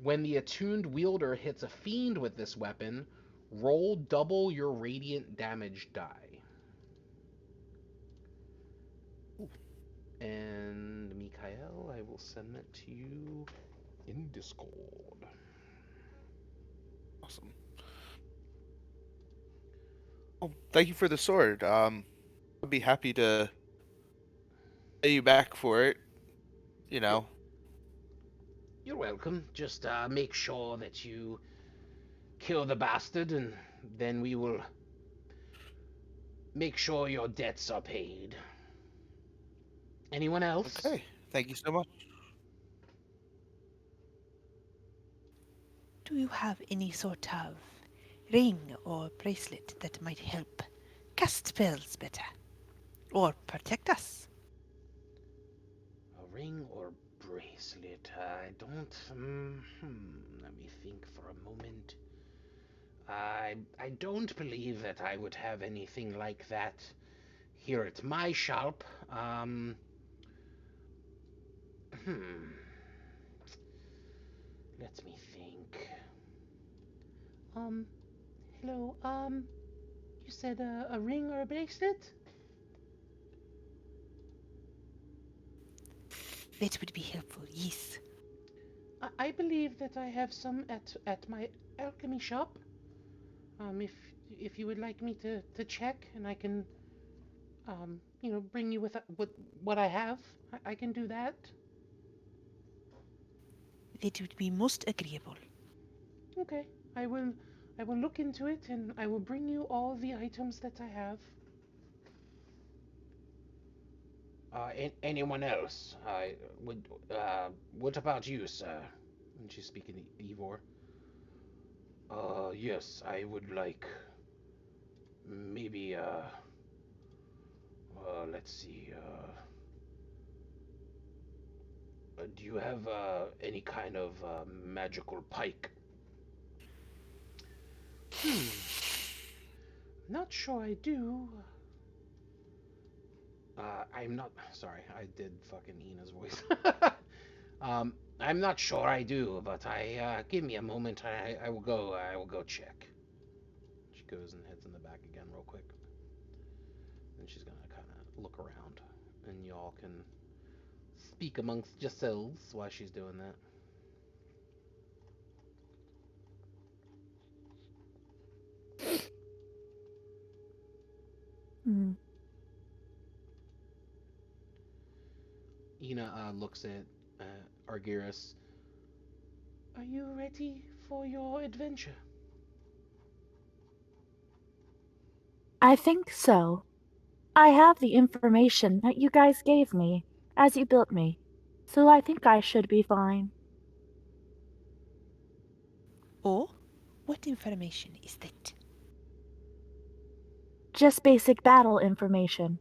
When the attuned wielder hits a fiend with this weapon, roll double your radiant damage die. And Mikael, I will send that to you in Discord. Awesome. Oh, thank you for the sword. I'd be happy to pay you back for it. You know. You're welcome. Just make sure that you kill the bastard, and then we will make sure your debts are paid. Anyone else? Okay. Thank you so much. Do you have any sort of ring or bracelet that might help cast spells better? Or protect us? A ring or bracelet? I don't. Let me think for a moment. I don't believe that I would have anything like that here at my shop. Let me think. Hello, you said a ring or a bracelet? That would be helpful, yes. I believe that I have some at my alchemy shop. If you would like me to check, and I can, bring you with what I have, I can do that. That would be most agreeable. Okay, I will look into it, and I will bring you all the items that I have. Anyone else? What about you, sir? And she's speaking to Ivor. Yes, I would like maybe, let's see, do you have, any kind of, magical pike? Not sure I do. I'm not, sorry, I did fucking Ina's voice. I'm not sure I do, but give me a moment, I will go check. She goes and heads in the back again real quick. And she's gonna kind of look around, and y'all can speak amongst yourselves while she's doing that. Hmm. Ina looks at Argyris. Are you ready for your adventure? I think so. I have the information that you guys gave me as you built me, so I think I should be fine. Oh? What information is that? Just basic battle information.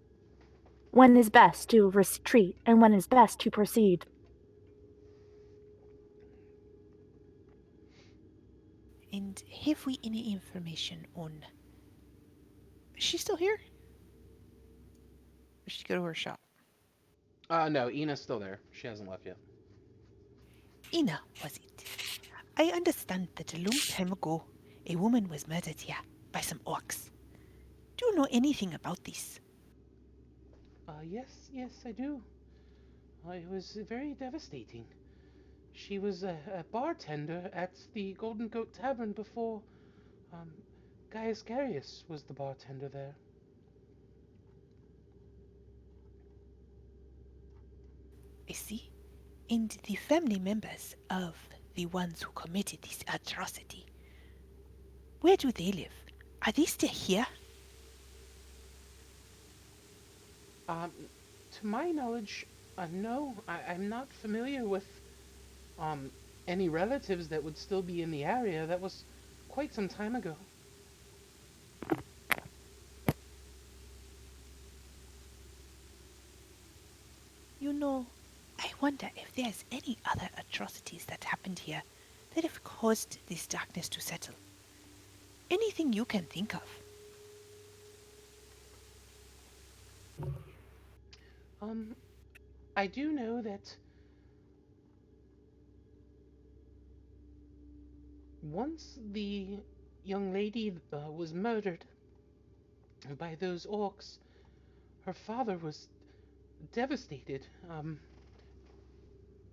When is best to retreat and when is best to proceed. And have we any information on... Is she still here? Or she go to her shop? No, Ina's still there. She hasn't left yet. Ina, was it? I understand that a long time ago, a woman was murdered here by some orcs. Do you know anything about this? Yes, I do. It was very devastating. She was a bartender at the Golden Goat Tavern before, Gaius Garius was the bartender there. I see. And the family members of the ones who committed this atrocity, where do they live? Are they still here? Um, to my knowledge, no, I'm not familiar with um any relatives that would still be in the area. That was quite some time ago. You know, I wonder if there's any other atrocities that happened here that have caused this darkness to settle. Anything you can think of. Um, I do know that once the young lady was murdered by those orcs, her father was devastated.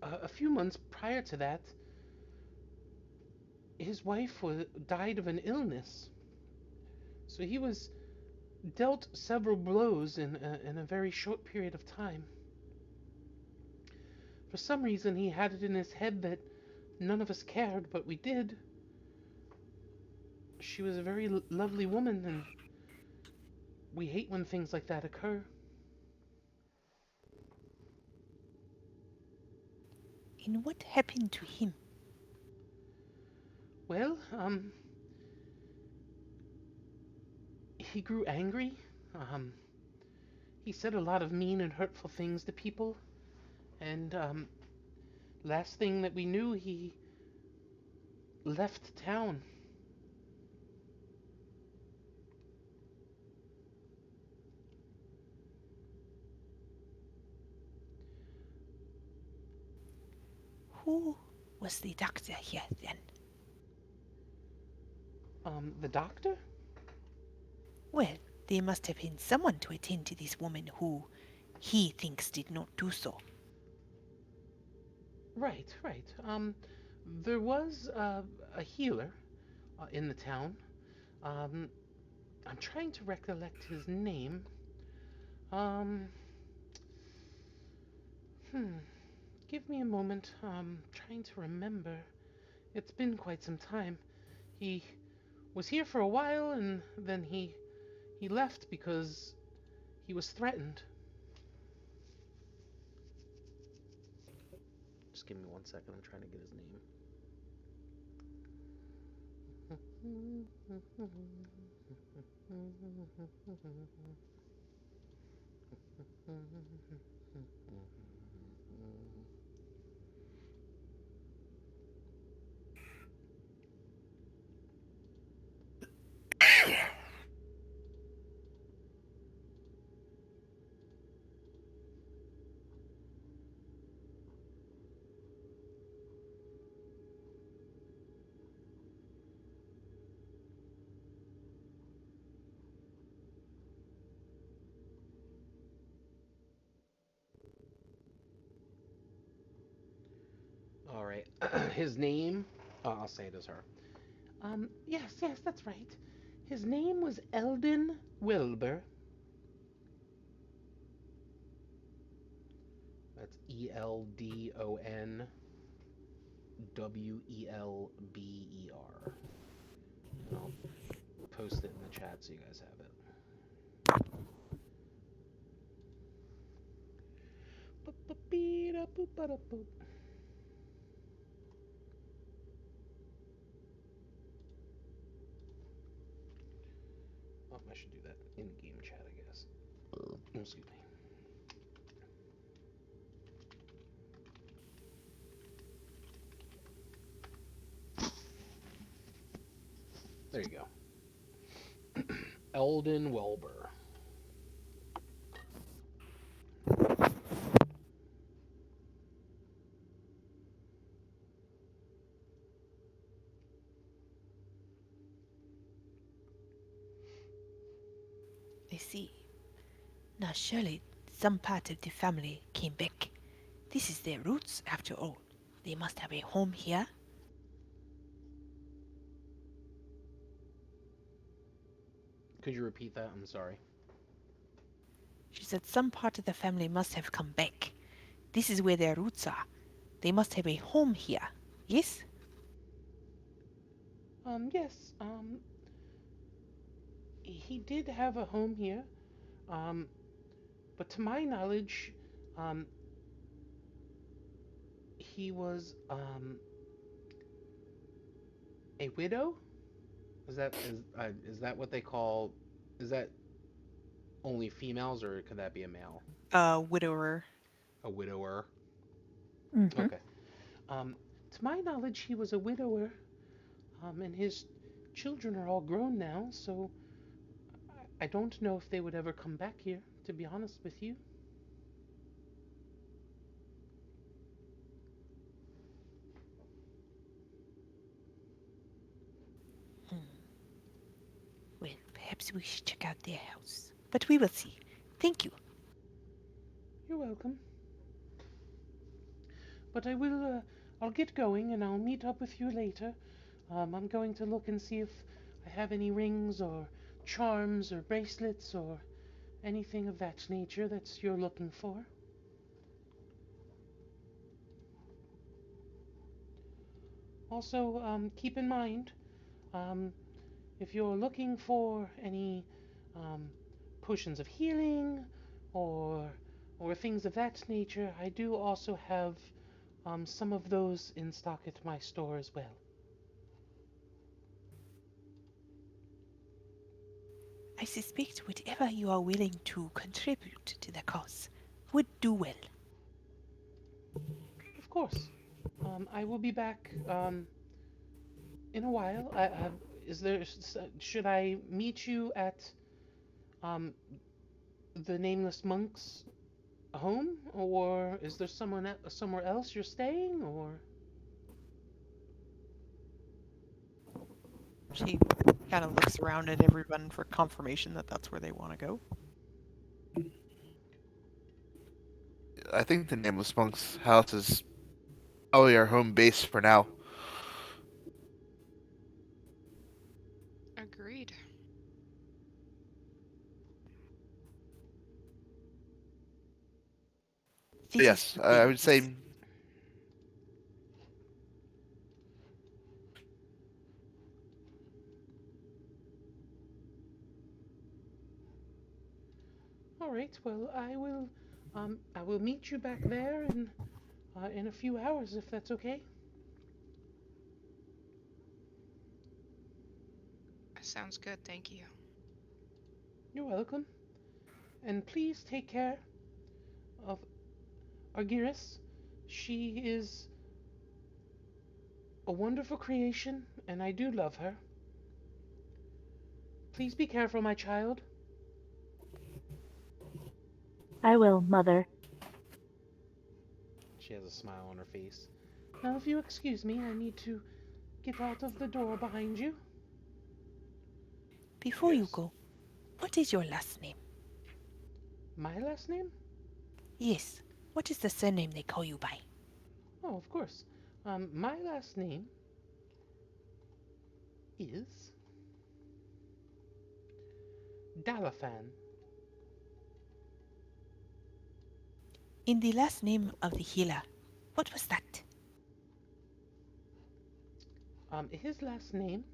A few months prior to that, his wife died of an illness. So he was dealt several blows in a very short period of time. For some reason, he had it in his head that none of us cared, but we did. She was a very lovely woman, and we hate when things like that occur. And what happened to him? Well, he grew angry. Um, he said a lot of mean and hurtful things to people, and last thing that we knew, he left town. Who was the doctor here then? The doctor? Well, there must have been someone to attend to this woman who he thinks did not do so. Right, right. There was a healer in the town. Um, I'm trying to recollect his name. Um, hmm. Give me a moment. Trying to remember. It's been quite some time. He was here for a while, and then he left because he was threatened. Just give me 1 second. I'm trying to get his name. All right. His name. I'll say it as her. Yes, yes, that's right. His name was Eldon Wilbur. That's Eldonwelber. And I'll post it in the chat so you guys have it. Oh, I should do that in game chat, I guess. Excuse me. There you go. Eldon Welber. I see. Now surely some part of the family came back. This is their roots, after all. They must have a home here. Could you repeat that? I'm sorry. She said some part of the family must have come back. This is where their roots are. They must have a home here. Yes? Yes, he did have a home here. Um, but to my knowledge, um, he was, a widow? Is that what they call, is that only females, or could that be a male? Widower. A widower? Mm-hmm. Okay. Um, to my knowledge, he was a widower, and his children are all grown now, so I don't know if they would ever come back here, to be honest with you. Hmm. Well, perhaps we should check out their house. But we will see. Thank you. You're welcome. But I'll get going and I'll meet up with you later. I'm going to look and see if I have any rings or charms or bracelets or anything of that nature that you're looking for. Also, keep in mind, um, if you're looking for any um, potions of healing or things of that nature, I do also have some of those in stock at my store as well. I suspect whatever you are willing to contribute to the cause would do well. Of course. I will be back in a while. Is there? Should I meet you at um, the nameless monk's home, or is there somewhere else you're staying, or? She kind of looks around at everyone for confirmation that that's where they want to go. I think the Nameless Monk's house is probably our home base for now. Agreed. But yes, I would say All right. Well, I will meet you back there in a few hours, if that's okay. Sounds good, thank you. You're welcome. And please take care of Argyris. She is a wonderful creation, and I do love her. Please be careful, my child. I will, Mother. She has a smile on her face. Now, if you excuse me, I need to get out of the door behind you. Before you Yes. go, what is your last name? My last name? Yes. What is the surname they call you by? Oh, of course. My last name is Dalafan. In the last name of the healer, what was that? His last name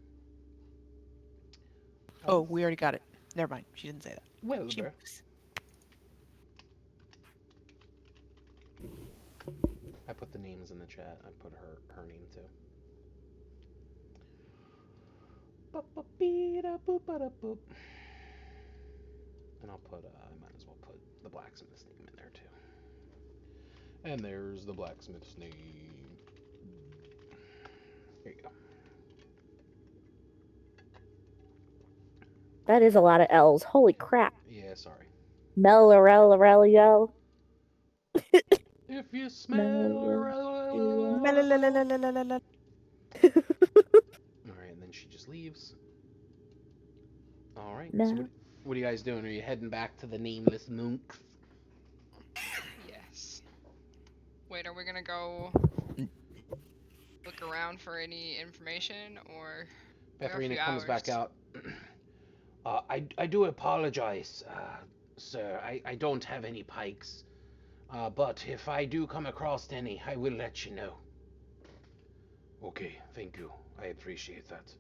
Oh, we already got it. Never mind. She didn't say that. She Wilbur. moves. I put the names in the chat. I put her name too. Ba-ba-bee-da-boop-ba-da-boop. And I'll put, I might as well put the blacksmith's name in there too. And there's the blacksmith's name. Here you go. That is a lot of L's. Holy crap. Yeah, sorry. Melorelorelio. If you smell... Melalalalalalalala. Alright, and then she just leaves. Alright, No. so what are you guys doing? Are you heading back to the nameless monks? Yes. Wait, are we gonna go look around for any information, or we have a Betharina few comes back hours? out. I do apologize, sir. I don't have any pikes. But if I do come across any, I will let you know. Okay, thank you. I appreciate that.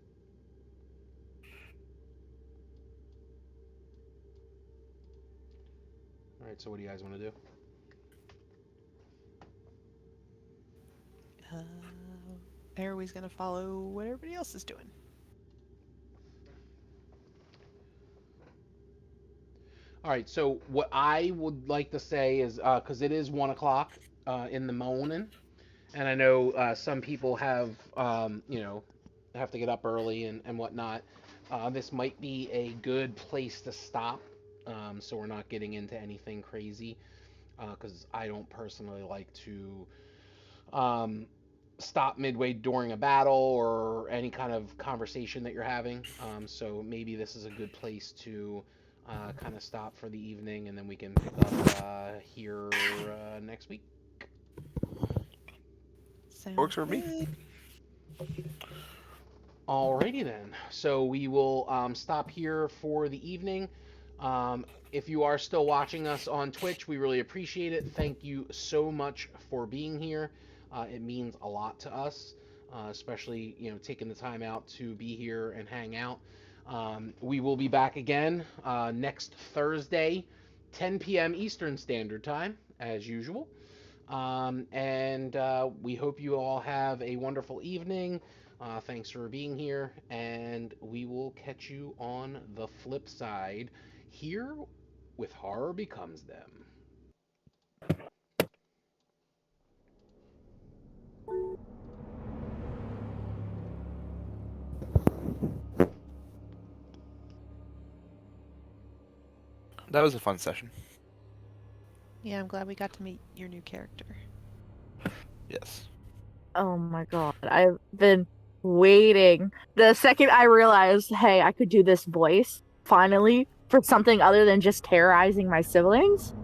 Alright, so what do you guys want to do? Airway's gonna follow what everybody else is doing. Alright, so what I would like to say is, because it is 1 o'clock in the morning, and I know some people have, have to get up early and whatnot. This might be a good place to stop, so we're not getting into anything crazy, because I don't personally like to stop midway during a battle or any kind of conversation that you're having. So maybe this is a good place to kind of stop for the evening, and then we can pick up here next week. Works for me. good. Alrighty then. So we will stop here for the evening. If you are still watching us on Twitch, we really appreciate it. Thank you so much for being here. It means a lot to us, especially taking the time out to be here and hang out. We will be back again next Thursday, 10 p.m. Eastern Standard Time, as usual. And we hope you all have a wonderful evening. Thanks for being here, and we will catch you on the flip side here with Horror Becomes Them. That was a fun session. Yeah, I'm glad we got to meet your new character. Yes. Oh my god, I've been waiting. The second I realized, hey, I could do this voice, finally, for something other than just terrorizing my siblings,